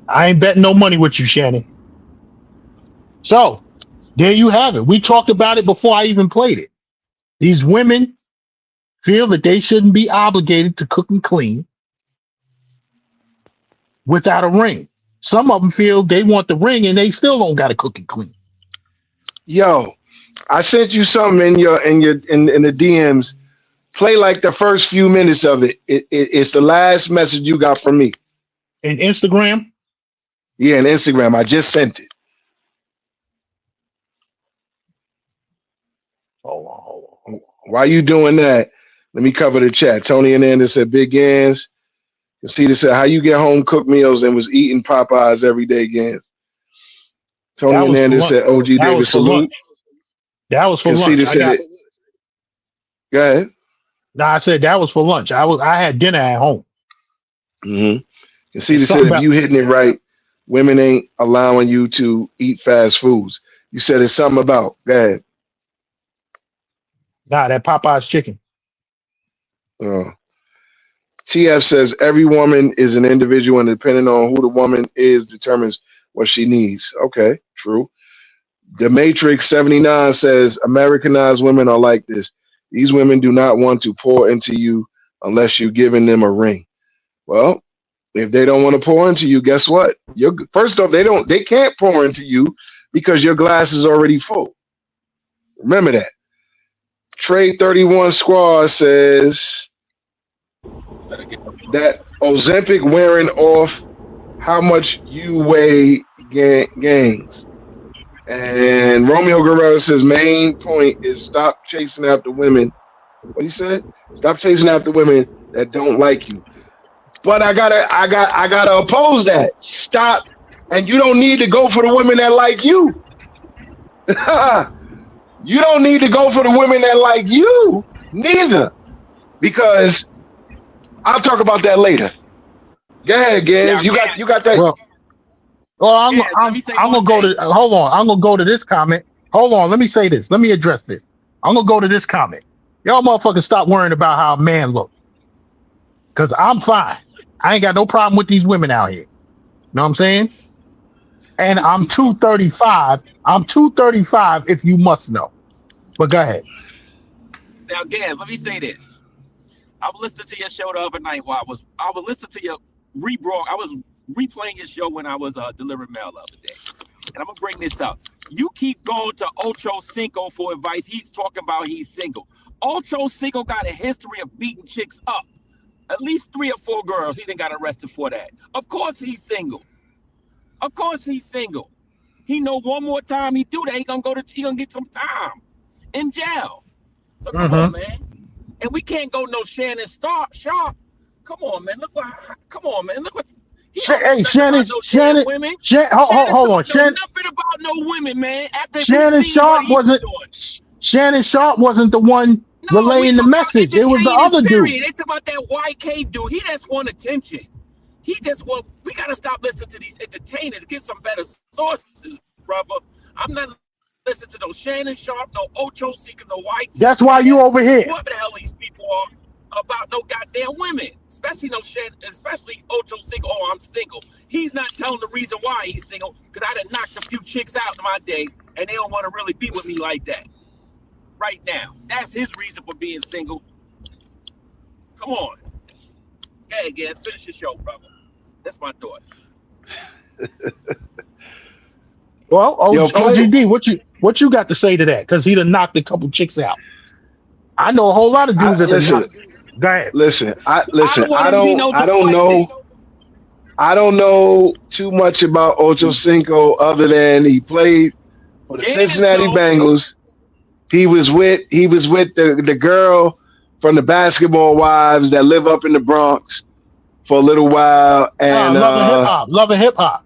S2: I ain't betting no money with you, Shannon. So there you have it. We talked about it before I even played it. These women feel that they shouldn't be obligated to cook and clean without a ring. Some of them feel they want the ring and they still don't got to cook and clean.
S3: Yo, I sent you something in the DMs. Play like the first few minutes of it. It's the last message you got from me.
S2: In Instagram?
S3: Yeah, in Instagram. I just sent it.
S2: Hold on.
S3: While you doing that, let me cover the chat. Tony Hernandez said, Big Gans. Cedar said, how you get home cooked meals and was eating Popeyes every day, Gans? Tony Hernandez said, OG Davis, salute.
S2: That was for lunch.
S3: Go ahead.
S2: No, I said that was for lunch. I had dinner at home.
S3: Mm-hmm. And Cedar said, if you hitting it right, women ain't allowing you to eat fast foods. You said it's something about. Go ahead.
S2: Nah, that Popeye's chicken.
S3: TF says every woman is an individual, and depending on who the woman is determines what she needs. Okay, true. The Matrix 79 says Americanized women are like this. These women do not want to pour into you unless you're giving them a ring. Well, if they don't want to pour into you, guess what? First off, they can't pour into you because your glass is already full. Remember that. Trade 31 Squad says that Ozempic wearing off how much you weigh gains. And Romeo Guerrero says main point is stop chasing after women. What he said? Stop chasing after women that don't like you. But I gotta oppose that. Stop, and you don't need to go for the women that like you. You don't need to go for the women that like you, neither. Because I'll talk about that later. Go ahead, Gaz. You got that.
S2: Well, I'm gonna go to. Hold on. I'm gonna go to this comment. Hold on. Let me say this. Let me address this. I'm gonna go to this comment. Y'all motherfuckers stop worrying about how a man looks. Cause I'm fine. I ain't got no problem with these women out here. Know what I'm saying? And I'm 235. I'm 235 if you must know. But go ahead.
S7: Now, Gaz, let me say this. I was listening to your show the other night while I was listening to your I was replaying your show when I was delivering mail the other day. And I'm gonna bring this up. You keep going to Ocho Cinco for advice. He's talking about he's single. Ocho Cinco got a history of beating chicks up. At least 3 or 4 girls he done got arrested for that. Of course he's single. Of course he's single. He know one more time he do that, he gonna get some time in jail. So come on, man. And we can't go no Shannon Sharp. Come on, man. Look what
S2: Hey, Shannon,
S7: Shannon, women.
S2: Hold on, Shannon.
S7: Nothing about no women, man. After
S2: Shannon Sharp wasn't the one relaying the message. It was the other dude.
S7: They talk about that YK dude. He just want attention. He just want. We gotta stop listening to these entertainers. Get some better sources, brother. I'm not listening to no Shannon Sharp, no Ocho Cinco, no White.
S2: That's why you over here.
S7: Whoever the hell these people are about no goddamn women, especially no Shannon, especially Ocho Cinco. Oh, I'm single. He's not telling the reason why he's single because I done knocked a few chicks out in my day, and they don't want to really be with me like that right now. That's his reason for being single. Come on. Okay, guys, finish your show, brother. That's my thoughts.
S2: Well, OGD, what you got to say to that? Because he done knocked a couple chicks out. I know a whole lot of dudes that listen. Go ahead.
S3: Listen. I don't know too much about Ocho Cinco other than he played for the Cincinnati Bengals. He was with the girl from the Basketball Wives that live up in the Bronx for a little while, and
S2: love and hip hop.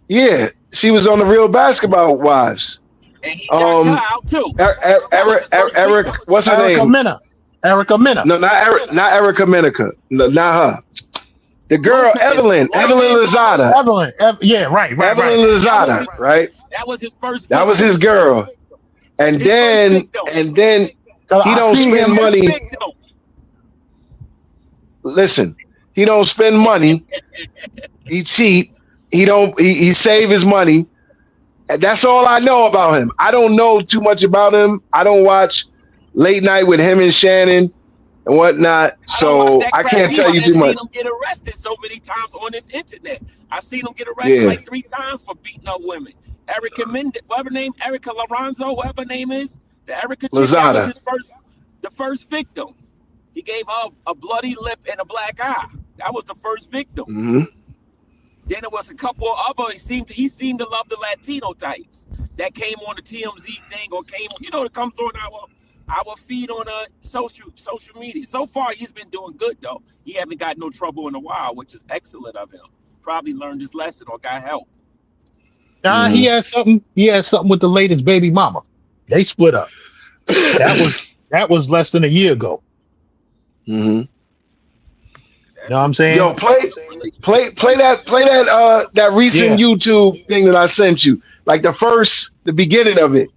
S3: Yeah, she was on the Real Basketball Wives.
S7: And he got her out too.
S3: Eric, what's her name?
S2: Erica Mena.
S3: No, not Erica Mena. No, not her. The girl, Evelyn Lozada.
S2: Evelyn, right.
S3: Evelyn Lozada, right?
S7: That was his first.
S3: That was his girl. And then he don't spend money. Listen, he don't spend money. He cheat. He save his money. And that's all I know about him. I don't know too much about him. I don't watch Late Night with him and Shannon and whatnot. So I can't tell you too much.
S7: I've seen him get arrested so many times on this internet. I've seen him get arrested like 3 times for beating up women. Erica Mendez, whatever name, Erica Lorenzo, whatever name is, the Erica chick, that was the first victim. He gave her a bloody lip and a black eye. That was the first victim.
S3: Mm-hmm.
S7: Then there was a couple of other. He seemed to love the Latino types that came on the TMZ thing or came, that comes on our feed on social media. So far, he's been doing good though. He haven't got no trouble in a while, which is excellent of him. Probably learned his lesson or got help.
S2: He had something. He had something with the latest baby mama. They split up. That was less than a year ago.
S3: Mm-hmm.
S2: You know what I'm saying?
S3: Yo, play that recent YouTube thing that I sent you. Like the beginning of it.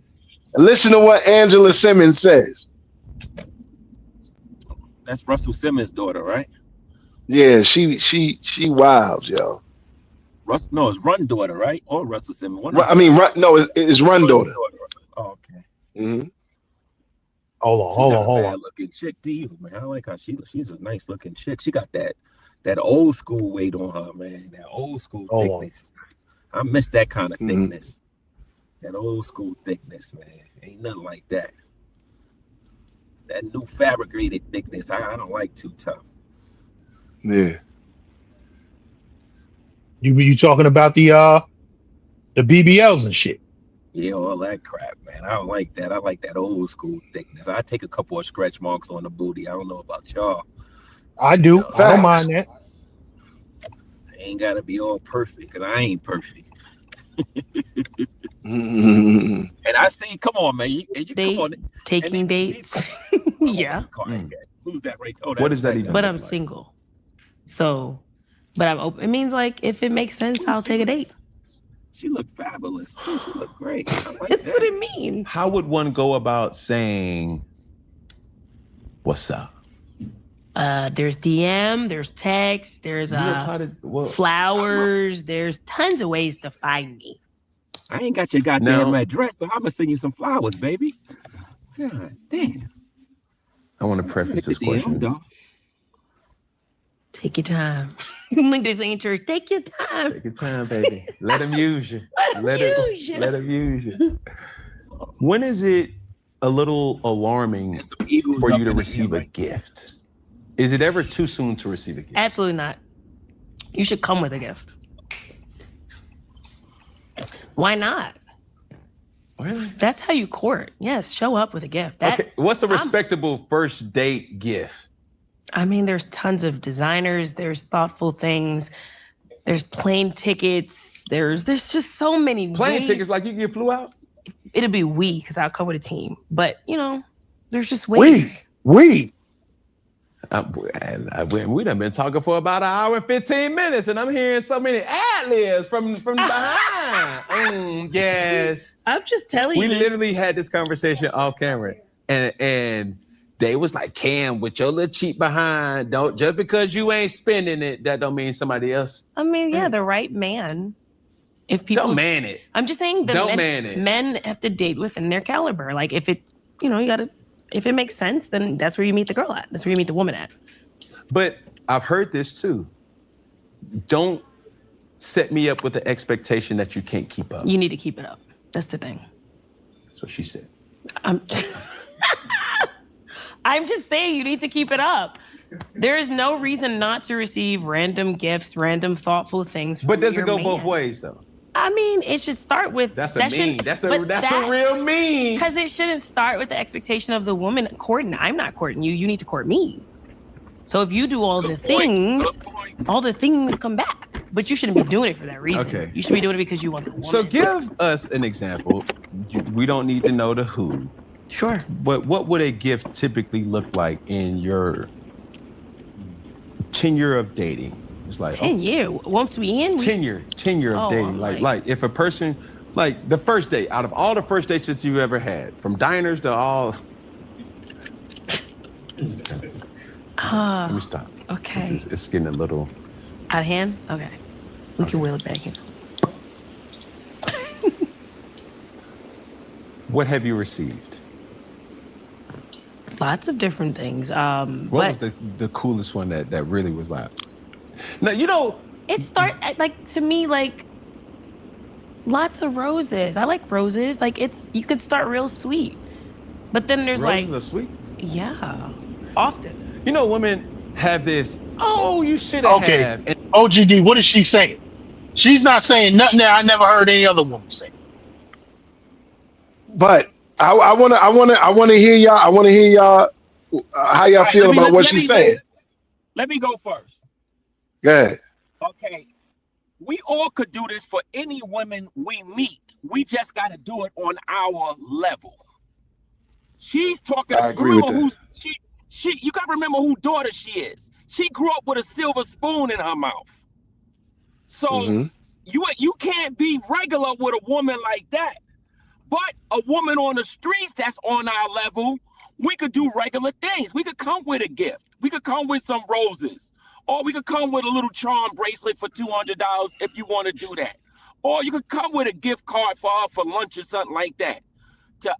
S3: And listen to what Angela Simmons says.
S7: That's Russell Simmons' daughter, right?
S3: Yeah, she wild, yo.
S7: No, it's Run daughter, right? Or Russell Simmons.
S3: It's Run daughter.
S7: Oh, okay.
S3: Mm-hmm.
S2: Hold on.
S7: Bad looking chick to you, man. I like how she's a nice looking chick. She got that old school weight on her, man. That old school thickness. I miss that kind of thickness. That old school thickness, man. Ain't nothing like that. That new fabricated thickness, I don't like too tough.
S3: Yeah.
S2: You talking about the BBLs and shit?
S7: Yeah, all that crap, man. I don't like that. I like that old school thickness. I take a couple of stretch marks on the booty. I don't know about y'all.
S2: I do. I don't mind that.
S7: I ain't gotta be all perfect because I ain't perfect.
S3: Mm-hmm.
S7: And I see, come on, man. You come on.
S10: Taking dates. Yeah.
S7: Who's that right? Oh,
S11: what is that even?
S10: But I'm single. So, but I'm open. It means like if it makes sense, I'll take a date.
S7: She looked fabulous too. She looked great.
S10: That's what it means.
S11: How would one go about saying, "What's up"?
S10: There's DM, there's text, there's flowers. There's tons of ways to find me.
S7: I ain't got your goddamn address, so I'm gonna send you some flowers, baby. God damn.
S11: I want to preface this question.
S10: Take your time. Like this ain't church. Take your time.
S11: Take your time, baby. Let him use you. Let him use you. When is it a little alarming for you to receive a gift? Is it ever too soon to receive a gift?
S10: Absolutely not. You should come with a gift. Why not?
S11: Really?
S10: That's how you court. Yes, show up with a gift.
S11: Okay. What's a respectable first date gift?
S10: I mean, there's tons of designers. There's thoughtful things. There's plane tickets. There's just so many
S11: Plane
S10: ways.
S11: tickets like you get flew out?
S10: It'll be we, because I'll come with a team. But, you know, there's just ways.
S3: We.
S11: We done been talking for about 1 hour and 15 minutes, and I'm hearing so many ad-libs from behind. Yes.
S10: I'm just telling you.
S11: We literally had this conversation off camera, and they was like, Cam, with your little cheap behind, don't just because you ain't spending it, that don't mean somebody else.
S10: I mean, yeah, the right man. If people
S11: don't man it.
S10: I'm just saying that men have to date within their caliber. Like if it, you know, you gotta, if it makes sense, then that's where you meet the girl at. That's where you meet the woman at.
S11: But I've heard this too. Don't set me up with the expectation that you can't keep up.
S10: You need to keep it up. That's the thing.
S11: That's what she said.
S10: I'm just saying you need to keep it up. There is no reason not to receive random gifts, random thoughtful things.
S11: But does it go
S10: man.
S11: both ways though?
S10: I mean, it should start with
S11: that's a real mean.
S10: Because it shouldn't start with the expectation of the woman courting. I'm not courting you. You need to court me. So if you do all the things come back. But you shouldn't be doing it for that reason.
S11: Okay.
S10: You should be doing it because you want the woman.
S11: So give us an example. We don't need to know the who.
S10: Sure.
S11: But what would a gift typically look like in your tenure of dating? It's like
S10: 10 years. Once we in,
S11: tenure of dating. Like if a person, like the first date, out of all the first dates that you ever had, from diners to all. Let me stop.
S10: Okay.
S11: It's getting a little
S10: out of hand. Okay. We can wheel it back in.
S11: What have you received?
S10: Lots of different things.
S11: What was the coolest one that really was loud? Now, you know,
S10: it to me like lots of roses. I like roses. Like you could start real sweet, but then there's
S11: roses are sweet.
S10: Yeah, often.
S11: You know, women have this. Oh, you should have.
S2: Okay. OGD, what is she saying? She's not saying nothing that I never heard any other woman say.
S3: But I wanna hear y'all. I wanna hear y'all how y'all feel about what she's saying.
S7: Let me go first.
S3: Go ahead.
S7: Okay. We all could do this for any women we meet. We just got to do it on our level. She's talking.
S3: I agree with that.
S7: She. You got to remember who daughter she is. She grew up with a silver spoon in her mouth. So you can't be regular with a woman like that. But a woman on the streets that's on our level, we could do regular things. We could come with a gift. We could come with some roses. Or we could come with a little charm bracelet for $200 if you want to do that. Or you could come with a gift card for her for lunch or something like that. To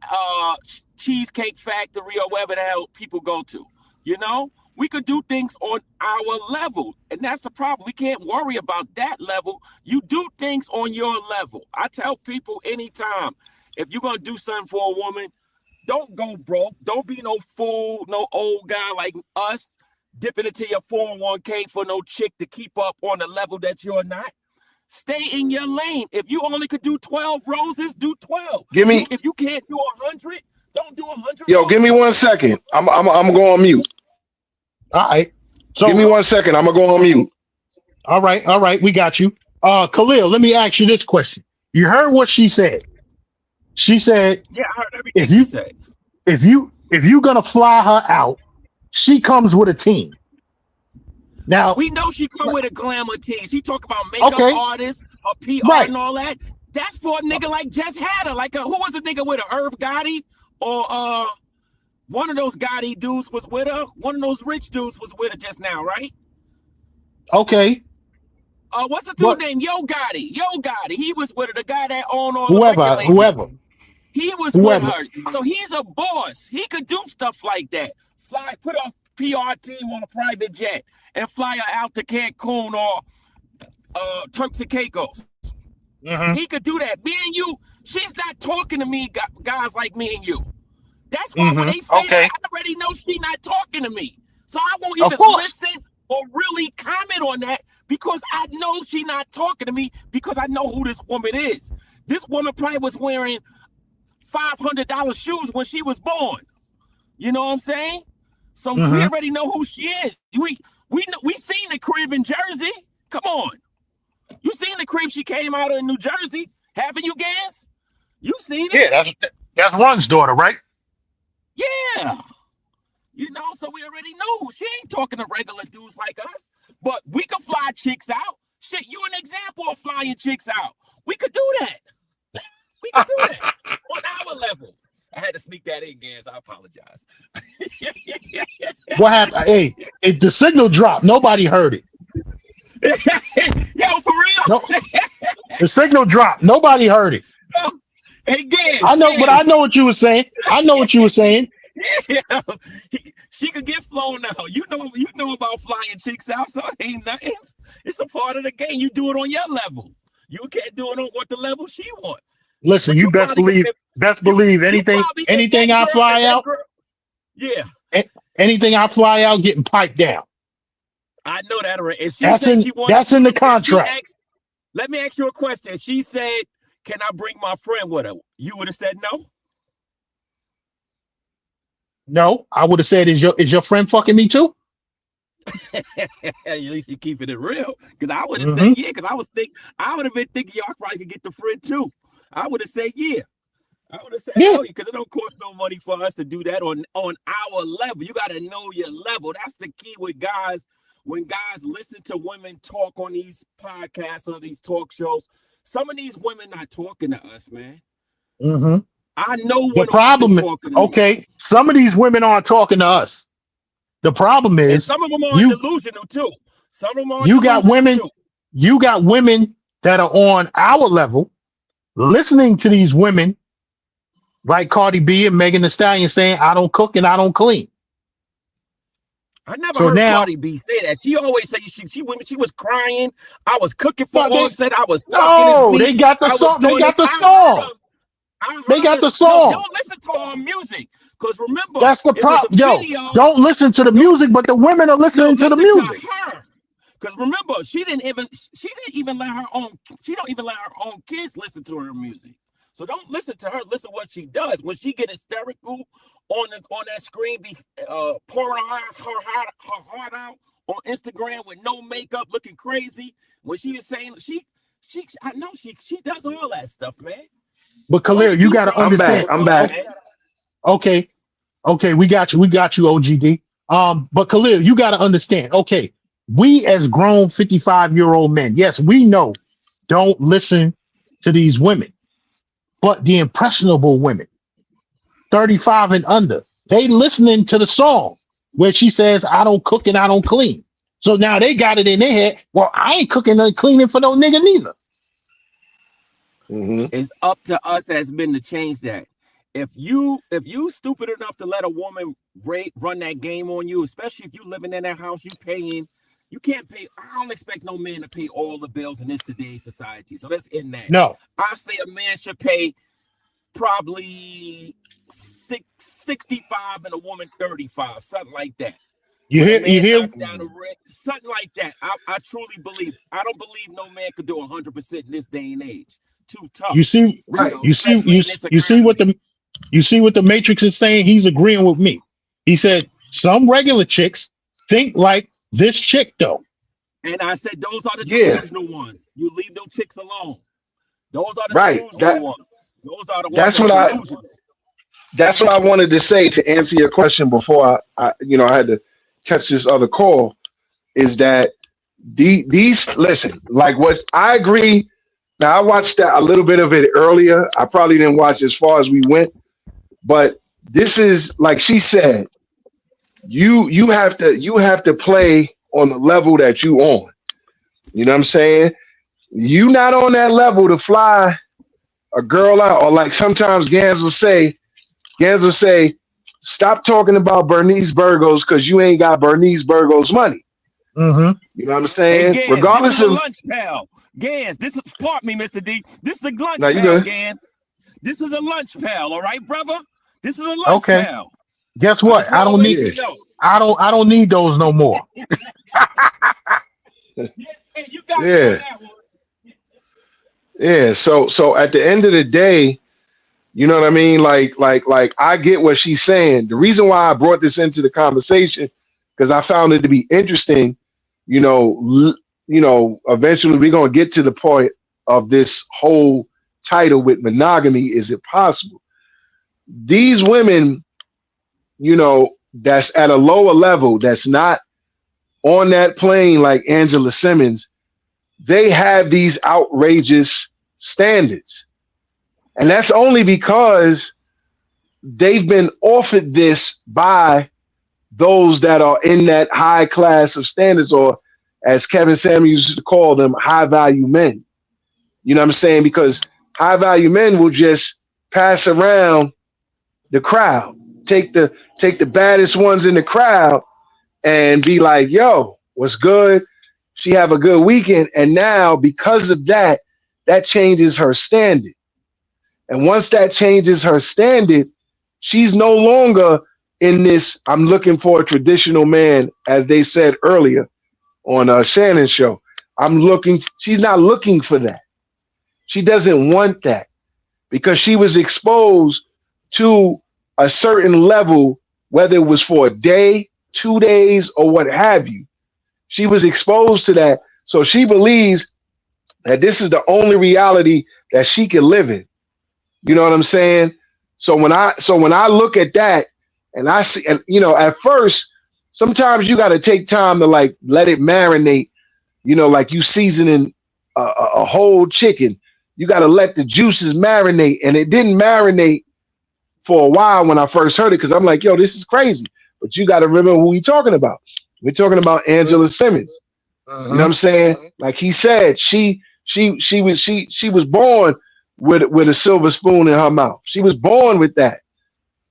S7: Cheesecake Factory or wherever the hell people go to. You know? We could do things on our level. And that's the problem. We can't worry about that level. You do things on your level. I tell people anytime, if you're going to do something for a woman, don't go broke. Don't be no fool, no old guy like us, dipping into your 401k for no chick to keep up on the level that you're not. Stay in your lane. If you only could do 12 roses, do 12. If you can't do 100, don't do 100.
S3: Yo, give me 1 second. I'm gonna go on mute.
S2: All right. So
S3: give me 1 second. I'm gonna go on mute.
S2: All right. We got you. Khalil, let me ask you this question. You heard what she said. She said,
S7: yeah, I heard everything she said.
S2: If you're gonna fly her out, she comes with a team. Now
S7: we know she come with a glamour team. She talk about makeup artists, a PR and all that. That's for a nigga like Jess Hatter. Like who was a nigga with her? Irv Gotti or one of those Gotti dudes was with her. One of those rich dudes was with her just now, right?
S2: Okay.
S7: What's the dude named Yo Gotti? He was with her. The guy that owned all
S2: whoever.
S7: He was with her. So he's a boss. He could do stuff like that. Put a PR team on a private jet and fly her out to Cancun or Turks and Caicos. He could do that. Me and you, she's not talking to me, guys like me and you. That's why when they say that, I already know she's not talking to me. So I won't even listen or really comment on that because I know she's not talking to me because I know who this woman is. This woman probably was wearing $500 shoes when she was born. You know what I'm saying? So we already know who she is. We seen the crib in Jersey. Come on. You seen the crib she came out of in New Jersey, haven't you, Gans? You seen it?
S2: Yeah, that's Run's daughter, right?
S7: Yeah. You know, so we already know. She ain't talking to regular dudes like us. But we could fly chicks out. Shit, you an example of flying chicks out. We could do that. We could do that on our level. I had to sneak that in, Gans. I apologize.
S2: What happened? Hey, the signal dropped. Nobody heard it.
S7: Yo, for real?
S2: No, the signal dropped. Nobody heard it.
S7: Hey, Gans.
S2: I know, but I know what you were saying. I know what you were saying.
S7: Yeah, she could get flown out. You know about flying chicks out, so it ain't nothing. It's a part of the game. You do it on your level. You can't do it on what the level she want.
S2: Listen, you best believe anything I fly out.
S7: Yeah.
S2: Anything I fly out, getting piped down.
S7: I know that already. And
S2: that's in the contract.
S7: Let me ask you a question. She said, "Can I bring my friend with her?" You would have said no.
S2: No, I would have said, "Is your friend fucking me too?"
S7: At least you keeping it real. Because I would have said yeah. Because I would have been thinking y'all probably could get the friend too. I would have said yeah. I would have said no, because it don't cost no money for us to do that on our level. You got to know your level. That's the key with guys. When guys listen to women talk on these podcasts or these talk shows, some of these women not talking to us, man. I know what
S2: the problem is. Okay, some of these women aren't talking to us. The problem is,
S7: and some of them are delusional too. Some of them are.
S2: You got women that are on our level, listening to these women like Cardi B and Megan Thee Stallion saying, "I don't cook and I don't clean."
S7: I never heard Cardi B say that. She always said she was crying. I was cooking for Offset. I was sucking his meat.
S2: They got the song. They got the song. They got the song.
S7: Don't listen to our music, because remember,
S2: that's the problem. Yo, don't listen to the music, but the women are listening to the music.
S7: Because remember, she don't even let her own kids listen to her music. So don't listen to her. Listen what she does. When she get hysterical on that screen, be pouring her heart out on Instagram with no makeup, looking crazy. When she is saying I know she does all that stuff, man.
S2: But Khalil, you got to understand.
S3: I'm back.
S2: Okay, we got you, OGD. But Khalil, you got to understand. Okay, we as grown 55-year-old men, yes, we know, don't listen to these women. But the impressionable women, 35 and under, they listening to the song where she says, "I don't cook and I don't clean." So now they got it in their head. Well, I ain't cooking and cleaning for no nigga neither.
S7: It's up to us as men to change that. If you stupid enough to let a woman run that game on you, especially if you living in that house, you can't pay. I don't expect no man to pay all the bills in this today's society. So let's end that.
S2: No,
S7: I say a man should pay probably 65 and a woman 35, something like that.
S2: You hear?
S7: Something like that. I truly believe. I don't believe no man could do 100% in this day and age. Too tough.
S2: You see, right? You see what the Matrix is saying? He's agreeing with me. He said some regular chicks think like this chick though.
S7: And I said those are the delusional ones. You leave those chicks alone. Those are the delusional ones. Those are the ones.
S3: That's what I wanted to say to answer your question before I had to catch this other call. Is that these listen, like what I agree. Now I watched a little bit of it earlier. I probably didn't watch as far as we went, but this is like she said. You have to play on the level that you on. You know what I'm saying? You not on that level to fly a girl out, or like sometimes Gans will say, stop talking about Bernice Burgos because you ain't got Bernice Burgos money. You know what I'm saying?
S7: Hey, Gans,
S3: regardless
S7: this is
S3: of
S7: a lunch pal. Gans, pardon me, Mr. D. This is a lunch pal, Gans. This is a lunch pal, all right, brother? This is a lunch pal.
S2: Guess what? I don't need it. I don't need those no more.
S3: Yeah. So at the end of the day, You know what I mean? Like I get what she's saying. The reason why I brought this into the conversation, because I found it to be interesting. Eventually we're gonna get to the point of this whole title with monogamy. Is it possible? These women, that's at a lower level, that's not on that plane like Angela Simmons, they have these outrageous standards. And that's only because they've been offered this by those that are in that high class of standards, or as Kevin Samuels used to call them, high value men. You know what I'm saying? Because high value men will just pass around the crowd, take the baddest ones in the crowd and be like, yo, what's good? She have a good weekend. And now because of that, that changes her standard. And once that changes her standard, she's no longer in this, I'm looking for a traditional man, as they said earlier on Shannon's show. She's not looking for that. She doesn't want that because she was exposed to a certain level, whether it was for a day, 2 days, or what have you. She was exposed to that. So she believes that this is the only reality that she can live in. You know what I'm saying? So when I look at that and I see, and at first, sometimes you got to take time to like let it marinate, like you seasoning a whole chicken. You got to let the juices marinate. And it didn't marinate for a while when I first heard it, because I'm like, yo, this is crazy. But you got to remember who we're talking about. We're talking about Angela Simmons. You know what I'm saying? Like he said, she was born with a silver spoon in her mouth. She was born with that.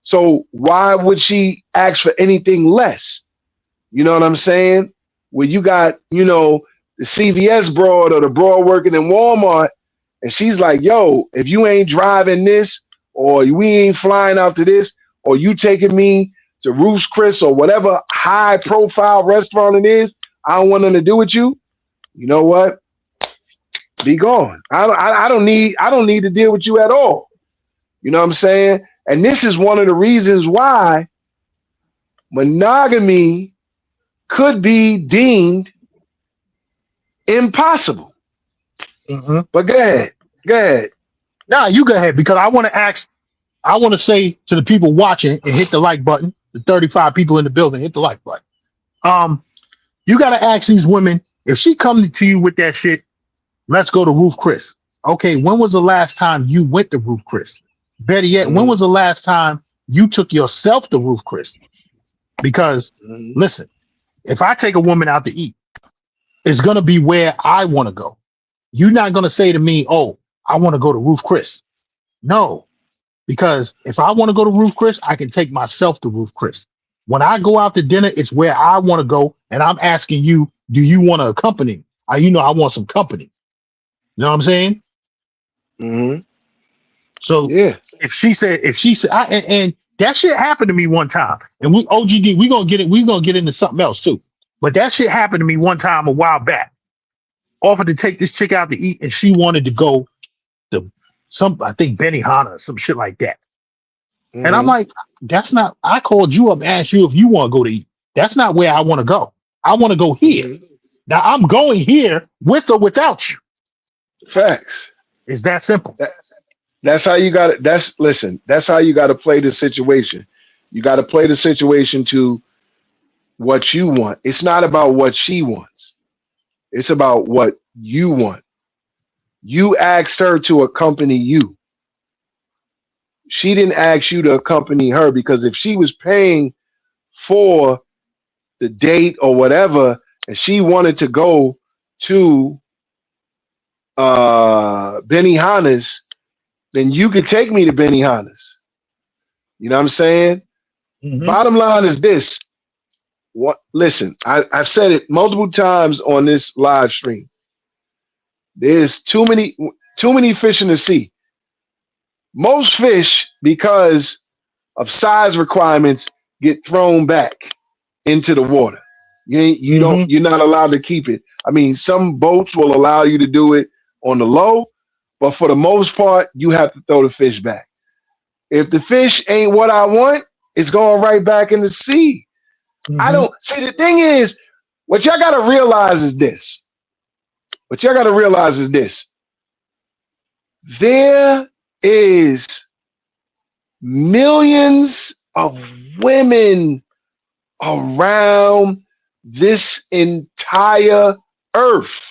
S3: So why would she ask for anything less? You know what I'm saying? Where you got, the CVS broad or the broad working in Walmart, and she's like, yo, if you ain't driving this, or we ain't flying out to this, or you taking me to Ruth's Chris or whatever high profile restaurant it is, I don't want nothing to do with you. You know what? Be gone. I don't need to deal with you at all. You know what I'm saying? And this is one of the reasons why monogamy could be deemed impossible. But go ahead.
S2: Nah, you go ahead, because I want to say to the people watching and hit the like button, the 35 people in the building, hit the like button. You got to ask these women, if she comes to you with that shit, let's go to Ruth Chris. Okay, when was the last time you went to Ruth Chris? Better yet, when was the last time you took yourself to Ruth Chris? Because listen, if I take a woman out to eat, it's going to be where I want to go. You're not going to say to me, oh, I want to go to Ruth Chris. No, because if I want to go to Ruth Chris, I can take myself to Ruth Chris. When I go out to dinner, it's where I want to go. And I'm asking you, do you want to accompany me? I want some company. You know what I'm saying? So yeah, if she said, and that shit happened to me one time, and we gonna get into something else too. But that shit happened to me one time a while back. Offered to take this chick out to eat, and she wanted to go to I think Benihana or some shit like that. And I'm like, that's not. I called you up and asked you if you want to go to eat. That's not where I want to go. I want to go here. Now I'm going here with or without you.
S3: Facts.
S2: It's that simple.
S3: That's how you got it. That's how you got to play the situation. You got to play the situation to what you want. It's not about what she wants. It's about what you want. You asked her to accompany you. She didn't ask you to accompany her, because if she was paying for the date or whatever, and she wanted to go to Benihana's, then you could take me to Benihana's. You know what I'm saying? Bottom line is this. Listen, I said it multiple times on this live stream. There's too many fish in the sea. Most fish, because of size requirements, get thrown back into the water. You're not allowed to keep it. I mean, some boats will allow you to do it on the low, but for the most part, you have to throw the fish back. If the fish ain't what I want, it's going right back in the sea. I don't see. The thing is, what y'all got to realize is this. There is millions of women around this entire earth.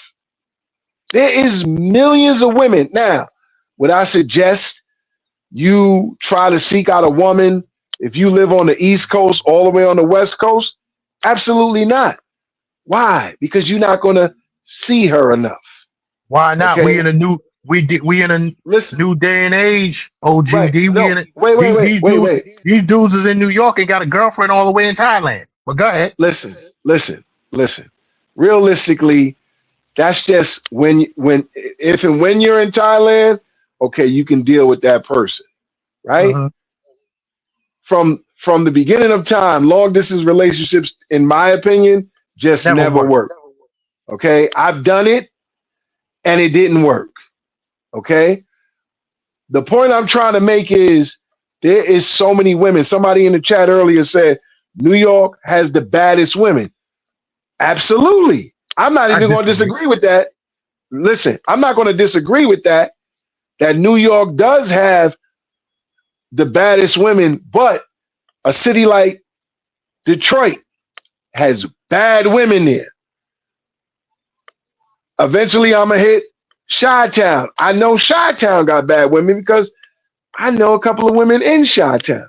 S3: There is millions of women. Now, would I suggest you try to seek out a woman if you live on the East Coast all the way on the West Coast? Absolutely not. Why? Because you're not going to see her enough.
S2: Why not?
S3: Okay?
S2: We in a new new day and age. OGD.
S3: Right. Wait.
S2: These dudes is in New York and got a girlfriend all the way in Thailand. But go ahead.
S3: Listen. Realistically, that's just if and when you're in Thailand, okay, you can deal with that person, right? From the beginning of time, long distance relationships, in my opinion, just never work. Okay, I've done it, and it didn't work. Okay, the point I'm trying to make is there is so many women. Somebody in the chat earlier said New York has the baddest women. Absolutely. I'm not even going to disagree with that. Listen, I'm not going to disagree with that New York does have the baddest women, but a city like Detroit has bad women there. Eventually, I'm going to hit Chi-Town. I know Chi-Town got bad women because I know a couple of women in Chi-Town.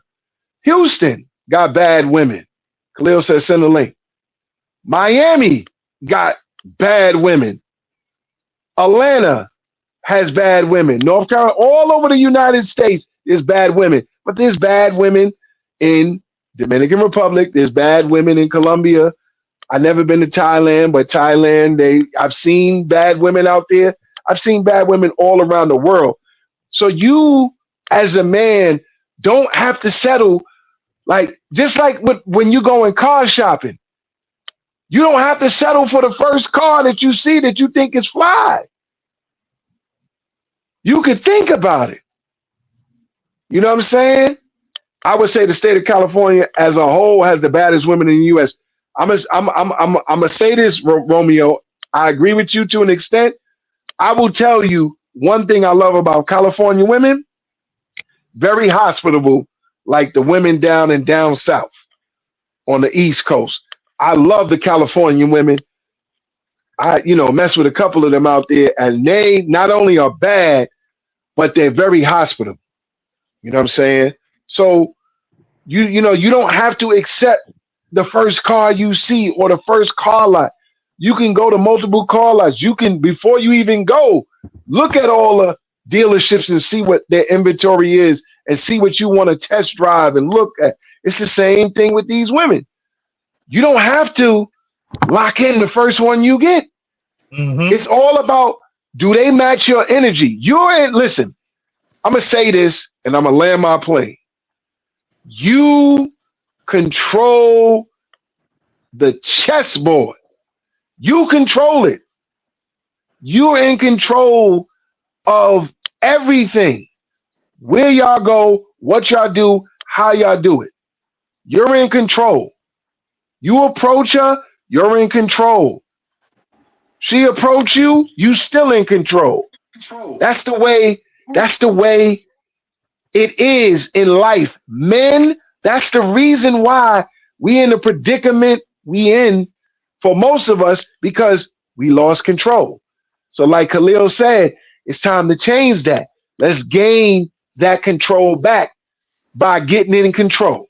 S3: Houston got bad women. Khalil says send a link. Miami got bad women. Atlanta has bad women. North Carolina, all over the United States, there's bad women. But there's bad women in Dominican Republic. There's bad women in Colombia. I've never been to Thailand, but Thailand, I've seen bad women out there. I've seen bad women all around the world. So you, as a man, don't have to settle, just like when you go in car shopping. You don't have to settle for the first car that you see that you think is fly. You could think about it. You know what I'm saying? I would say the state of California as a whole has the baddest women in the U.S. I'm gonna say this, Romeo. I agree with you to an extent. I will tell you one thing I love about California women: very hospitable, like the women down south on the East Coast. I love the California women. I mess with a couple of them out there, and they not only are bad, but they're very hospitable. You know what I'm saying? So you don't have to accept the first car you see or the first car lot. You can go to multiple car lots. You can, before you even go, look at all the dealerships and see what their inventory is and see what you want to test drive and look at. It's the same thing with these women. You don't have to lock in the first one you get. It's all about, do they match your energy? Listen, I'm going to say this and I'm going to land my plane. You control the chessboard. You control it. You're in control of everything. Where y'all go, what y'all do, how y'all do it. You're in control. You approach her, you're in control. She approach you, you still in control. That's the way it is in life. Men, that's the reason why we in the predicament we in for most of us, because we lost control. So like Khalil said, it's time to change that. Let's gain that control back by getting it in control.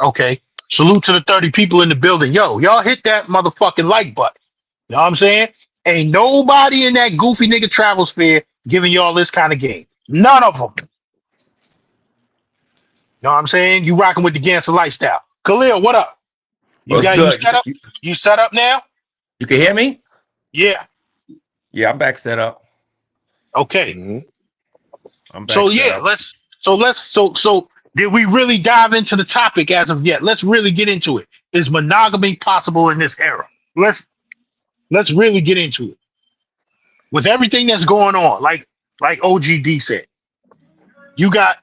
S2: Okay. Salute to the 30 people in the building. Yo, y'all hit that motherfucking like button. You know what I'm saying? Ain't nobody in that goofy nigga travel sphere giving y'all this kind of game. None of them. You know what I'm saying? You rocking with the gangster lifestyle. Khalil, what up? You set up? You set up now?
S12: You can hear me?
S2: Yeah.
S12: Yeah, I'm back set up.
S2: Okay.
S12: I'm back
S2: So
S12: set
S2: yeah,
S12: up.
S2: so did we really dive into the topic as of yet? Let's really get into it. Is monogamy possible in this era? Let's really get into it. With everything that's going on, like OGD said. You got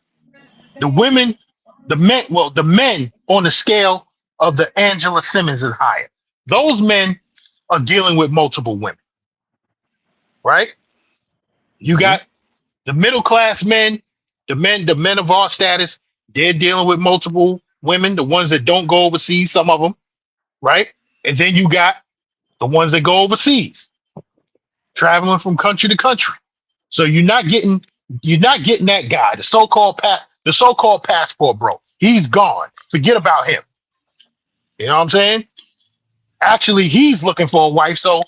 S2: the women, the men. Well, the men on the scale of the Angela Simmons is higher. Those men are dealing with multiple women, right? You got the middle class men, the men of our status. They're dealing with multiple women. The ones that don't go overseas, some of them, right? And then you got the ones that go overseas, traveling from country to country. So you're not getting that guy, the so-called passport bro. He's gone. Forget about him. You know what I'm saying? Actually, he's looking for a wife, so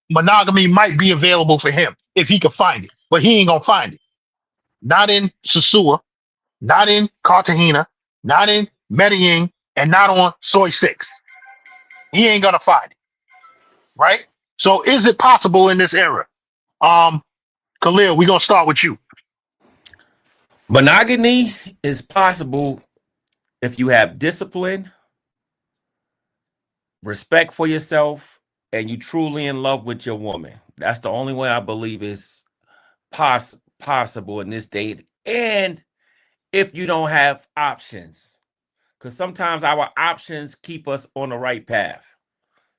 S2: monogamy might be available for him if he could find it, but he ain't gonna find it. Not in Sosua, not in Cartagena, not in Medellin, and not on Soy 6. He ain't gonna find it, right? So is it possible in this era? Khalil, we're gonna start with you.
S12: Monogamy is possible if you have discipline, respect for yourself, and you truly in love with your woman. That's the only way I believe is possible in this day. And if you don't have options, because sometimes our options keep us on the right path.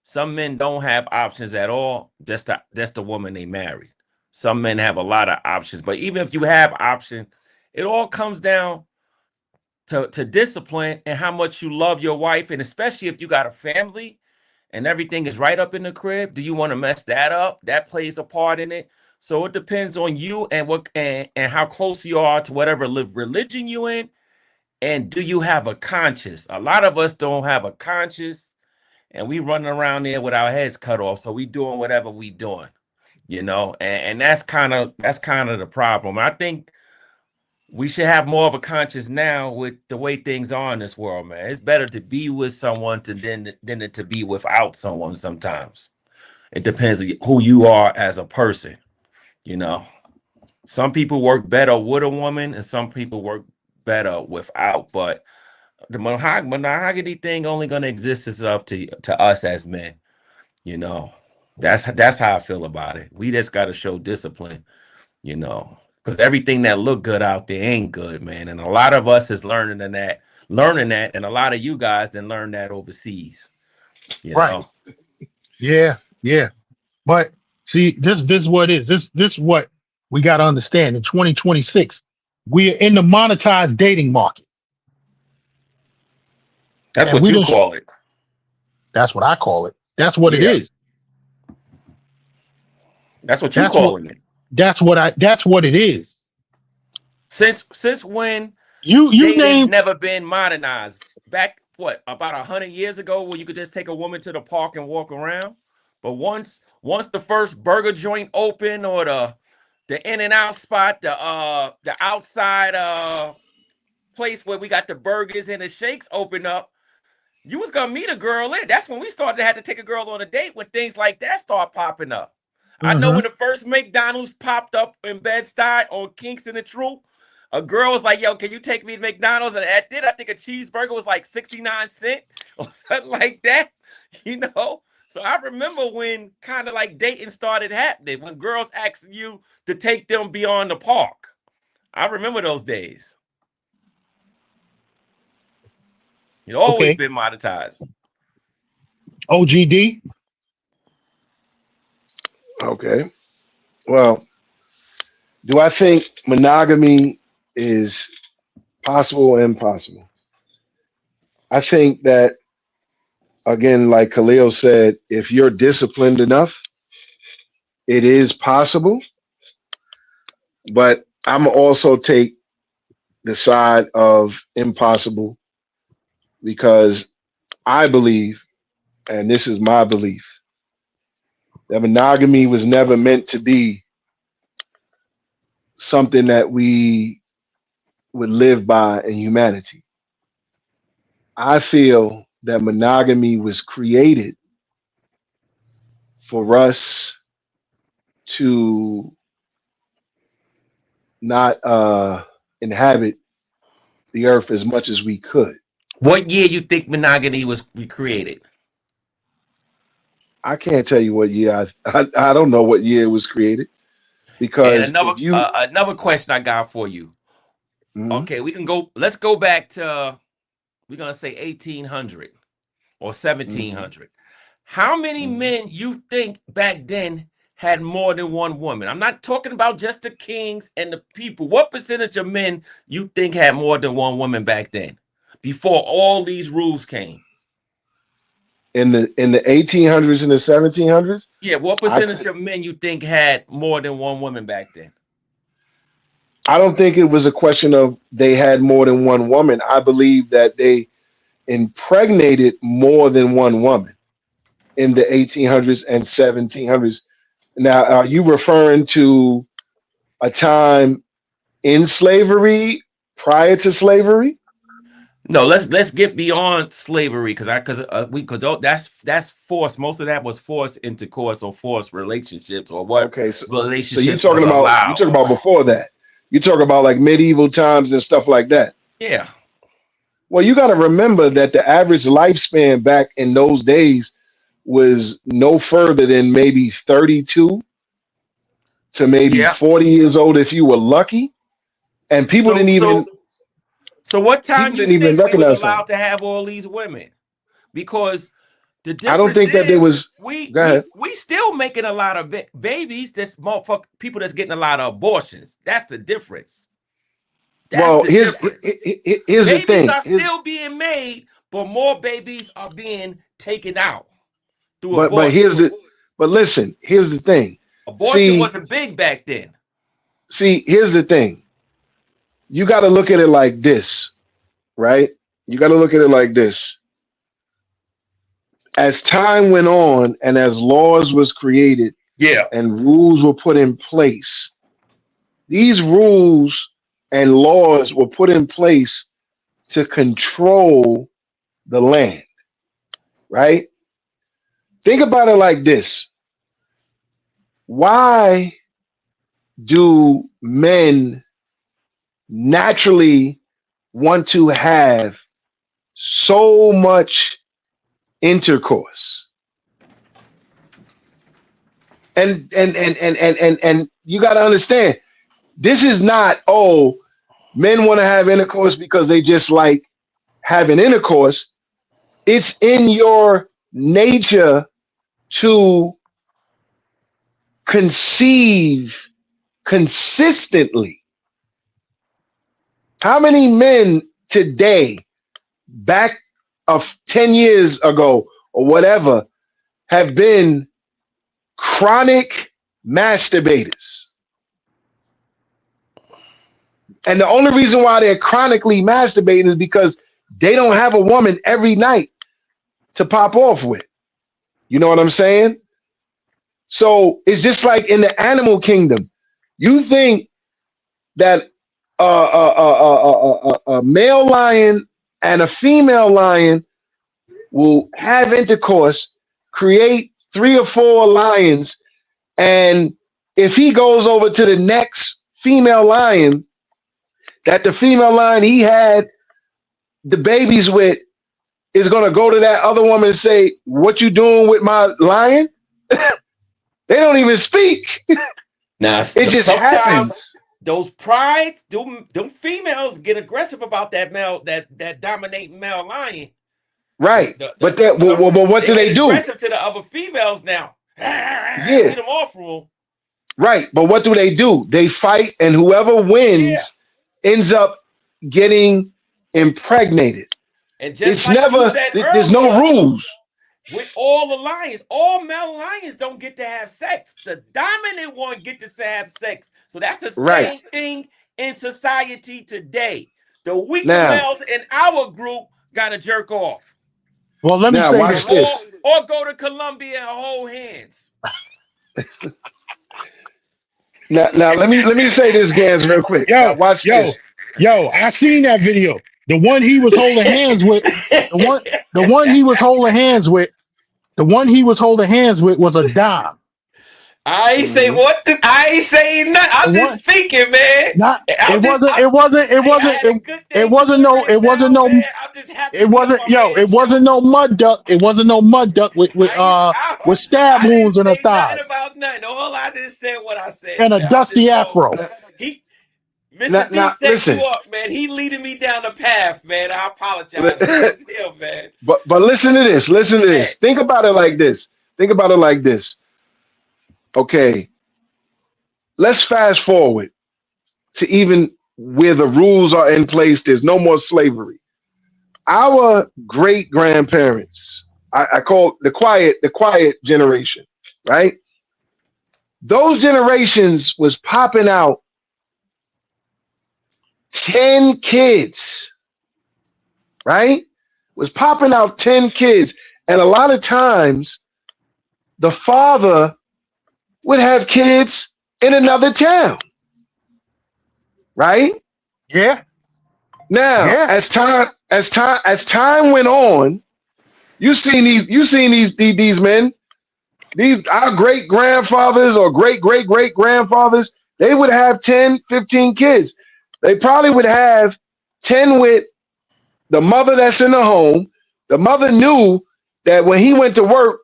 S12: Some men don't have options at all. That's the woman they married. Some men have a lot of options, but even if you have options, it all comes down to discipline and how much you love your wife, and especially if you got a family and everything is right up in the crib. Do you want to mess that up? That plays a part in it. So it depends on you and what and how close you are to whatever religion you in, and do you have a conscience? A lot of us don't have a conscience, and we running around there with our heads cut off. So we doing whatever we doing, you know, and that's kind of the problem. I think we should have more of a conscience now with the way things are in this world, man. It's better to be with someone than to be without someone sometimes. It depends on who you are as a person, you know. Some people work better with a woman and some people work better without, but the monogamy thing only going to exist is up to us as men, you know. That's how I feel about it. We just got to show discipline, you know. Because everything that look good out there ain't good, man. And a lot of us is learning that, and a lot of you guys then learn that overseas. You know?
S2: Yeah. But see, this is what it is. This is what we got to understand. In 2026, we are in the monetized dating market.
S12: That's what you call it.
S2: That's what I call it. That's what it is.
S12: That's what you calling it.
S2: That's what it is.
S12: Since when
S2: you
S12: dating never been modernized? Back about 100 years ago, where you could just take a woman to the park and walk around. But once the first burger joint open, or the In-N-Out spot, the outside place where we got the burgers and the shakes open up, you was gonna meet a girl in. That's when we started to have to take a girl on a date, when things like that start popping up. I know when the first McDonald's popped up in Bed-Stuy on Kingston and Troop, a girl was like, yo, can you take me to McDonald's? And at that, I think a cheeseburger was like 69 cents or something like that, you know? So I remember when kind of like dating started happening, when girls asked you to take them beyond the park. I remember those days. It's always been monetized.
S2: OGD.
S3: Okay. Well, do I think monogamy is possible and impossible? I think that, again, like Khalil said, if you're disciplined enough, it is possible. But I'm also take the side of impossible, because I believe, and this is my belief, that monogamy was never meant to be something that we would live by in humanity. I feel that monogamy was created for us to not inhabit the earth as much as we could.
S12: What year you think monogamy was recreated?
S3: I can't tell you what year. I don't know what year it was created. Because
S12: another
S3: if you
S12: another question I got for you. Okay, we can go. Let's go back to we're gonna say 1800 or 1700. How many men you think back then had more than one woman? I'm not talking about just the kings and the people. What percentage of men you think had more than one woman back then, before all these rules came?
S3: in the 1800s and the 1700s?
S12: Yeah, what percentage of men you think had more than one woman back then?
S3: I don't think it was a question of they had more than one woman. I believe that they impregnated more than one woman in the 1800s and 1700s. Now, are you referring to a time in slavery, prior to slavery?
S12: No, let's get beyond slavery because that's forced. Most of that was forced intercourse or forced relationships or what relationships
S3: so you're talking
S12: was allowed.
S3: about before that. You talk about like medieval times and stuff like that.
S12: Yeah.
S3: Well, you got to remember that the average lifespan back in those days was no further than maybe 32 to maybe 40 years old if you were lucky. And people didn't even.
S12: So what time you
S3: didn't even
S12: think we was
S3: recognize
S12: allowed to have all these women? Because the difference
S3: I don't think that there was.
S12: We still making a lot of babies. This motherfucker people that's getting a lot of abortions. That's the difference.
S3: Here's the thing.
S12: Babies are still being made, but more babies are being taken out through
S3: But
S12: abortion.
S3: listen, here's the thing.
S12: Abortion wasn't big back then.
S3: See, here's the thing. You got to look at it like this, right? You got to look at it like this. As time went on and as laws was created, and rules were put in place, these rules and laws were put in place to control the land, right? Think about it like this. Why do men naturally want to have so much intercourse? And you got to understand, this is not, men want to have intercourse because they just like having intercourse. It's in your nature to conceive consistently. How many men today, back of 10 years ago or whatever, have been chronic masturbators? And the only reason why they're chronically masturbating is because they don't have a woman every night to pop off with. You know what I'm saying? So it's just like in the animal kingdom. You think that a male lion and a female lion will have intercourse, create 3 or 4 lions, and if he goes over to the next female lion, that the female lion he had the babies with is going to go to that other woman and say, "What you doing with my lion?" They don't even speak.
S12: Now,
S3: it just happens.
S12: Those prides, them females get aggressive about that male, that dominating male lion.
S3: Right. But what do they do?
S12: Aggressive to the other females now.
S3: Yeah.
S12: Get them off rule.
S3: Right. But what do? They fight, and whoever wins ends up getting impregnated.
S12: And just
S3: it's
S12: like
S3: never, there's no rules.
S12: With all the lions, all male lions don't get to have sex. The dominant one get to have sex. So that's the same thing in society today. The weaker males in our group got to jerk off.
S2: Well, let me say this.
S12: Or go to Colombia and hold hands.
S3: Now let me say this, Gans, real quick. Watch this.
S2: Yo, I seen that video. The one he was holding hands with, the one he was holding hands with was a dime.
S12: I ain't say what. I ain't saying nothing. I'm just speaking, man.
S2: Not.
S12: I'm
S2: It
S12: just,
S2: wasn't.
S12: I,
S2: It wasn't. It
S12: hey, I
S2: wasn't.
S12: had a good day
S2: It wasn't no.
S12: delivering
S2: It
S12: it
S2: wasn't
S12: down,
S2: no.
S12: man. I'm just happy
S2: It
S12: to be on
S2: wasn't.
S12: my
S2: Yo. It
S12: man's
S2: wasn't
S12: show.
S2: no mud duck. It wasn't no mud duck with stab
S12: I didn't
S2: wounds in her
S12: say nothing
S2: thighs
S12: about nothing. All I just said what I said,
S2: and a
S12: man. I
S2: dusty
S12: just told
S2: afro.
S12: he, Mr. D
S3: Now,
S12: set you
S3: listen,
S12: up, man. He leading me down the path, man. I apologize, man. It's him, man.
S3: but listen to this. Listen to
S12: Hey,
S3: this. Think about it like this. Think about it like this. Okay, let's fast forward to even where the rules are in place. There's no more slavery. Our great grandparents, I call the quiet generation, right? Those generations was popping out 10 kids, right? Was popping out 10 kids. And a lot of times the father would have kids in another town, right?
S2: Yeah.
S3: Now,
S2: Yeah.
S3: as time went on, you seen these men, these our great grandfathers or great grandfathers, they would have 10, 15 kids. They probably would have 10 with the mother that's in the home. The mother knew that when he went to work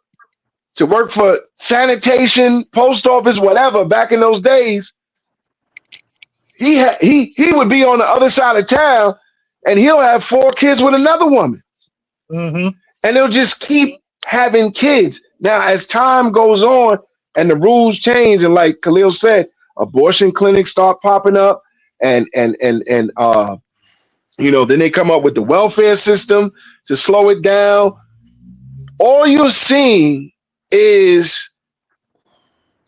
S3: for sanitation, post office, whatever, back in those days, he would be on the other side of town and he'll have 4 kids with another woman.
S2: Mm-hmm.
S3: And they'll just keep having kids. Now, as time goes on and the rules change, and like Khalil said, abortion clinics start popping up, and then they come up with the welfare system to slow it down. All you're seeing is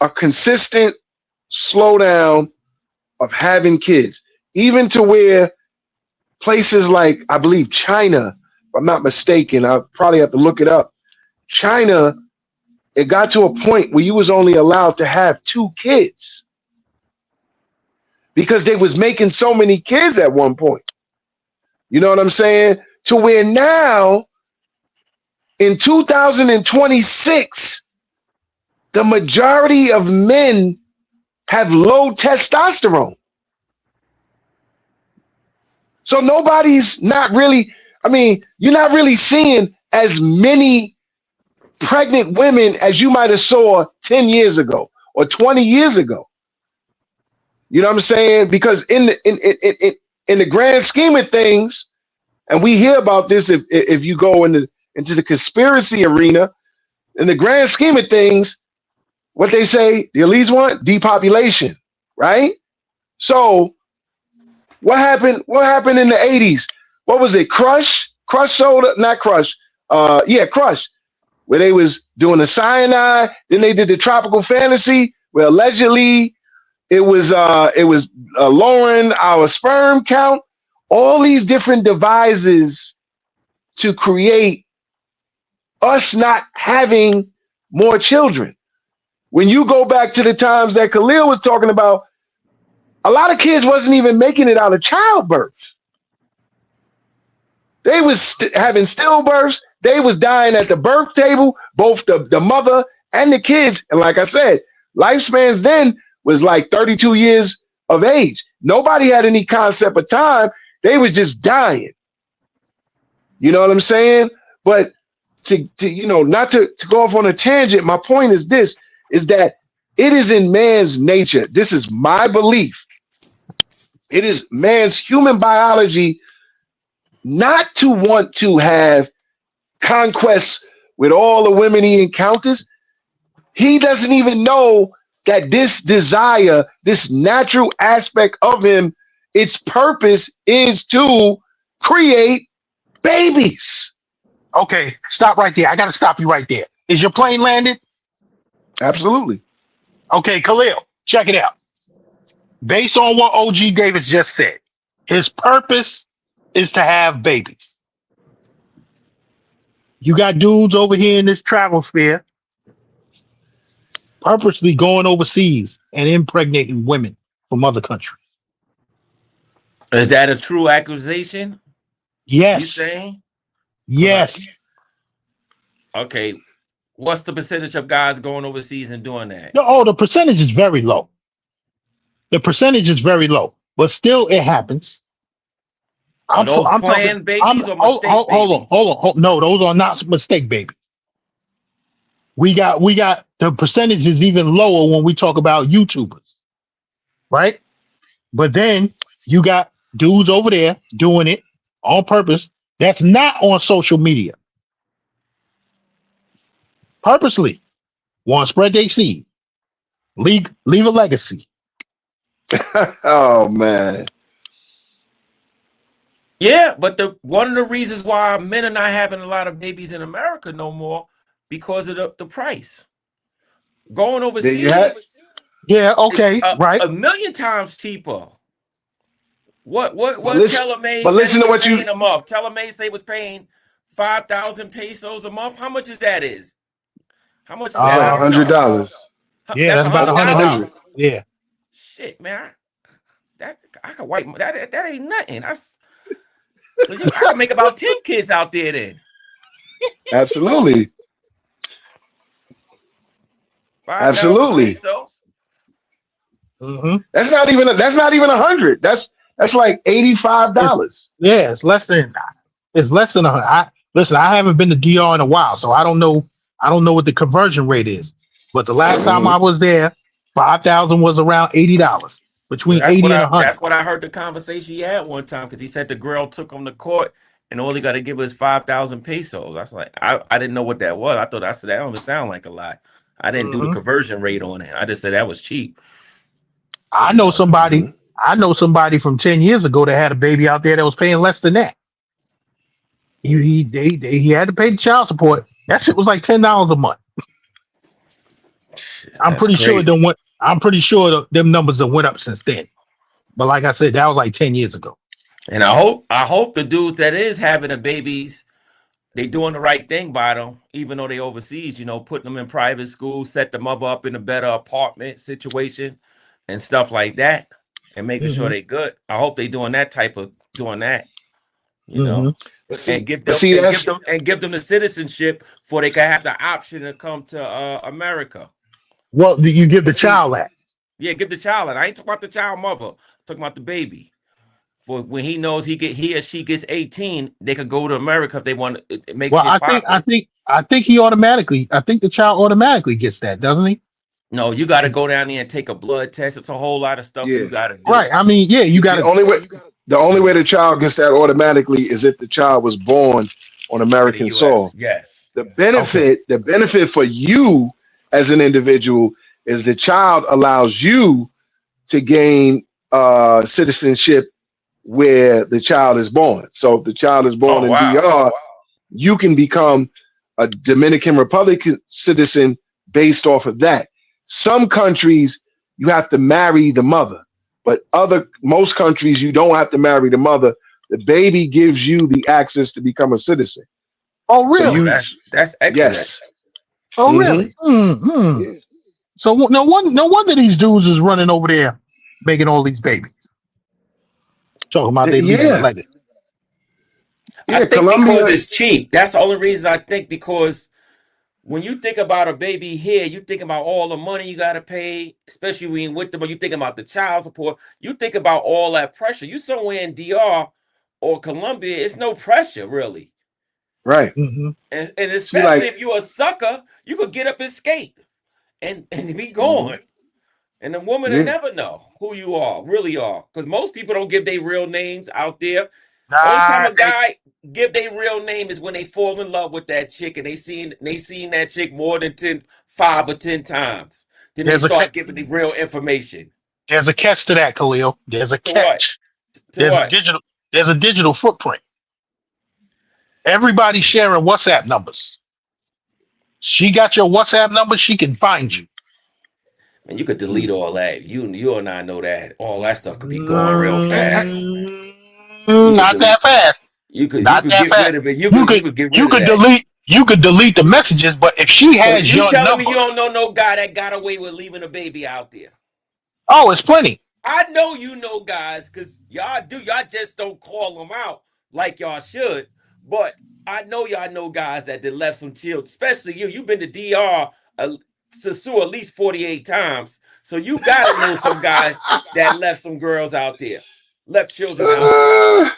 S3: a consistent slowdown of having kids, even to where places like, I believe China, if I'm not mistaken, I probably have to look it up. China, it got to a point where you was only allowed to have 2 kids because they was making so many kids at one point. You know what I'm saying? To where now, in 2026, the majority of men have low testosterone. So nobody's not really, you're not really seeing as many pregnant women as you might have saw 10 years ago or 20 years ago. You know what I'm saying? Because in the grand scheme of things, and we hear about this if you go into the conspiracy arena, in the grand scheme of things, what they say, the elites want depopulation, right? So what happened in the 80s? What was it? Crush soda, not Crush. Crush, where they was doing the cyanide, then they did the tropical fantasy, where allegedly it was lowering our sperm count. All these different devices to create us not having more children. When you go back to the times that Khalil was talking about, a lot of kids wasn't even making it out of childbirth. They was having stillbirths. They was dying at the birth table, both the mother and the kids. And like I said, lifespans then was like 32 years of age. Nobody had any concept of time. They were just dying. You know what I'm saying? But to not to go off on a tangent, my point is this, is that it is in man's nature. This is my belief. It is man's human biology not to want to have conquests with all the women he encounters. He doesn't even know that this desire, this natural aspect of him, its purpose is to create babies.
S2: Okay, stop right there. I got to stop you right there. Is your plane landed?
S3: Absolutely.
S2: Okay, Khalil, check it out. Based on what OG Davis just said, his purpose is to have babies. You got dudes over here in this travel sphere purposely going overseas and impregnating women from other countries.
S12: Is that a true accusation?
S2: Yes.
S12: You saying?
S2: Yes.
S12: Okay. What's the percentage of guys going overseas and doing that?
S2: The percentage is very low. The percentage is very low, but still it happens.
S12: Are those planned babies or mistake babies?
S2: Hold on. No, those are not mistake babies. We got the percentage is even lower when we talk about YouTubers, right? But then you got dudes over there doing it on purpose. That's not on social media. Purposely want to spread their seed, leave a legacy.
S3: Oh man.
S12: Yeah, but one of the reasons why men are not having a lot of babies in America no more because of the price. Going overseas,
S2: yeah, okay, right,
S12: a million times cheaper. What Telemae
S3: but listen to what you
S12: paying a month? Telemae say was paying 5,000 pesos a month. How much is that? How much is that?
S3: $100.
S2: Yeah, that's about $100. Yeah.
S12: Shit, man. I can wipe that ain't nothing. So I can make about 10 kids out there then.
S3: Absolutely.
S12: 5,000 pesos.
S2: Mm-hmm.
S3: That's not even 100. That's like $85.
S2: Yeah, it's less than 100. Listen, I haven't been to DR in a while, so I don't know what the conversion rate is. But the last time I was there, 5,000 was around $80. Between 80 and 100.
S12: That's what I heard the conversation he had one time, because he said the girl took him to court and all he got to give us 5,000 pesos. I was like, I didn't know what that was. I said that don't sound like a lie. I didn't do the conversion rate on it. I just said that was cheap.
S2: I know somebody from 10 years ago that had a baby out there that was paying less than that. He had to pay the child support. That shit was like $10 a month. I'm pretty sure them numbers have went up since then. But like I said, that was like 10 years ago.
S12: And I hope the dudes that is having the babies, they doing the right thing by them, even though they overseas, putting them in private school, set them up in a better apartment situation and stuff like that, and making sure they good. I hope they doing that, and give them the citizenship for they can have the option to come to America.
S2: Well, you give the child that.
S12: Yeah, give the child that. I ain't talking about the child mother. I'm talking about the baby. For when he knows he or she gets 18, they could go to America if they want to make.
S2: Well, I think the child automatically gets that, doesn't he?
S12: No, you got to go down there and take a blood test. It's a whole lot of stuff you got to do.
S2: Right. I mean, yeah, you got to.
S3: The only way the child gets that automatically is if the child was born on American soil.
S12: Yes.
S3: The benefit for you as an individual is the child allows you to gain citizenship where the child is born. So if the child is born in DR, you can become a Dominican Republic citizen based off of that. Some countries you have to marry the mother, but most countries you don't have to marry the mother. The baby gives you the access to become a citizen.
S2: Oh, really?
S12: So that's excellent.
S3: Yes.
S2: Oh, really? Mm-hmm. Yeah. So no wonder these dudes is running over there making all these babies. Talking about they like it.
S12: I think because it's cheap. That's the only reason I think, because when you think about a baby here, you think about all the money you got to pay, especially when with them. You think about the child support. You think about all that pressure. You somewhere in DR or Colombia, it's no pressure really.
S3: Right.
S2: Mm-hmm.
S12: And especially if you're a sucker, you could get up and skate and be gone. And the woman will never know who you really are. Because most people don't give their real names out there. Only time a guy give their real name is when they fall in love with that chick and they seen that chick more than 5 or 10 times. Then they start giving the real information.
S2: There's a catch to that, Khalil. There's a catch. There's a digital footprint. Everybody's sharing WhatsApp numbers. She got your WhatsApp number, she can find you.
S12: And you could delete all that. You and I know that all that stuff could be going real fast.
S2: Not that fast.
S12: You could get rid of it. You could get rid of that.
S2: You could delete the messages, but if she has your number, you telling
S12: me you don't know no guy that got away with leaving a baby out there?
S2: Oh, it's plenty.
S12: I know you know guys, because y'all just don't call them out like y'all should. But I know y'all know guys that left some children, especially you. You've been to DR to sue at least 48 times. So you gotta know some guys that left some girls out there, left children out there.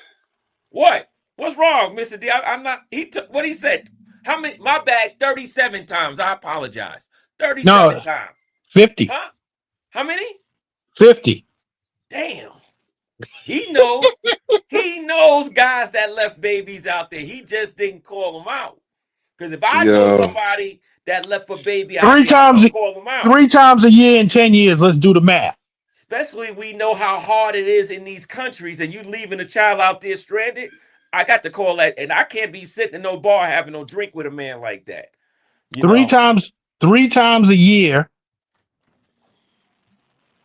S12: What? What's wrong, Mr. D? I'm not. What he said? How many? My bad. 37 times. I apologize. 37 times.
S2: 50.
S12: Huh? How many?
S2: 50.
S12: Damn. He knows. He knows guys that left babies out there. He just didn't call them out. Because if I know somebody that left a baby out there, I'm gonna call them out.
S2: 3 times a year in 10 years. Let's do the math.
S12: Especially we know how hard it is in these countries, and you leaving a child out there stranded. I got to call that, and I can't be sitting in no bar having no drink with a man like that.
S2: 3 times a year.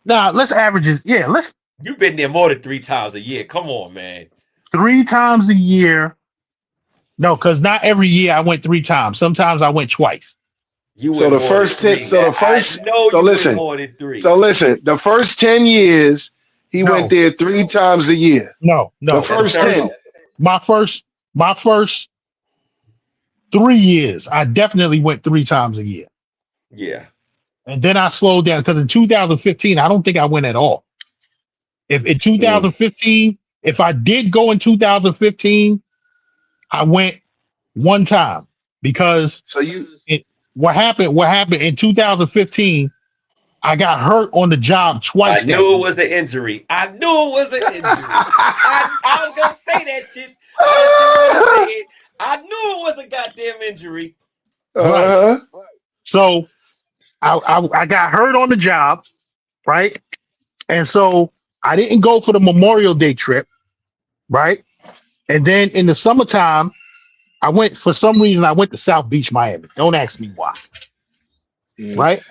S2: Nah, let's average it. Yeah, let's.
S12: You've been there more than 3 times a year. Come on, man.
S2: 3 times a year. No, because not every year I went 3 times. Sometimes I went twice.
S3: So the first 10. So the first.
S12: So
S3: listen.
S12: More than 3.
S3: So listen. The first 10 years, he went there 3 times a year.
S2: No.
S3: The first 10.
S2: My first 3 years, I definitely went 3 times a year.
S12: Yeah.
S2: And then I slowed down because in 2015, I don't think I went at all. If in 2015, if I did go in 2015, I went 1 time because what happened in 2015, I got hurt on the job twice.
S12: I knew it was an injury. I was gonna say that shit. I knew it was a goddamn injury.
S2: Right. So I got hurt on the job, right? And so I didn't go for the Memorial Day trip, right? And then in the summertime, for some reason, I went to South Beach, Miami. Don't ask me why. Right?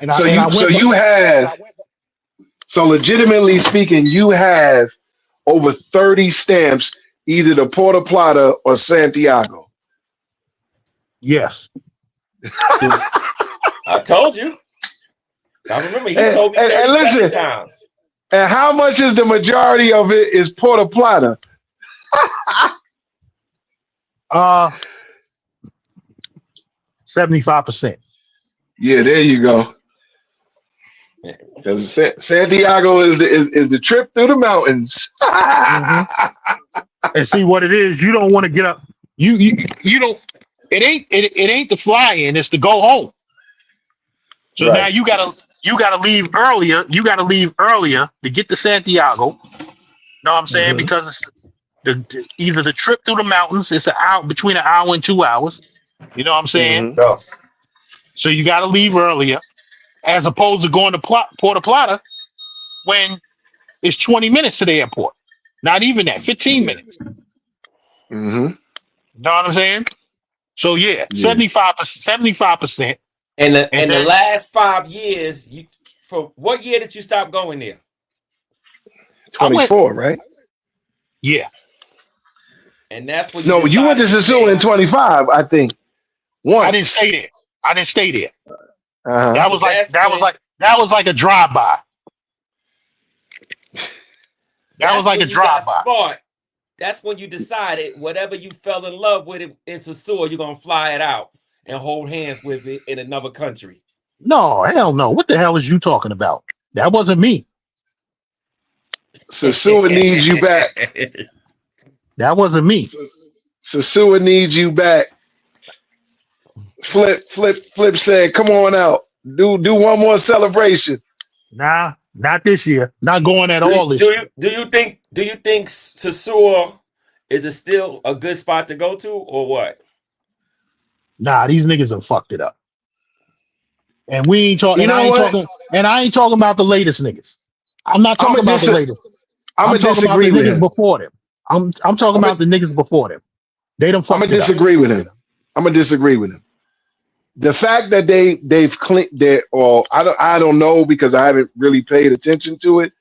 S3: So legitimately speaking, you have over 30 stamps, either the Puerto Plata or Santiago.
S2: Yes.
S12: I told you. I remember he told me 37 times.
S3: And how much is the majority of it is Puerto Plata?
S2: 75%.
S3: Yeah, there you go. Because Santiago is the trip through the mountains.
S2: And see what it is. You don't want to get up. You don't. It ain't the fly in. It's the go home. So now you gotta leave earlier. You gotta leave earlier to get to Santiago. Know what I'm saying? Because it's either the trip through the mountains. It's between an hour and 2 hours. You know what I'm saying? So you got to leave earlier, as opposed to going to Puerto Plata when it's 20 minutes to the airport. Not even that, 15 minutes. Know what I'm saying? So 75%.
S12: And the last 5 years, for what year did you stop going there?
S3: 24, right?
S2: Yeah.
S12: And that's what
S3: you went to Sasua in 25, I think. Once.
S2: I didn't stay there. That was like a drive-by. That was like a drive-by.
S12: Smart. That's when you decided whatever you fell in love with in Sasua, you're gonna fly it out and hold hands with it in another country.
S2: No, hell no. What the hell is you talking about? That wasn't me.
S3: Sasua needs you back.
S2: That wasn't me.
S3: Sasua needs you back. Flip said, "Come on out. Do one more celebration."
S2: Nah, not this year. Not going at all this year.
S12: Do you think Sasua is still a good spot to go to, or what?
S2: Nah, these niggas have fucked it up. And we ain't talking. I ain't talking about the latest niggas. I'm not talking about the latest. I'm talking about the niggas before them. I'm talking about the niggas before them. They don't fuck.
S3: I'm gonna disagree with him. The fact that they've cleaned their, or I don't know because I haven't really paid attention to it,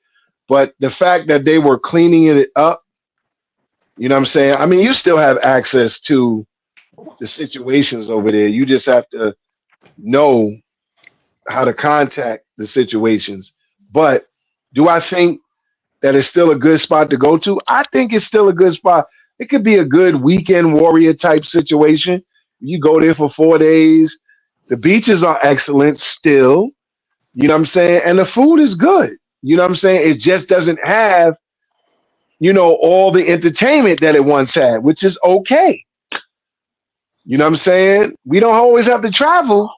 S3: but the fact that they were cleaning it up, you know what I'm saying? I mean, you still have access to the situations over there. You just have to know how to contact the situations. But do I think that it's still a good spot to go to? I think it's still a good spot. it could be a good weekend warrior type situation. You go there for 4 days. The beaches are excellent still. You know what I'm saying? And the food is good. You know what I'm saying? It just doesn't have, all the entertainment that it once had, which is okay. You know what I'm saying? We don't always have to travel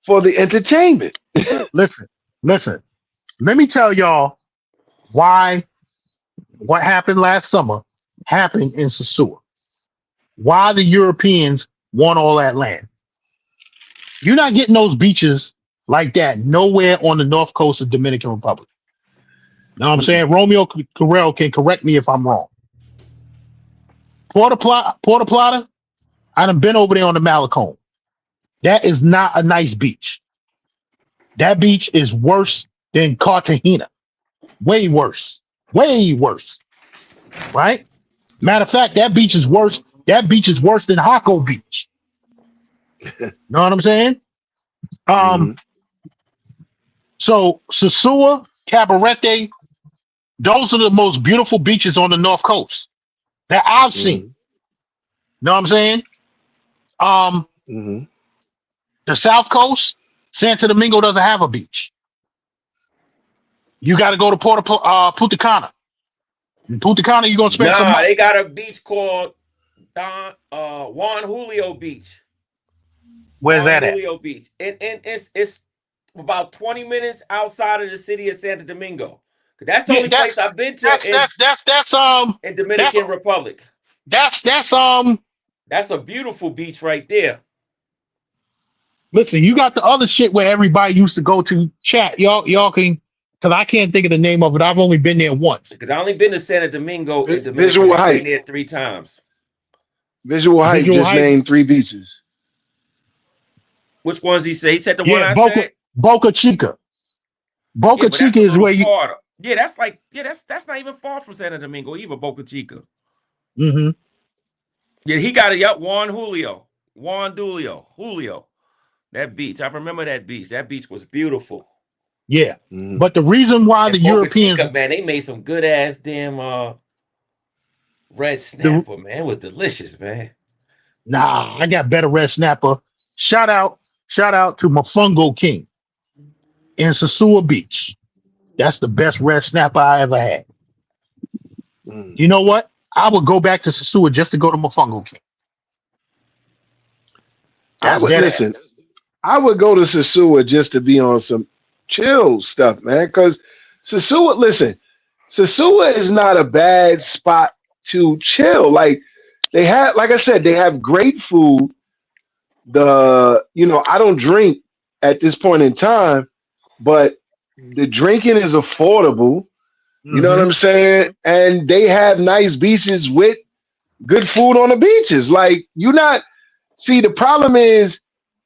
S3: for the entertainment.
S2: Listen. Let me tell y'all why what happened last summer happened in Sosua. Why the Europeans want all that land. You're not getting those beaches like that nowhere on the north coast of Dominican Republic. Know what I'm saying? Romeo Carrero can correct me if I'm wrong. Puerto Plata, I done been over there on the Malecon. That is not a nice beach. That beach is worse than Cartagena. Way worse. Way worse. Right? Matter of fact, that beach is worse. That beach is worse than Jaco Beach. Know what I'm saying? So Sosua, Cabarete, those are the most beautiful beaches on the North Coast that I've seen. Know what I'm saying? The South Coast, Santo Domingo doesn't have a beach. You got to go to Punta Cana. In Punta Cana, you're gonna spend some money.
S12: They got a beach called Juan Julio Beach.
S2: Where's that at?
S12: Julio Beach. And it's about 20 minutes outside of the city of Santo Domingo. That's the only place I've been to in Dominican Republic.
S2: That's
S12: a beautiful beach right there.
S2: Listen, you got the other shit where everybody used to go to chat. Y'all can, because I can't think of the name of it. I've only been there once.
S12: Because I only been to Santo Domingo in Dominican.
S3: Visual
S12: I've
S3: Height.
S12: been there 3 times.
S3: Visual Height just named 3 beaches.
S12: Which ones he say? He said the one I said?
S2: Boca Chica. Boca Chica is where you.
S12: Farther. Yeah, that's not even far from Santo Domingo, either. Boca Chica.
S2: Mm-hmm.
S12: Yeah, he got it. Yup, Juan Julio. That beach. I remember that beach. That beach was beautiful.
S2: Yeah. But the reason why the Europeans,
S12: Chica, man, they made some good ass damn red snapper, man. It was delicious, man.
S2: Nah, I got better red snapper. Shout out to Mofongo King in Sosua Beach. That's the best red snapper I ever had. You know what? I would go back to Sosua just to go to Mofongo King.
S3: I would go to Sosua just to be on some chill stuff, man. Because Sosua is not a bad spot to chill. Like I said, they have great food. I don't drink at this point in time, but the drinking is affordable. You know what I'm saying? And they have nice beaches with good food on the beaches. Like the problem is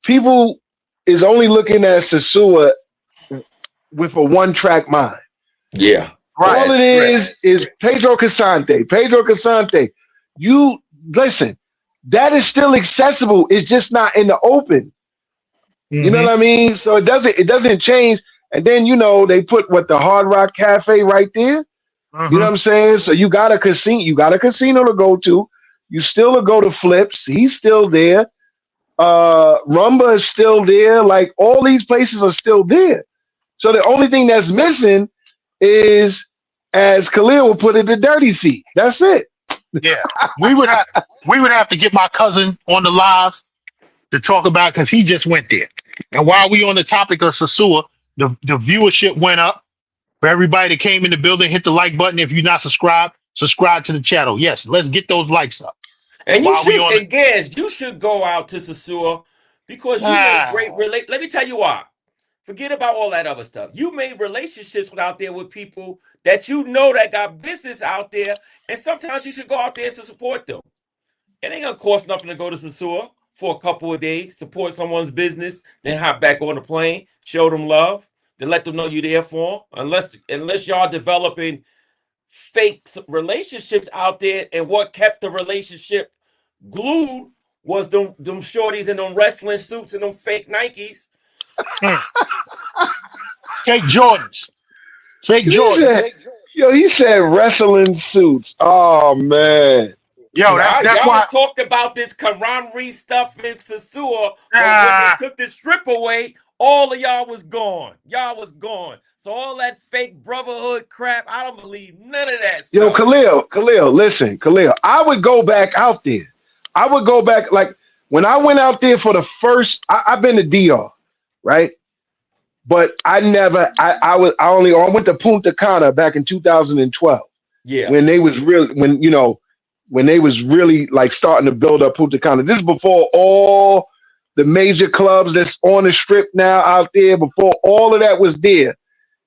S3: people is only looking at Sosua with a one-track mind.
S12: Yeah.
S3: Right. All it is Pedro Casante. You listen, that is still accessible. It's just not in the open. You know what I mean? So it doesn't change. And then they put the Hard Rock Cafe right there. You know what I'm saying? So you got a casino to go to. You still go to Flips. He's still there. Rumba is still there. Like all these places are still there. So the only thing that's missing is, as Khalil would put it, the dirty feet. That's it.
S2: Yeah, we would have to get my cousin on the live to talk about, because he just went there. And while we on the topic of Sosua, the viewership went up. For everybody that came in the building, hit the like button. If you're not subscribed, subscribe to the channel. Yes, let's get those likes up.
S12: And you should go out to Sosua because you made great Let me tell you why. Forget about all that other stuff. You made relationships out there with people that that got business out there, and sometimes you should go out there to support them. It ain't gonna cost nothing to go to Sosua for a couple of days, support someone's business, then hop back on the plane, show them love, then let them know you're there for them. Unless y'all developing fake relationships out there, and what kept the relationship glued was them shorties in them wrestling suits and them fake Nikes.
S2: Fake Jordans. Fake Jordans.
S3: He said wrestling suits. Oh man.
S2: Yo, that's
S12: y'all
S2: why.
S12: talked about this camaraderie stuff in Sasua, but when
S2: Ah,
S12: they took the strip away, all of y'all was gone. Y'all was gone. So all that fake brotherhood crap, I don't believe none of that
S3: Yo,
S12: stuff.
S3: Khalil, listen, Khalil, I would go back out there. I would go back, like, when I went out there for the first, I've been to DR, right? But I went to Punta Cana back in 2012
S12: Yeah.
S3: when they was really like starting to build up Punta Cana. This is before all the major clubs that's on the strip now out there, before all of that was there.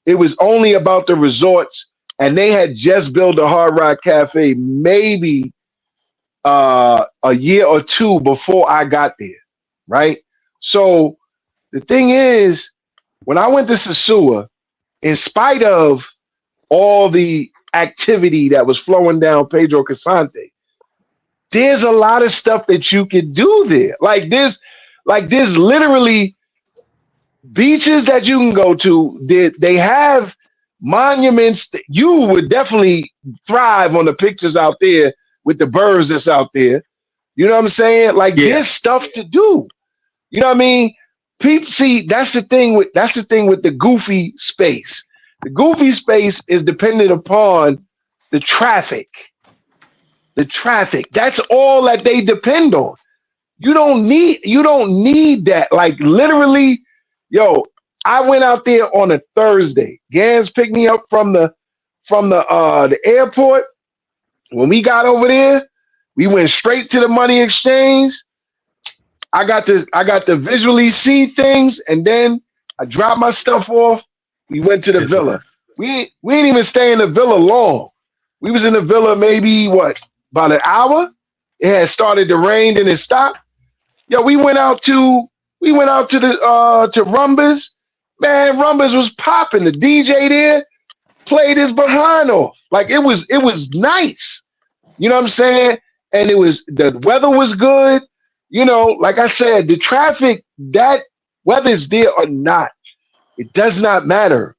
S3: It was only about the resorts, and they had just built a Hard Rock Cafe maybe a year or two before I got there, right? So the thing is, when I went to Sasua, in spite of all the activity that was flowing down Pedro Casante, there's a lot of stuff that you could do there. Like there's literally beaches that you can go to. They have monuments that you would definitely thrive on the pictures out there with the birds that's out there. You know what I'm saying? Like there's stuff to do. You know what I mean? People see that's the thing with the goofy space. The goofy space is dependent upon the traffic. The traffic. That's all that they depend on. You don't need that. Like literally, yo, I went out there on a Thursday. Gans picked me up from the airport. When we got over there, we went straight to the money exchange. I got to visually see things, and then I dropped my stuff off. We went to the villa. We didn't even stay in the villa long. We was in the villa maybe about an hour. It had started to rain and it stopped. Yo, we went out to Rumbas. Man, Rumbas was popping. The DJ there played his behind off. Like it was nice. You know what I'm saying? And the weather was good. You know, like I said, the traffic, that whether it's there or not, it does not matter.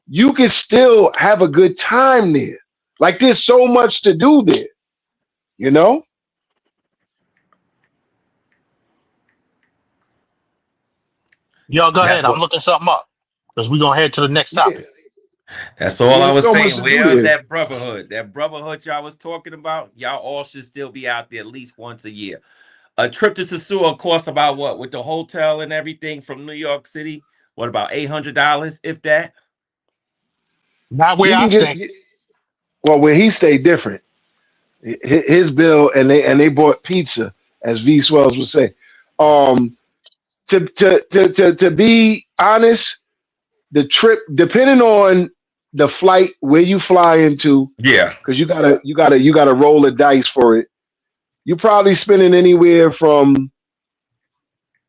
S3: You can still have a good time there. Like there's so much to do there, you know?
S2: Yo, go ahead. I'm looking something up because we're going to head to the next topic.
S12: That's all I was
S3: so
S12: saying. Where's
S3: there.
S12: that brotherhood? That brotherhood y'all was talking about, y'all all should still be out there at least once a year. A trip to Sasua costs about what? With the hotel and everything from New York City? What, about $800, if that?
S2: Not where I stay.
S3: Well, where he stayed different. His bill, and they bought pizza, as V Swells would say. To be honest, the trip, depending on the flight, where you fly into, because you gotta roll the dice for it. You're probably spending anywhere from,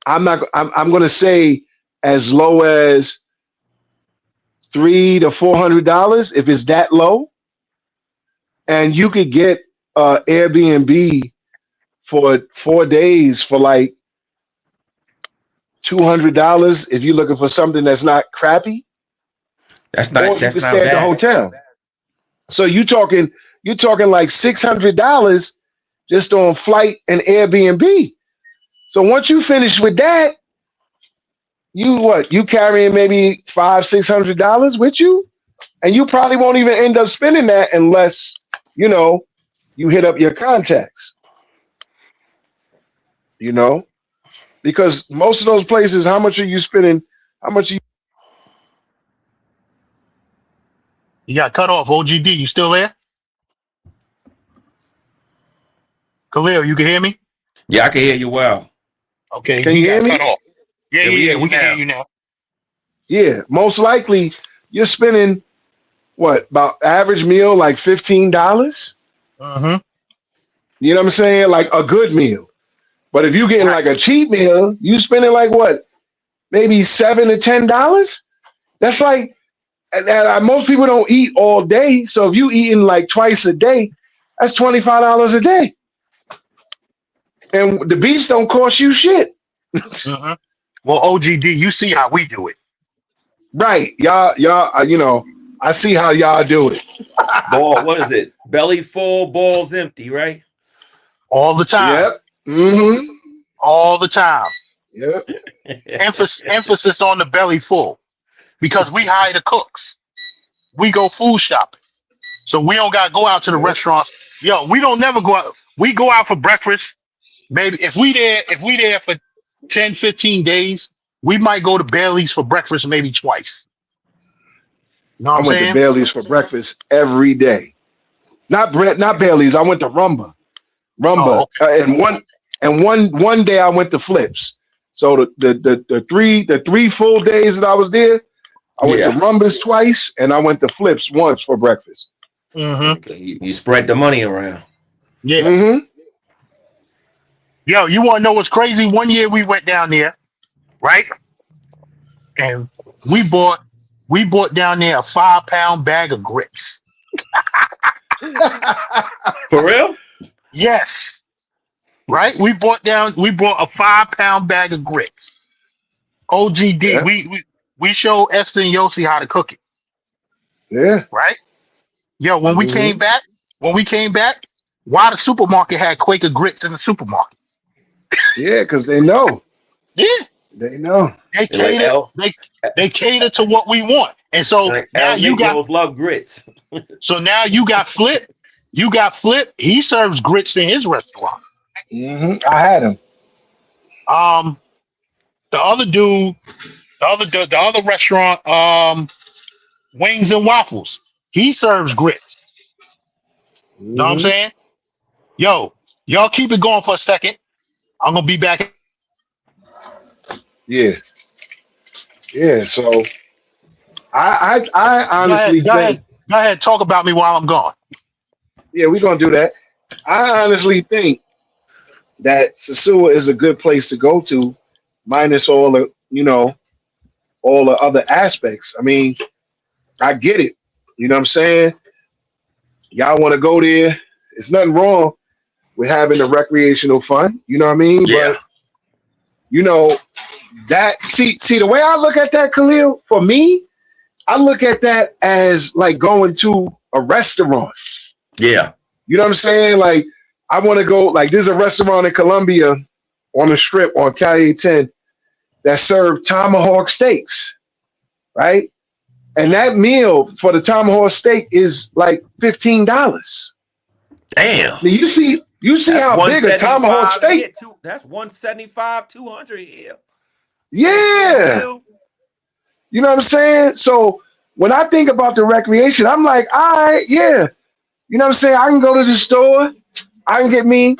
S3: I'm gonna say as low as $300 to $400 if it's that low, and you could get Airbnb for 4 days for like $200 if you're looking for something that's not crappy.
S12: That's not.
S3: Or you
S12: That's
S3: can
S12: not
S3: stay at the
S12: bad.
S3: hotel. So you're talking like $600 just on flight and Airbnb. So once you finish with that, you carrying maybe $500-600 with you, and you probably won't even end up spending that unless you hit up your contacts. Because most of those places, how much are you spending? How much are
S2: You got cut off. OGD, you still there? Khalil, you can hear me?
S12: Yeah, I can hear you well.
S2: Okay,
S3: Can you hear me?
S2: cut off. Yeah, we can hear you now.
S3: Yeah, most likely you're spending about average meal like $15.
S2: Mm-hmm.
S3: You know what I'm saying? Like a good meal. But if you're getting like a cheap meal, you spending like maybe $7 to $10. That's like, and most people don't eat all day. So if you eating like twice a day, that's $25 a day. And the beach don't cost you shit.
S2: Mm-hmm. Well, OGD, you see how we do it.
S3: Right. Y'all, I see how y'all do it.
S12: Ball, what is it? Belly full, balls empty, right?
S2: all the time.
S3: Yep. Mm-hmm.
S2: All the time.
S3: Yep.
S2: Emphasis on the belly full, because we hire the cooks. We go food shopping, so we don't gotta go out to the restaurants. Yo, we don't never go out. We go out for breakfast. Maybe if we there for 10, 15 days, we might go to Bailey's for breakfast maybe twice. You know what I'm
S3: I went
S2: saying?
S3: to Bailey's for breakfast every day. Not Bailey's. I went to Rumba.
S2: Oh, okay.
S3: And one day I went to Flips. So the three full days that I was there, I went to Rumba's twice, and I went to Flips once for breakfast.
S2: Mm-hmm.
S12: You spread the money around.
S2: Yeah.
S3: Mm-hmm.
S2: Yo, you want to know what's crazy? One year we went down there, right? And we bought down there a 5-pound bag of grits.
S12: For real?
S2: Yes. Right? We brought a 5-pound bag of grits. OGD. Yeah. We showed Esther and Yossi how to cook it.
S3: Yeah.
S2: Right? Yo, when we came back, why the supermarket had Quaker grits in the supermarket?
S3: Yeah, because they know.
S2: Yeah.
S3: They know.
S2: They cater to what we want. And so now you got
S12: love grits.
S2: So now you got Flip. He serves grits in his restaurant.
S3: Mm-hmm. I had him.
S2: The other dude, the other restaurant, Wings and Waffles, he serves grits.
S3: Mm-hmm.
S2: Know what I'm saying? Yo, y'all keep it going for a second. I'm gonna be back.
S3: Yeah. Yeah. So I honestly think.
S2: Go ahead. Talk about me while I'm gone.
S3: Yeah, we're gonna do that. I honestly think that Sosua is a good place to go to, minus all the other aspects. I mean, I get it. You know what I'm saying? Y'all want to go there. There's nothing wrong with having a recreational fun. You know what I mean?
S12: Yeah.
S3: But that see the way I look at that, Khalil, for me, I look at that as like going to a restaurant.
S12: Yeah.
S3: You know what I'm saying? Like, I want to go, like, there's a restaurant in Columbia on the strip on Calle 10 that served tomahawk steaks, right? And that meal for the tomahawk steak is like $15.
S12: Damn.
S3: Now, you see how big a tomahawk steak?
S12: That's $175, $200 here.
S3: Yeah. You know what I'm saying? So when I think about the recreation, I'm like, all right, yeah. You know what I'm saying? I can go to the store. I can get me,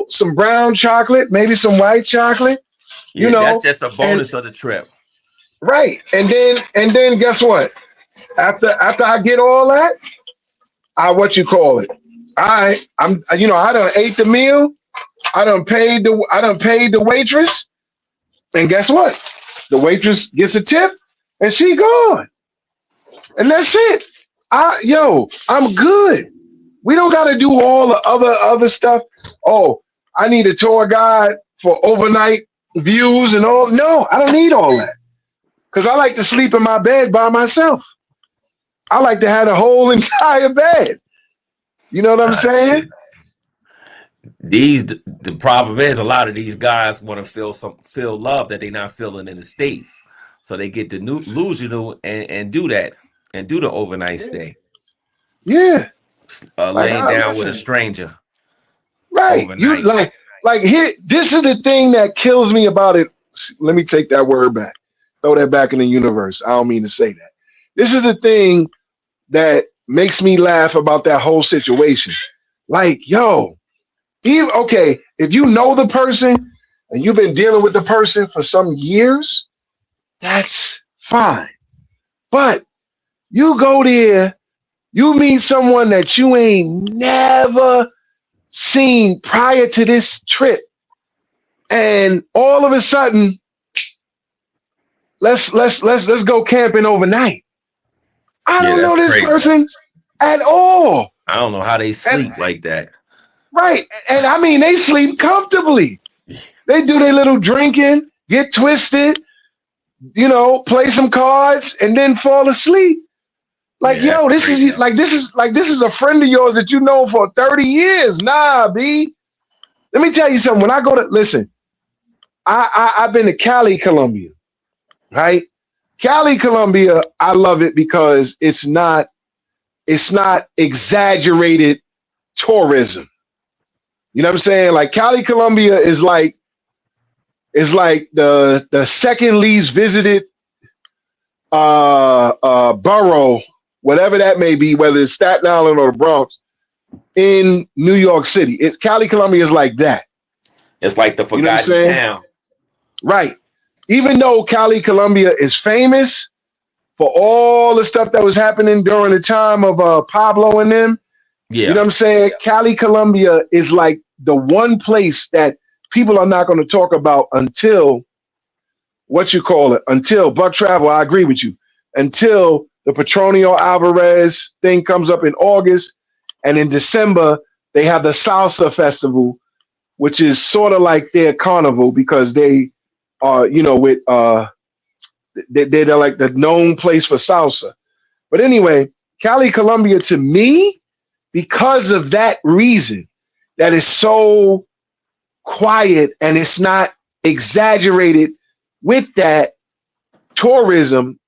S3: some brown chocolate, maybe some white chocolate.
S12: Yeah, that's just a bonus of the trip.
S3: Right. And then guess what? After I get all that, I done ate the meal. I done paid the waitress. And guess what? The waitress gets a tip and she gone. And that's it. I'm good. We don't got to do all the other stuff. Oh, I need a tour guide for overnight views and all. No, I don't need all that. Because I like to sleep in my bed by myself. I like to have the whole entire bed. You know what I'm saying?
S12: The problem is a lot of these guys want to feel love that they're not feeling in the States. So they get delusional and do that and do the overnight stay.
S3: Yeah.
S12: Laying down with a stranger.
S3: Right.
S12: Overnight.
S3: You like here, this is the thing that kills me about it. Let me take that word back. Throw that back in the universe. I don't mean to say that. This is the thing that makes me laugh about that whole situation. Like, yo, if you know the person and you've been dealing with the person for some years, that's fine. But you go there, you meet someone that you ain't never seen prior to this trip, and all of a sudden, let's go camping overnight. I don't know this person at all.
S12: I don't know how they sleep like that.
S3: Right. And I mean, they sleep comfortably. They do their little drinking, get twisted, play some cards, and then fall asleep. Like, yo, this is a friend of yours that you know for 30 years. Nah, B. Let me tell you something. When I go to listen, I've been to Cali, Colombia, right? Cali, Colombia, I love it because it's not exaggerated tourism. You know what I'm saying? Like Cali, Colombia is like the second least visited borough, whatever that may be, whether it's Staten Island or the Bronx, in New York City. Cali, Colombia is like that.
S12: It's like the forgotten town.
S3: Right. Even though Cali, Colombia is famous for all the stuff that was happening during the time of Pablo and them, you know what I'm saying? Cali, Colombia is like the one place that people are not going to talk about until, until Buck Travel, I agree with you, until the Petronio Alvarez thing comes up in August, and in December, they have the Salsa Festival, which is sort of like their carnival because they are, they're like the known place for salsa. But anyway, Cali, Colombia, to me, because of that reason, that is so quiet and it's not exaggerated with that tourism,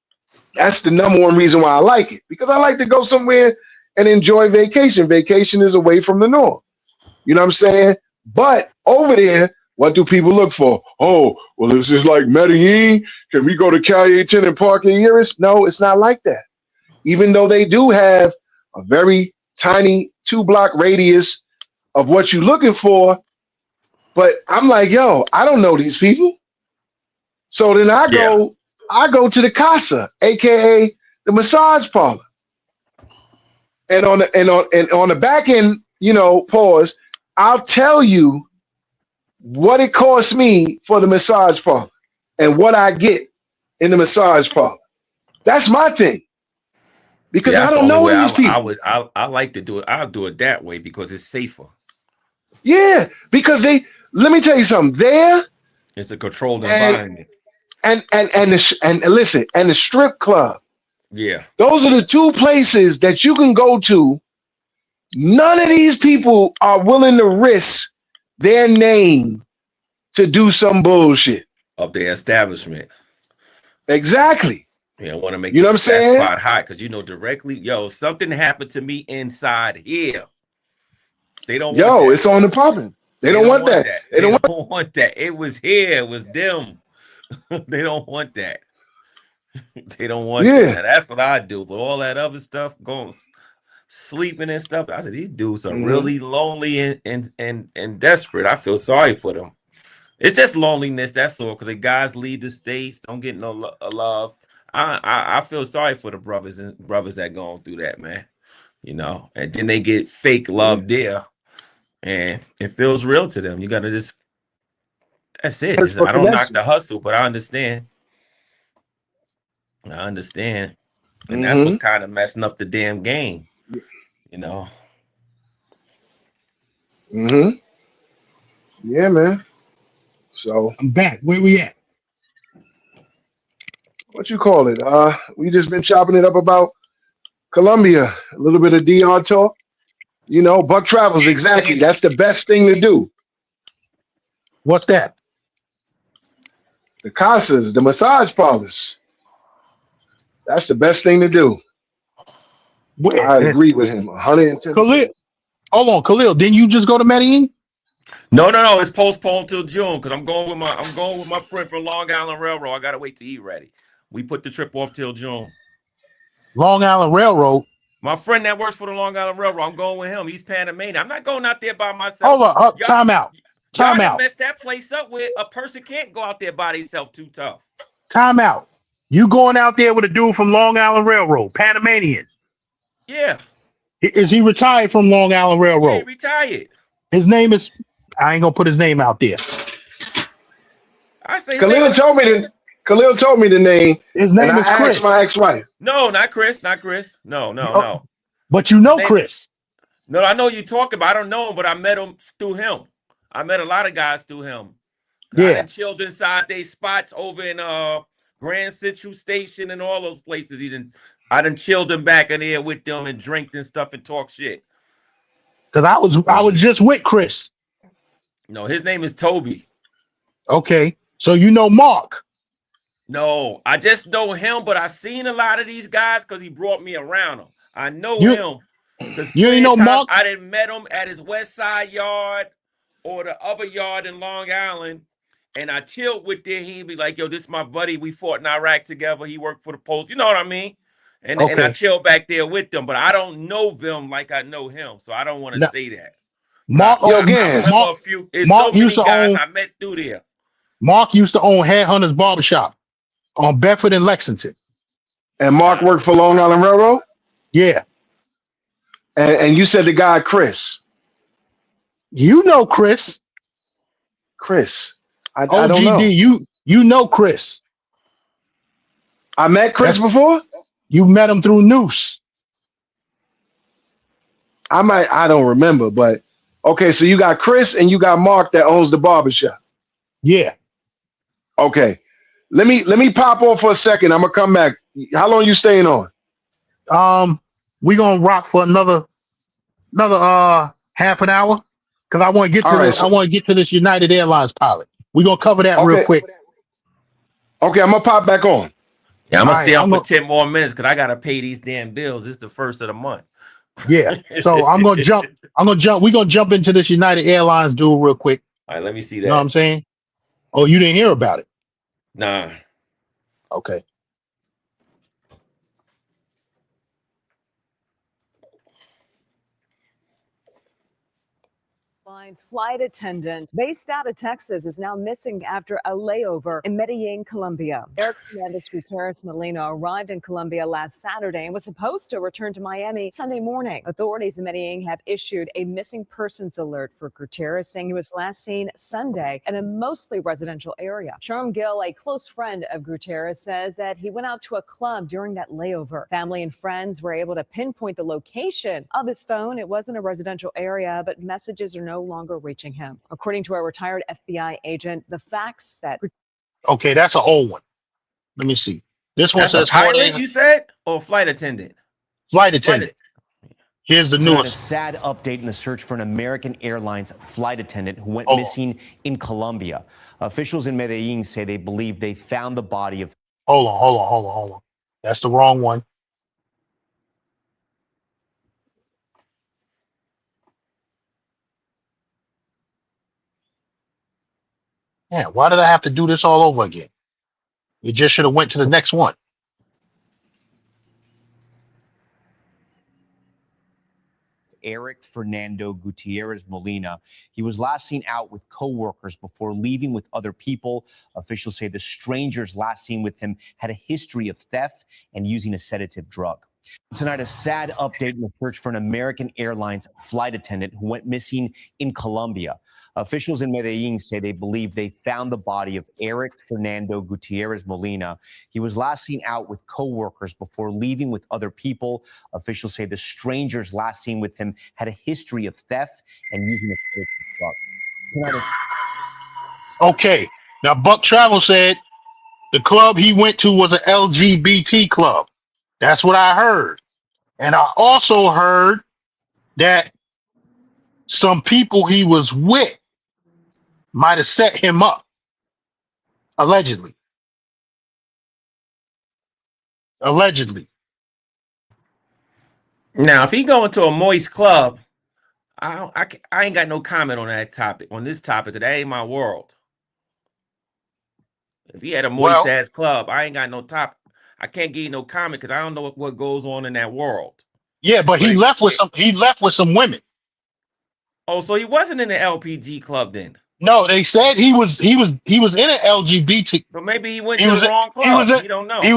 S3: that's the number one reason why I like it. Because I like to go somewhere and enjoy vacation. Vacation is away from the norm. You know what I'm saying? But over there, what do people look for? Oh, well, this is like Medellin. Can we go to Calle 10 and Park in Years? No, it's not like that. Even though they do have a very tiny 2-block radius of what you're looking for. But I'm like, yo, I don't know these people. So then I go to the Casa, aka the massage parlor. And on the back end, pause, I'll tell you what it costs me for the massage parlor and what I get in the massage parlor. That's my thing. Because I don't know these people.
S12: I like to do it. I'll do it that way because it's safer.
S3: Yeah, because let me tell you something.
S12: It's a controlled environment.
S3: And listen, and the strip club.
S12: Yeah.
S3: Those are the two places that you can go to. None of these people are willing to risk their name to do some bullshit.
S12: Of their establishment.
S3: Exactly.
S12: Yeah, I want to make
S3: that
S12: spot hot because directly, something happened to me inside here. They don't want that.
S3: It's on the popping. They don't want that.
S12: They don't want that. It was here. It was them. They don't want that. They don't want that. Now, that's what I do. But all that other stuff, going sleeping and stuff. I said, these dudes are really lonely and desperate. I feel sorry for them. It's just loneliness, that's all. Because the guys leave the states, don't get no love. I feel sorry for the brothers that going through that, man. And then they get fake love there, and it feels real to them. You gotta just. That's it. I don't knock the hustle, but I understand. And that's what's kind of messing up the damn game.
S3: Yeah, man. So
S8: I'm back. Where we at?
S3: What you call it? We just been chopping it up about Colombia, a little bit of DR talk. Buck Travels, exactly. That's the best thing to do.
S8: What's that?
S3: The Casas, the massage parlors. That's the best thing to do. I agree with him. 110%.
S8: Khalil, hold on, Khalil. Didn't you just go to Medellin?
S12: No. It's postponed till June because I'm going with my friend from Long Island Railroad. I gotta wait till he's ready. We put the trip off till June.
S8: Long Island Railroad.
S12: My friend that works for the Long Island Railroad. I'm going with him. He's Panamanian. I'm not going out there by myself.
S8: Hold on. Time out.
S12: Y'all messed that place up where a person can't go out there by themselves too tough.
S8: Time out. You going out there with a dude from Long Island Railroad, Panamanian.
S12: Yeah.
S8: Is he retired from Long Island Railroad?
S12: Yeah, he retired.
S8: His name is, I ain't gonna put his name out there.
S12: I say
S3: Khalil told me the name.
S8: His name is Chris.
S3: My ex-wife.
S12: No, not Chris. No.
S8: But you know Chris.
S12: No, I know you talking about. I don't know him, but I met him through him. I met a lot of guys through him.
S8: Yeah.
S12: I done chilled inside they spots over in Grand Central Station and all those places. I done chilled him back in there with them and drank and stuff and talk shit.
S8: Cause I was just with Chris.
S12: No, his name is Toby.
S2: Okay, so you know Mark.
S12: No, I just know him, but I seen a lot of these guys because he brought me around them. I know
S2: You
S12: him because
S2: you ain't
S12: plenty
S2: know
S12: of times
S2: Mark?
S12: I didn't met him at his West Side yard or the other yard in Long Island, and I chilled with there. He'd be like, "Yo, this is my buddy. We fought in Iraq together. He worked for the Post. You know what I mean?" And I
S2: Okay.
S12: chilled back there with them, but I don't know them like I know him, so I don't want to
S2: No,
S12: say that. But
S2: Mark
S3: Yo,
S12: I
S3: Gans.
S12: remember a few. There's so
S2: Mark used
S12: many
S2: to
S12: guys
S2: own
S12: I met through there.
S2: Mark used to own Headhunters Barbershop on Bedford and Lexington.
S3: And Mark worked for Long Island Railroad?
S2: Yeah.
S3: And you said the guy Chris.
S2: You know Chris.
S3: Chris. I don't know.
S2: OGD, you know Chris.
S3: I met Chris
S2: That's-
S3: before?
S2: You met him through Noose.
S3: I don't remember, but okay, so you got Chris and you got Mark that owns the barbershop.
S2: Yeah.
S3: Okay. Let me pop off for a second. I'm gonna come back. How long you staying on?
S2: We're gonna rock for another half an hour. Because I want to get to
S3: All
S2: this.
S3: right,
S2: I want to get to this United Airlines pilot. We're gonna cover that real quick.
S3: Okay, I'm gonna pop back on.
S12: Yeah, I'm gonna
S2: All
S12: stay
S2: right,
S12: on for 10 more minutes because I gotta pay these damn bills. It's the first of the month.
S2: Yeah. So I'm gonna jump. We're gonna jump into this United Airlines duel real quick.
S12: All right, let me see
S2: You know what I'm
S12: that.
S2: saying? Oh, you didn't hear about it?
S12: Nah.
S2: Okay.
S13: Flight attendant based out of Texas is now missing after a layover in Medellin, Colombia. Air Commandant Gutierrez Molina arrived in Colombia last Saturday and was supposed to return to Miami Sunday morning. Authorities in Medellin have issued a missing persons alert for Gutierrez, saying he was last seen Sunday in a mostly residential area. Sherm Gill, a close friend of Gutierrez, says that he went out to a club during that layover. Family and friends were able to pinpoint the location of his phone. It wasn't a residential area, but messages are no longer reaching him. According to a retired FBI agent, the facts that...
S2: Okay, that's an old one. Let me see. This one
S12: That's a
S2: says
S12: pilot,
S2: 48
S12: you said? Or flight attendant?
S2: flight attendant. Here's the
S14: Tonight, a
S2: newest.
S14: sad update in the search for an American Airlines flight attendant who went
S2: Oh.
S14: missing in Colombia. Officials in Medellin say they believe they found the body of...
S2: Hold on. That's the wrong one. Man, why did I have to do this all over again? You just should have went to the next one.
S14: Eric Fernando Gutierrez Molina. He was last seen out with co-workers before leaving with other people. Officials say the strangers last seen with him had a history of theft and using a sedative drug. Tonight, a sad update in the search for an American Airlines flight attendant who went missing in Colombia. Officials in Medellin say they believe they found the body of Eric Fernando Gutierrez Molina. He was last seen out with co-workers before leaving with other people. Officials say the strangers last seen with him had a history of theft and using a sedative drug.
S2: Okay. Now Buck Travel said the club he went to was an LGBT club. That's what I heard. And I also heard that some people he was with might have set him up. Allegedly.
S12: Now, if he going to a moist club, I ain't got no comment on that topic, on this topic, 'cause that ain't my world. If he had a moist ass club, I ain't got no topic. I can't give you no comment because I don't know what goes on in that world.
S2: Yeah, but he left with some women.
S12: Oh, so he wasn't in the LPG club then?
S2: No, they said he was in an LGBT.
S12: But maybe he went to the wrong club. You don't know.
S2: He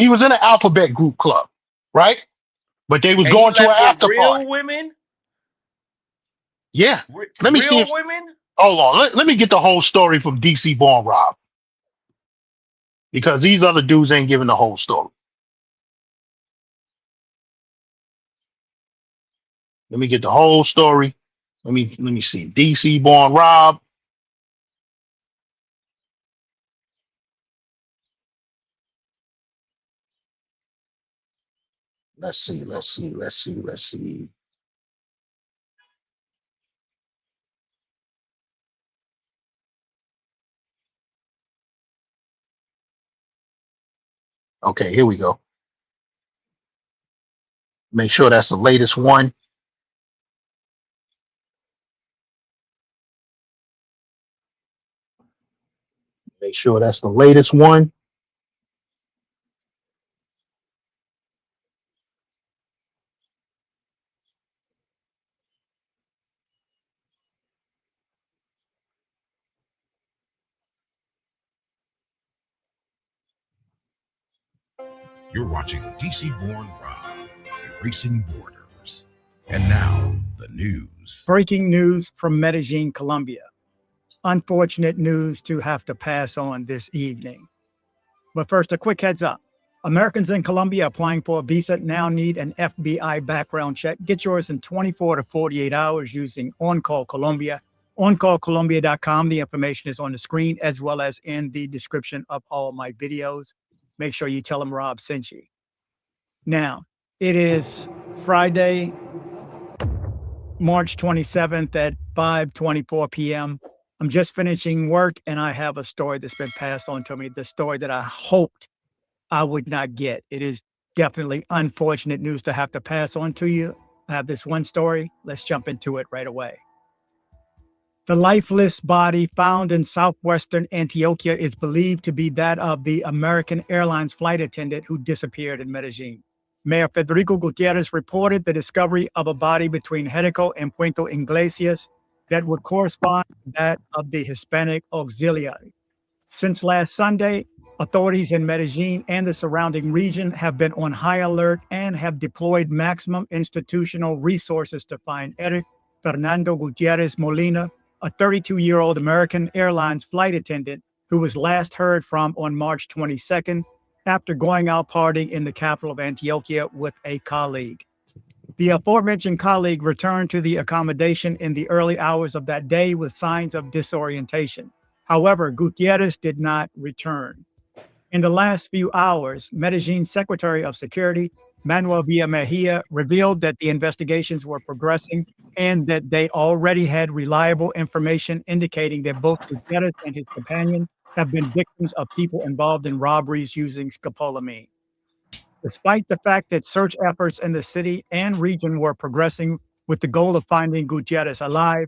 S2: was in an alphabet group club, right? But they was
S12: And
S2: going
S12: he
S2: to an
S12: left with
S2: after
S12: real
S2: party.
S12: women?
S2: Yeah. Let me see if
S12: women?
S2: hold on. Let me get the whole story from DC Born Rob. Because these other dudes ain't giving the whole story. Let me get the whole story. Let me see. DC Born Rob. Let's see. Okay, here we go. Make sure that's the latest one. Make sure that's the latest one.
S15: You're watching DC Born Rob, Erasing Borders. And now, the news.
S16: Breaking news from Medellin, Colombia. Unfortunate news to have to pass on this evening. But first, a quick heads up. Americans in Colombia applying for a visa now need an FBI background check. Get yours in 24 to 48 hours using OnCall Colombia. OnCallColombia.com. The information is on the screen as well as in the description of all my videos. Make sure you tell them Rob sent you. Now, it is Friday, March 27th at 5:24 p.m. I'm just finishing work and I have a story that's been passed on to me, the story that I hoped I would not get. It is definitely unfortunate news to have to pass on to you. I have this one story. Let's jump into it right away. The lifeless body found in southwestern Antioquia is believed to be that of the American Airlines flight attendant who disappeared in Medellin. Mayor Federico Gutierrez reported the discovery of a body between Jericho and Puerto Iglesias that would correspond to that of the Hispanic auxiliary. Since last Sunday, authorities in Medellin and the surrounding region have been on high alert and have deployed maximum institutional resources to find Eric Fernando Gutierrez Molina, a 32-year-old American Airlines flight attendant who was last heard from on March 22nd after going out partying in the capital of Antioquia with a colleague. The aforementioned colleague returned to the accommodation in the early hours of that day with signs of disorientation. However, Gutierrez did not return. In the last few hours, Medellin's Secretary of Security, Manuel Villamejia, revealed that the investigations were progressing and that they already had reliable information indicating that both Gutierrez and his companion have been victims of people involved in robberies using scopolamine. Despite the fact that search efforts in the city and region were progressing with the goal of finding Gutierrez alive,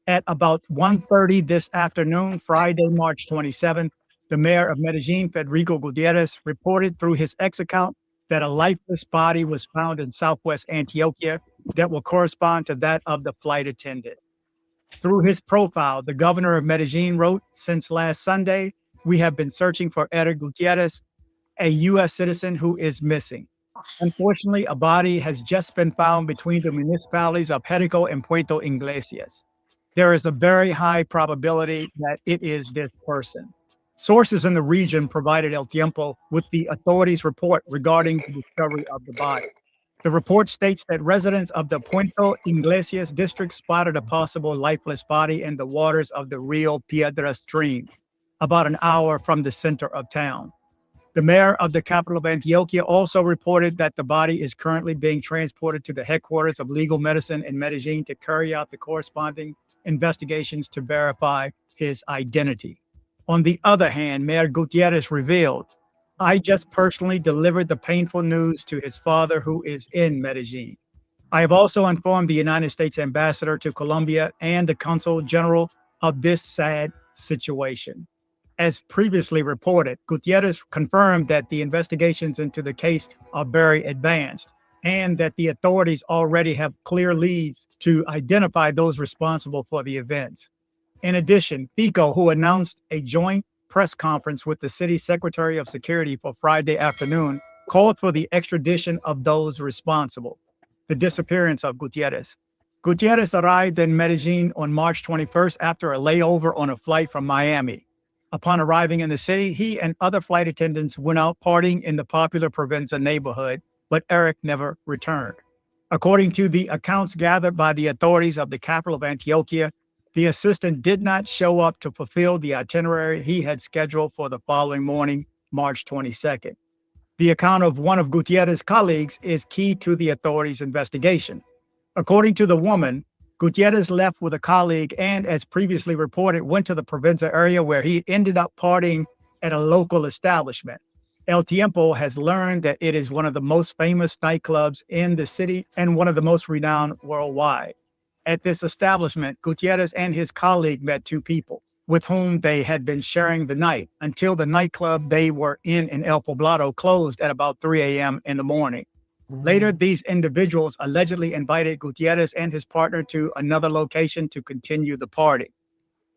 S16: at about 1:30 this afternoon, Friday, March 27th, the mayor of Medellin, Federico Gutierrez, reported through his X account that a lifeless body was found in southwest Antioquia that will correspond to that of the flight attendant. Through his profile, the governor of Medellin wrote, "Since last Sunday, we have been searching for Eric Gutierrez, a U.S. citizen who is missing. Unfortunately, a body has just been found between the municipalities of Jericho and Puerto Iglesias. There is a very high probability that it is this person." Sources in the region provided El Tiempo with the authorities' report regarding the discovery of the body. The report states that residents of the Puerto Iglesias district spotted a possible lifeless body in the waters of the Rio Piedra stream, about an hour from the center of town. The mayor of the capital of Antioquia also reported that the body is currently being transported to the headquarters of legal medicine in Medellin to carry out the corresponding investigations to verify his identity. On the other hand, Mayor Gutierrez revealed, "I just personally delivered the painful news to his father who is in Medellin. I have also informed the United States ambassador to Colombia and the consul general of this sad situation." As previously reported, Gutierrez confirmed that the investigations into the case are very advanced and that the authorities already have clear leads to identify those responsible for the events. In addition, FICO, who announced a joint press conference with the city secretary of security for Friday afternoon, called for the extradition of those responsible. The disappearance of Gutierrez. Gutierrez arrived in Medellin on March 21st after a layover on a flight from Miami. Upon arriving in the city, he and other flight attendants went out partying in the popular Provenza neighborhood, but Eric never returned. According to the accounts gathered by the authorities of the capital of Antioquia, the assistant did not show up to fulfill the itinerary he had scheduled for the following morning, March 22nd. The account of one of Gutierrez's colleagues is key to the authorities' investigation. According to the woman, Gutierrez left with a colleague and, as previously reported, went to the Provenza area where he ended up partying at a local establishment. El Tiempo has learned that it is one of the most famous nightclubs in the city and one of the most renowned worldwide. At this establishment, Gutierrez and his colleague met two people with whom they had been sharing the night until the nightclub they were in El Poblado closed at about 3 a.m. in the morning. Later, these individuals allegedly invited Gutierrez and his partner to another location to continue the party.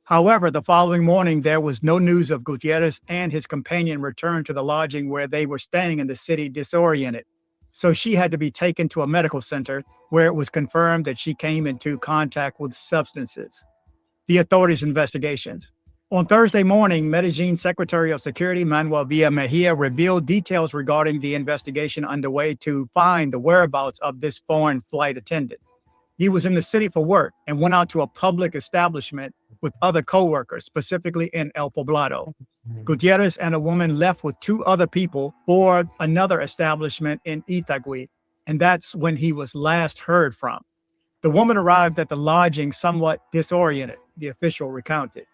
S16: However, the following morning, there was no news of Gutierrez, and his companion returned to the lodging where they were staying in the city disoriented. So she had to be taken to a medical center where it was confirmed that she came into contact with substances. The authorities' investigations. On Thursday morning, Medellin Secretary of Security Manuel Villa Mejia revealed details regarding the investigation underway to find the whereabouts of this foreign flight attendant. He was in the city for work and went out to a public establishment with other co-workers, specifically in El Poblado. Gutierrez and a woman left with two other people for another establishment in Itagüí, and that's when he was last heard from. The woman arrived at the lodging somewhat disoriented, the official recounted.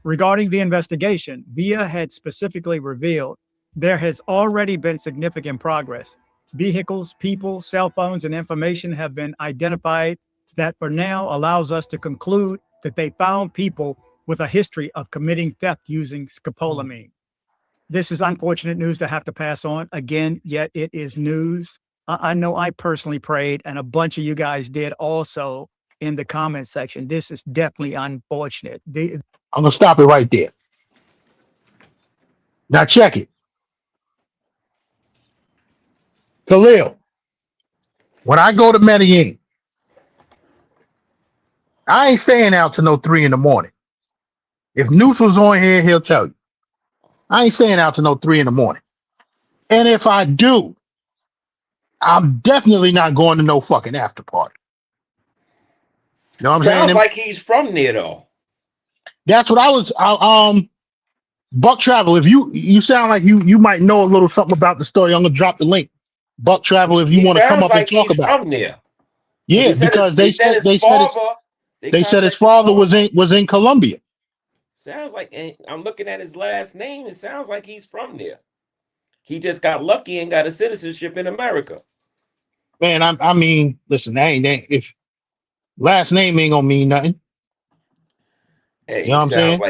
S16: Regarding the investigation, Villa had specifically revealed there has already been significant progress. Vehicles, people, cell phones, and information have been identified that for now allows us to conclude that they found people with a history of committing theft using scopolamine. This is unfortunate news to have to pass on again, yet it is news. I know I personally prayed, and a bunch of you guys did also in the comment section. This is definitely unfortunate.
S2: I'm going to stop it right there. Now check it. Khalil, when I go to Medellin, I ain't staying out till no 3 in the morning. If Noose was on here, he'll tell you. I ain't staying out till no 3 in the morning. And if I do, I'm definitely not going to no fucking after party. You know what I'm saying?
S12: Sounds like he's from there though.
S2: That's what I was. Buck Travel. If you sound like you might know a little something about the story, I'm gonna drop the link. Buck Travel, if you want to come up and talk about it.
S12: There.
S2: Yeah, because they said his father was in Colombia.
S12: Sounds like, and I'm looking at his last name. It sounds like he's from there. He just got lucky and got a citizenship in America.
S2: Man, I mean, listen, if last name ain't gonna mean nothing.
S12: Hey,
S2: you know what I'm saying?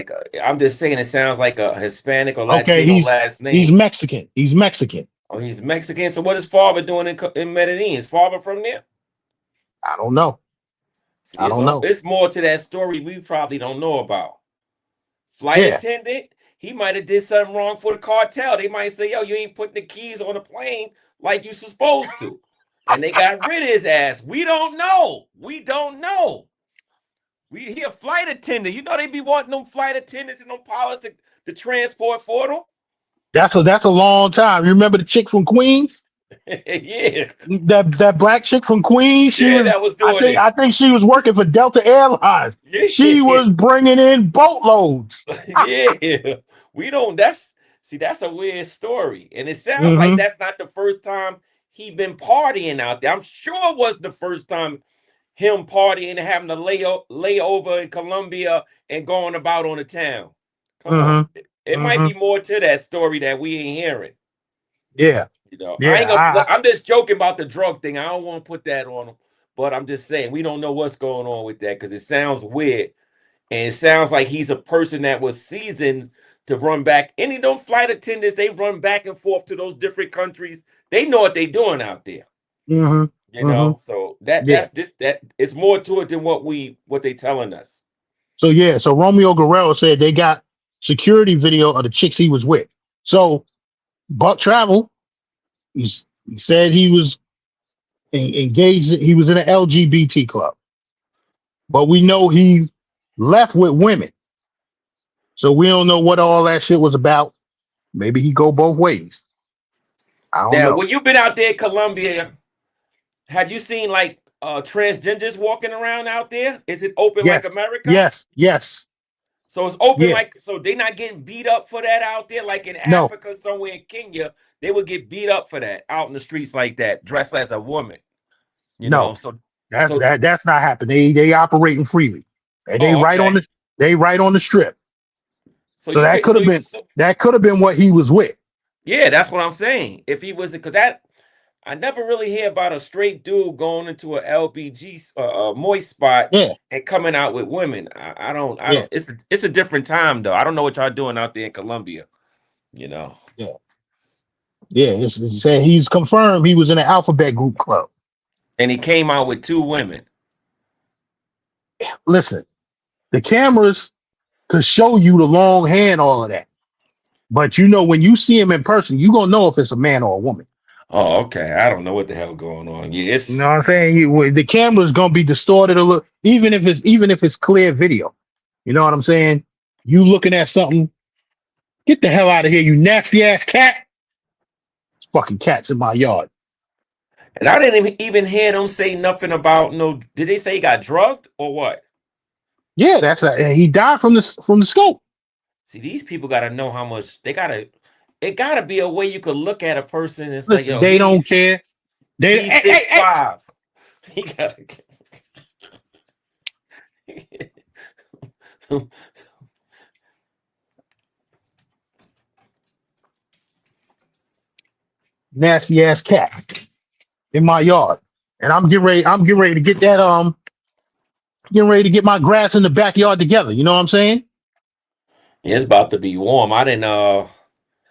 S12: I'm just saying it sounds like a Hispanic or Latino
S2: okay,
S12: last name.
S2: He's Mexican. He's Mexican.
S12: Oh, he's Mexican. So what is father doing in Medellin? Is father from there?
S2: I don't know. I don't know.
S12: It's more to that story we probably don't know about. Flight attendant, he might have did something wrong for the cartel. They might say, yo, you ain't putting the keys on the plane like you supposed to. And they got rid of his ass. We don't know. We don't know. We hear flight attendant. You know they be wanting them flight attendants and them pilots to transport for them.
S2: That's a long time. You remember the chick from Queens?
S12: Yeah.
S2: That black chick from Queens.
S12: I
S2: think she was working for Delta Airlines. Yeah. She was bringing in boatloads.
S12: Yeah. That's a weird story. And it sounds like that's not the first time he been partying out there. I'm sure it was the first time him partying and having a layover in Colombia and going about on the town. Come on. It might be more to that story that we ain't hearing.
S2: Yeah.
S12: You know, I'm just joking about the drug thing. I don't want to put that on him, but I'm just saying we don't know what's going on with that because it sounds weird. And it sounds like he's a person that was seasoned to run back. Any of them flight attendants, they run back and forth to those different countries. They know what they're doing out there. You know, so that's it's more to it than what they telling us.
S2: So Romeo Guerrero said they got security video of the chicks he was with. So Buck Travel, he said he was engaged. He was in an LGBT club, but we know he left with women. So we don't know what all that shit was about. Maybe he go both ways. I don't know.
S12: When you've been out there in Colombia, have you seen like transgenders walking around out there? Is it open like America?
S2: Yes.
S12: So it's open so they're not getting beat up for that out there, like in Africa, somewhere in Kenya, they would get beat up for that out in the streets like that, dressed as a woman. You know, so
S2: that's not happening. They operating freely, and they right on the strip. So that could have been what he was with.
S12: Yeah, that's what I'm saying. If he was, because that I never really hear about a straight dude going into a LBG moist spot
S2: Yeah,
S12: and coming out with women. I don't.
S2: yeah,
S12: It's a different time though. I don't know what y'all doing out there in Colombia. You know.
S2: yeah, yeah. It's saying he's confirmed he was in an alphabet group club.
S12: And he came out with 2 women.
S2: Listen, the cameras could show you the long hair and all of that, but you know when you see him in person, you gonna know if it's a man or a woman.
S12: Oh, okay. I don't know what the hell going on. Yeah,
S2: You know what I'm saying? The camera's gonna be distorted a little, even if it's clear video. You know what I'm saying? You looking at something? Get the hell out of here, you nasty ass cat! There's fucking cats in my yard.
S12: And I didn't even hear them say nothing about no. Did they say he got drugged or what?
S2: Yeah, he died from the scope.
S12: See, these people got to know how much they got to. It got to be a way you could look at a person. It's like,
S2: Listen,
S12: yo,
S2: they don't care.
S12: he's
S2: Hey.
S12: 6'5". He got to.
S2: Nasty ass cat in my yard, and I'm getting ready to get that getting ready to get my grass in the backyard together. You know what I'm saying?
S12: Yeah, it's about to be warm. I didn't
S2: Nah,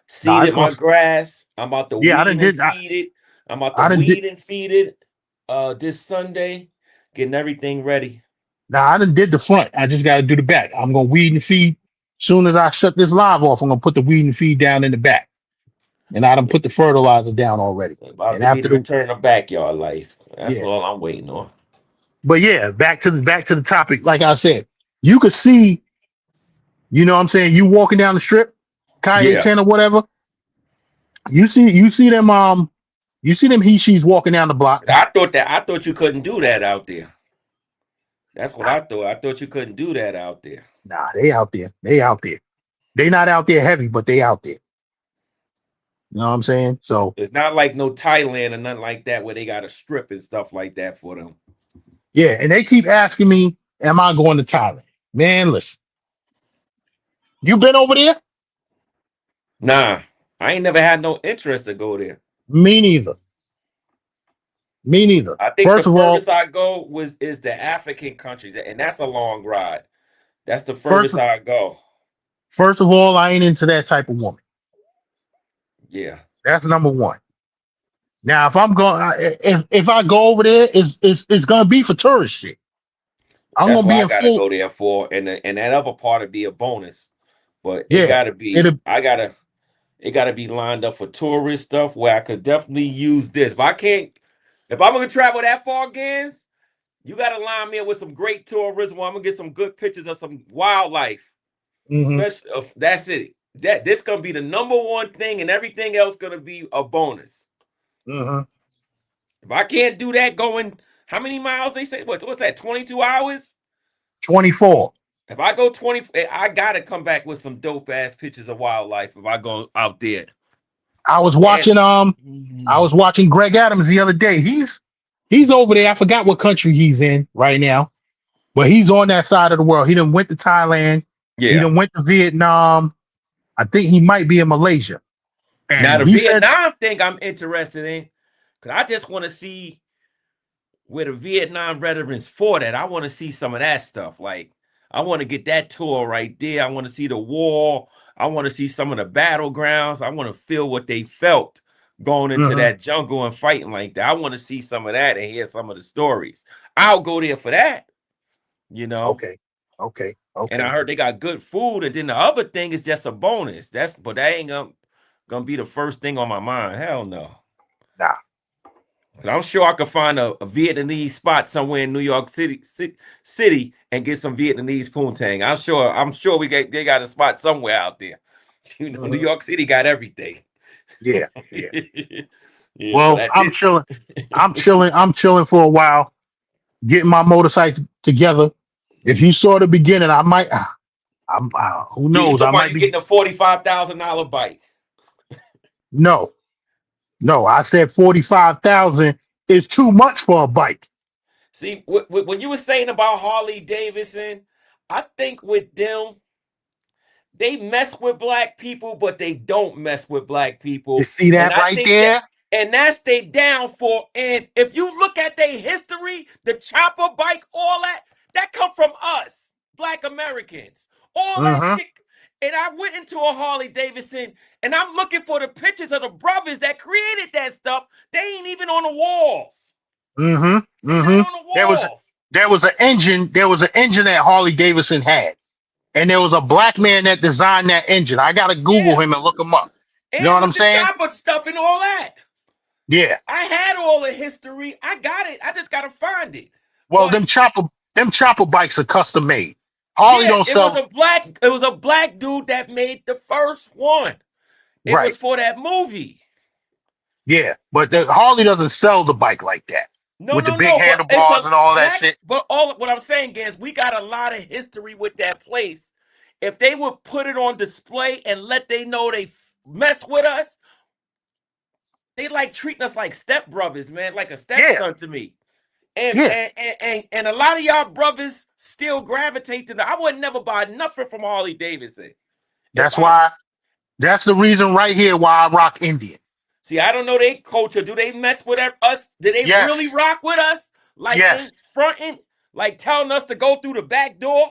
S12: seeded
S2: it's gonna.
S12: my grass. I'm about to
S2: Yeah,
S12: weed and feed it. I'm about to
S2: I done did.
S12: weed and feed it this Sunday, getting everything ready.
S2: Nah, I done did the front. I just got to do the back. I'm gonna weed and feed. Soon as I shut this live off, I'm gonna put the weed and feed down in the back, and I done put the fertilizer down already.
S12: About
S2: And
S12: to be
S2: after
S12: the return of backyard life. That's
S2: yeah,
S12: all I'm waiting on.
S2: but yeah, back to the topic. Like I said, you could see. You know what I'm saying? You walking down the strip, Kaye
S12: Yeah.
S2: 10 or whatever. You see them he she's walking down the block.
S12: I thought you couldn't do that out there. That's what I thought. I thought you couldn't do that out there.
S2: Nah, they out there. They not out there heavy, but they out there. You know what I'm saying? So
S12: It's not like no Thailand or nothing like that where they got a strip and stuff like that for them.
S2: yeah, and they keep asking me, am I going to Thailand? Man, listen. You been over there?
S12: Nah, I ain't never had no interest to go there.
S2: Me neither.
S12: I think
S2: First
S12: the
S2: of all,
S12: furthest I go is the African countries, and that's a long ride. That's the
S2: first
S12: furthest I go.
S2: first of all, I ain't into that type of woman.
S12: Yeah.
S2: That's number one. Now, if I'm going, if I go over there, it's gonna be for tourist shit. I'm
S12: That's
S2: gonna
S12: what
S2: be
S12: I
S2: in
S12: gotta
S2: full.
S12: go there for, and that other part would be a bonus. But it
S2: Yeah,
S12: gotta be. It gotta be lined up for tourist stuff where I could definitely use this. If I'm gonna travel that far, Gans, you gotta line me up with some great tourism where I'm gonna get some good pictures of some wildlife. Especially that's it. This gonna be the number one thing, and everything else gonna be a bonus. If I can't do that, going how many miles they say? What's that? 22 hours?
S2: 24.
S12: If I go 20, I gotta come back with some dope ass pictures of wildlife. If I go out there,
S2: I was watching Greg Adams the other day. He's over there. I forgot what country he's in right now, but he's on that side of the world. He done went to Thailand. He done went to Vietnam. I think he might be in Malaysia. And
S12: now the
S2: he said,
S12: Vietnam thing I'm interested in, because I just want to see where the Vietnam veterans fought at. I want to see some of that stuff. Like, I want to get that tour right there. I want to see the war. I want to see some of the battlegrounds. I want to feel what they felt going into that jungle and fighting like that. I want to see some of that and hear some of the stories. I'll go there for that, you know.
S2: Okay.
S12: And I heard they got good food, and then the other thing is just a bonus. But that ain't gonna be the first thing on my mind. Hell no.
S2: Nah.
S12: I'm sure I could find a Vietnamese spot somewhere in New York City and get some Vietnamese poontang. I'm sure they got a spot somewhere out there. You know, New York City got everything.
S2: Yeah.
S12: Yeah,
S2: Well, I'm chilling. I'm chilling for a while, getting my motorcycle together. If you saw the beginning, I might. Who knows?
S12: You
S2: I might be
S12: getting a $45,000 bike.
S2: No. I said 45,000 is too much for a bike.
S12: See, when you were saying about Harley-Davidson, I think with them, they mess with black people, but they don't mess with black people.
S2: You see that
S12: and I
S2: right
S12: think
S2: there?
S12: that, and that's they downfall. And if you look at their history, the chopper bike, all that come from us, black Americans. All that shit. And I went into a Harley-Davidson, and I'm looking for the pictures of the brothers that created that stuff. They ain't even on the walls. They're not on the walls.
S2: There was an engine that Harley-Davidson had. And there was a black man that designed that engine. I gotta Google him and look him up.
S12: And
S2: You know what I'm
S12: with the
S2: saying?
S12: chopper stuff and all that.
S2: Yeah.
S12: I had all the history. I got it. I just gotta find it.
S2: Well, them chopper bikes are custom made. Harley don't
S12: It
S2: sell.
S12: was a black dude that made the first one. It was for that movie.
S2: Yeah, but the Harley doesn't sell the bike like that. With the big handlebars and all that shit.
S12: But what I'm saying is, we got a lot of history with that place. If they would put it on display and let they know they mess with us, they like treating us like stepbrothers, man, like a stepson to me. And a lot of y'all brothers still gravitate to that. I would never buy nothing from Harley-Davidson.
S2: That's the reason right here why I rock Indian.
S12: See, I don't know their culture. Do they mess with us? Do they really rock with us? Like in fronting, like telling us to go through the back door?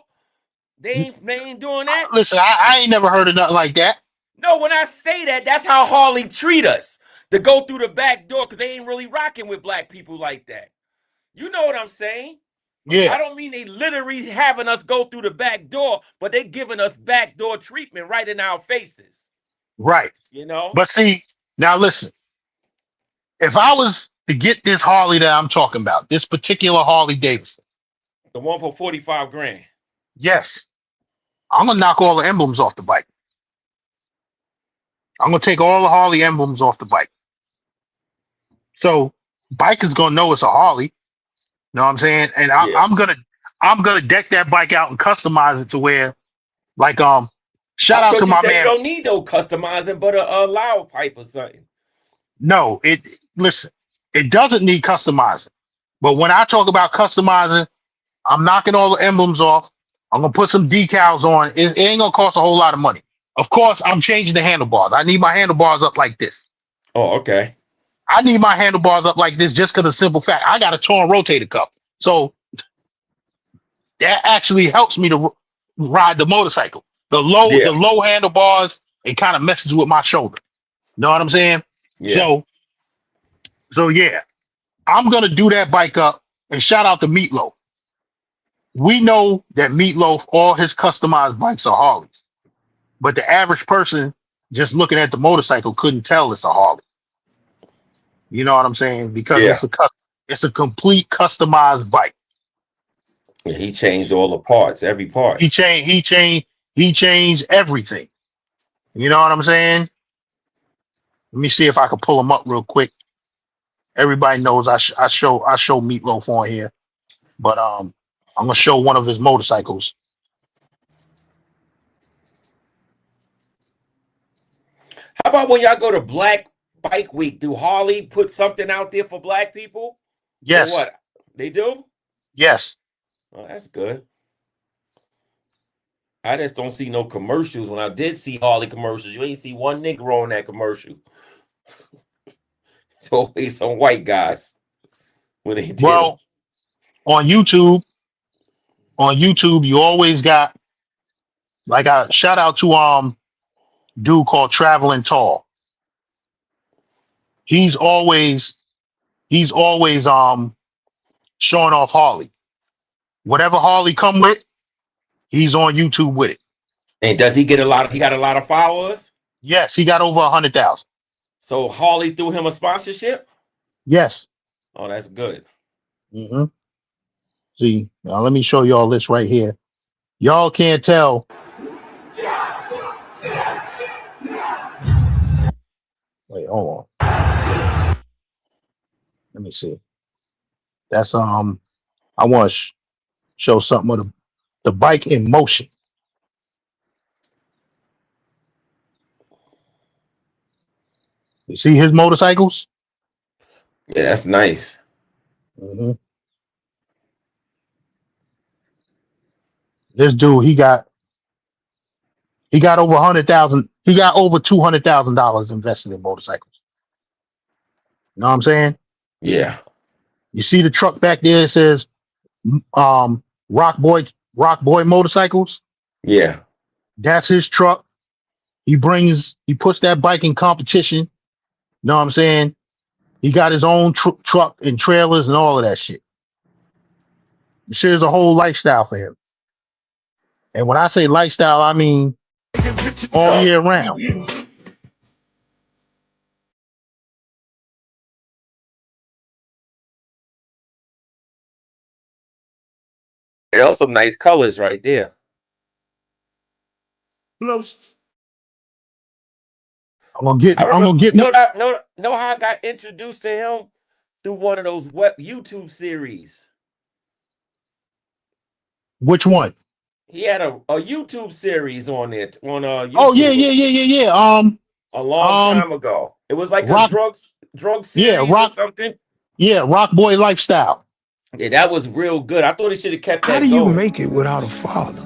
S12: They ain't doing that.
S2: Listen, I ain't never heard of nothing like that.
S12: No, when I say that, that's how Harley treat us. To go through the back door, because they ain't really rocking with black people like that. You know what I'm saying?
S2: Yeah.
S12: I don't mean they literally having us go through the back door, but they giving us back door treatment right in our faces.
S2: Right.
S12: You know?
S2: But see, now listen. If I was to get this Harley that I'm talking about, this particular Harley-Davidson.
S12: The one for 45 grand.
S2: Yes. I'm going to knock all the emblems off the bike. I'm going to take all the Harley emblems off the bike. So bike is going to know it's a Harley. You know what I'm saying? And I'm going to deck that bike out and customize it to where, like, shout out to my man.
S12: You don't need no customizing, but a loud pipe or something.
S2: No, listen, it doesn't need customizing. But when I talk about customizing, I'm knocking all the emblems off. I'm gonna put some decals on. It ain't gonna cost a whole lot of money. Of course, I'm changing the handlebars. I need my handlebars up like this.
S12: Oh, okay.
S2: I need my handlebars up like this just because of the simple fact I got a torn rotator cuff. So that actually helps me to ride the motorcycle. The low handlebars, it kind of messes with my shoulder. You know what I'm saying?
S12: Yeah.
S2: So yeah, I'm gonna do that bike up, and shout out to Meatloaf. We know that Meatloaf, all his customized bikes are Harleys, but the average person just looking at the motorcycle couldn't tell it's a Harley. You know what I'm saying? Because it's a complete customized bike.
S12: Yeah, he changed all the parts, every part.
S2: He changed everything. You know what I'm saying? Let me see if I can pull him up real quick. Everybody knows I show Meatloaf on here, but I'm gonna show one of his motorcycles.
S12: How about when y'all go to Black Bike Week? Do Harley put something out there for black people?
S2: Yes.
S12: Or what? They do?
S2: Yes.
S12: Oh, that's good. I just don't see no commercials. When I did see Harley commercials, you ain't see one Negro in that commercial. It's always some white guys when they did.
S2: Well, on YouTube, you always got, like, a shout out to dude called Traveling Tall. He's always showing off Harley. Whatever Harley come with, he's on YouTube with it.
S12: And does he get a lot? He got a lot of followers.
S2: Yes, he got over 100,000.
S12: So Harley threw him a sponsorship.
S2: Yes.
S12: Oh, that's good.
S2: Mm-hmm. See, now let me show y'all this right here. Y'all can't tell. Wait, hold on. Let me see. That's I want to show something of the bike in motion. You see his motorcycles?
S12: Yeah, that's nice.
S2: Mm-hmm. This dude, he got He got over 100,000. He got over $200,000 invested in motorcycles. You know what I'm saying?
S12: Yeah.
S2: You see the truck back there? It says Rock Boy Motorcycles.
S12: Yeah.
S2: That's his truck. He puts that bike in competition. You know what I'm saying? He got his own truck and trailers and all of that shit. This is a whole lifestyle for him. And when I say lifestyle, I mean all year round.
S12: Those some nice colors right there.
S2: I'm gonna get.
S12: Know how I got introduced to him through one of those web YouTube series.
S2: Which one?
S12: He had a YouTube series on it on YouTube.
S2: Oh yeah.
S12: A long time ago. It was like
S2: rock,
S12: a drug series or something.
S2: Yeah, Rock Boy Lifestyle.
S12: Yeah, that was real good. I thought he should have kept that
S17: How do
S12: going.
S17: you make it without a father?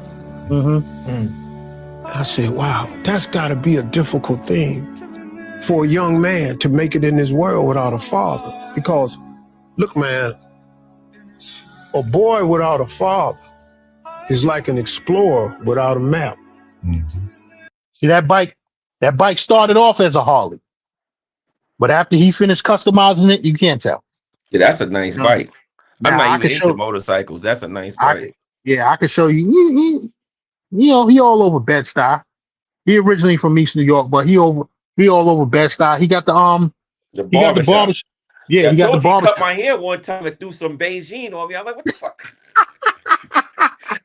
S17: I said, wow, that's got to be a difficult thing for a young man to make it in this world without a father. Because, look, man, a boy without a father is like an explorer without a map.
S2: See that bike? That bike started off as a Harley, but after he finished customizing it, you can't tell.
S12: Yeah, that's a nice bike.
S2: Now,
S12: I'm not even into motorcycles. That's a nice bike.
S2: I can show you. He all over Bed-Stuy. He originally from East New York, but he all over Bed-Stuy. He got the barber. Yeah, he got the barber.
S12: He cut my hair one time and threw some Beijing on me. I'm like, what the fuck?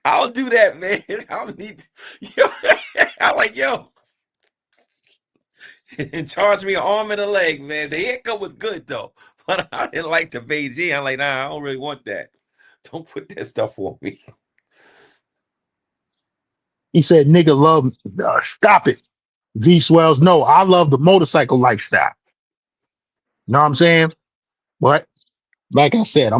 S12: I don't do that, man. I don't need. I'm like, yo. And charged me an arm and a leg, man. The haircut was good though, but I didn't like the Beijing. I'm like, nah, I don't really want that. Don't put that stuff on me.
S2: He said, "Nigga, love stop it." V Swells, no, I love the motorcycle lifestyle. Know what I'm saying? But like I said, I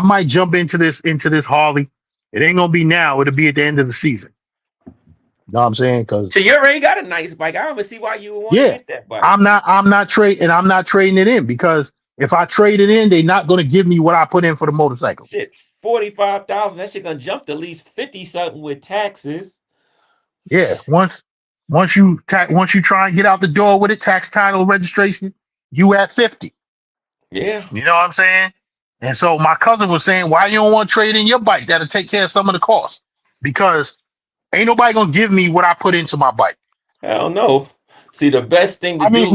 S2: might jump into this Harley. It ain't gonna be now. It'll be at the end of the season. Know what I'm saying? Because
S12: so you already got a nice bike. I don't even see why you would want to get that bike.
S2: I'm not trading it in, because if I trade it in, they're not gonna give me what I put in for the motorcycle.
S12: Shit, 45,000. That shit gonna jump to at least 50 something with taxes.
S2: Yeah, once you try and get out the door with it, tax, title, registration, you at 50.
S12: Yeah,
S2: you know what I'm saying. And so my cousin was saying, why you don't want to trade in your bike? That'll take care of some of the costs, because ain't nobody gonna give me what I put into my bike.
S12: Hell no. See, the best thing to do,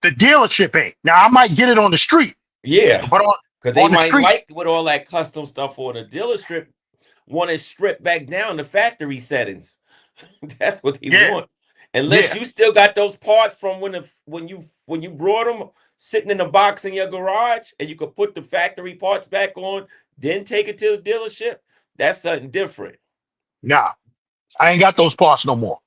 S2: the dealership ain't. Now I might get it on the street.
S12: Yeah,
S2: but
S12: because they
S2: on the
S12: might
S2: street,
S12: like with all that custom stuff on the dealership, want to strip back down the factory settings. That's what they want. Unless you still got those parts from when you brought them sitting in the box in your garage, and you could put the factory parts back on, then take it to the dealership. That's something different.
S2: Nah, I ain't got those parts no more.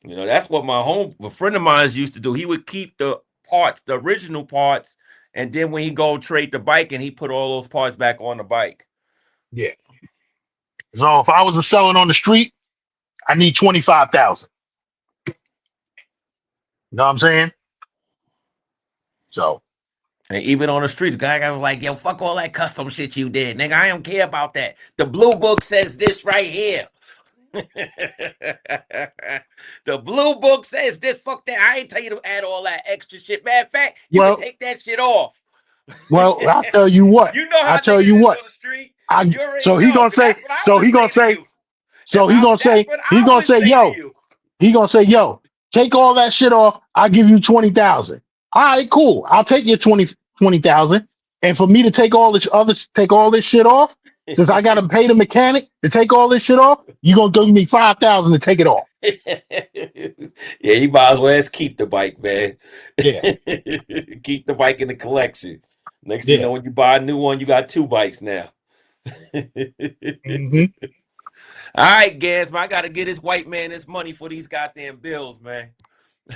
S12: You know, that's what a friend of mine used to do. He would keep the parts, the original parts, and then when he go trade the bike, and he put all those parts back on the bike.
S2: Yeah. So if I was to sell it on the street, I need 25,000. You know what I'm saying? So.
S12: And even on the streets, guy was like, yo, fuck all that custom shit you did, nigga. I don't care about that. The blue book says this right here. The blue book says this. Fuck that. I ain't tell you to add all that extra shit. Matter of fact, you can take that shit off.
S2: Well, I tell you what.
S12: You know how
S2: I tell you what.
S12: on the street.
S2: So he gonna say. So he gonna say. So he gonna say. He gonna say, yo. He gonna say, yo. Take all that shit off. I'll give you 20,000. All right, cool. I'll take your 20,000. And for me to take all this shit off, since I got to pay the mechanic to take all this shit off, you gonna give me 5,000 to take it off.
S12: Yeah, you might as well just keep the bike, man.
S2: Yeah.
S12: Keep the bike in the collection. Next thing you know, when you buy a new one, you got 2 bikes now. All right, Gaz, man, I gotta get this white man his money for these goddamn bills, man.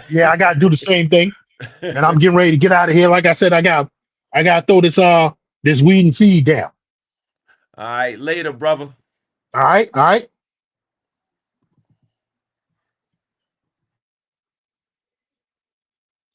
S2: Yeah, I gotta do the same thing. And I'm getting ready to get out of here. Like I said, I gotta throw this weed and feed down.
S12: All right, later, brother.
S2: All right.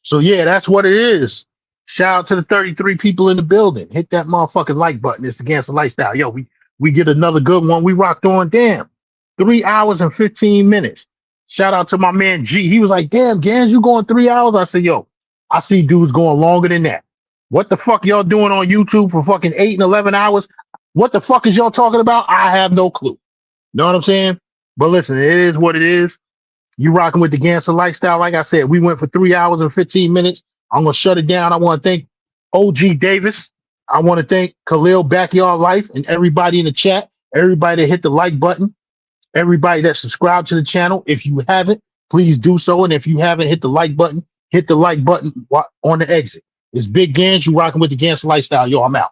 S2: So yeah, that's what it is. Shout out to the 33 people in the building. Hit that motherfucking like button. It's the Gangster Lifestyle. Yo, we get another good one. We rocked on. Damn, 3 hours and 15 minutes. Shout out to my man G. He was like, damn, Gans, you going 3 hours? I said, yo, I see dudes going longer than that. What the fuck y'all doing on YouTube for fucking 8 and 11 hours? What the fuck is y'all talking about? I have no clue. Know what I'm saying? But listen, it is what it is. You rocking with the Gangster Lifestyle. Like I said, we went for 3 hours and 15 minutes. I'm going to shut it down. I want to thank OG Davis. I want to thank Khalil Backyard Life and everybody in the chat, everybody that hit the like button, everybody that subscribed to the channel. If you haven't, please do so. And if you haven't hit the like button on the exit. It's Big Gans. You rocking with the Gangster Lifestyle. Yo, I'm out.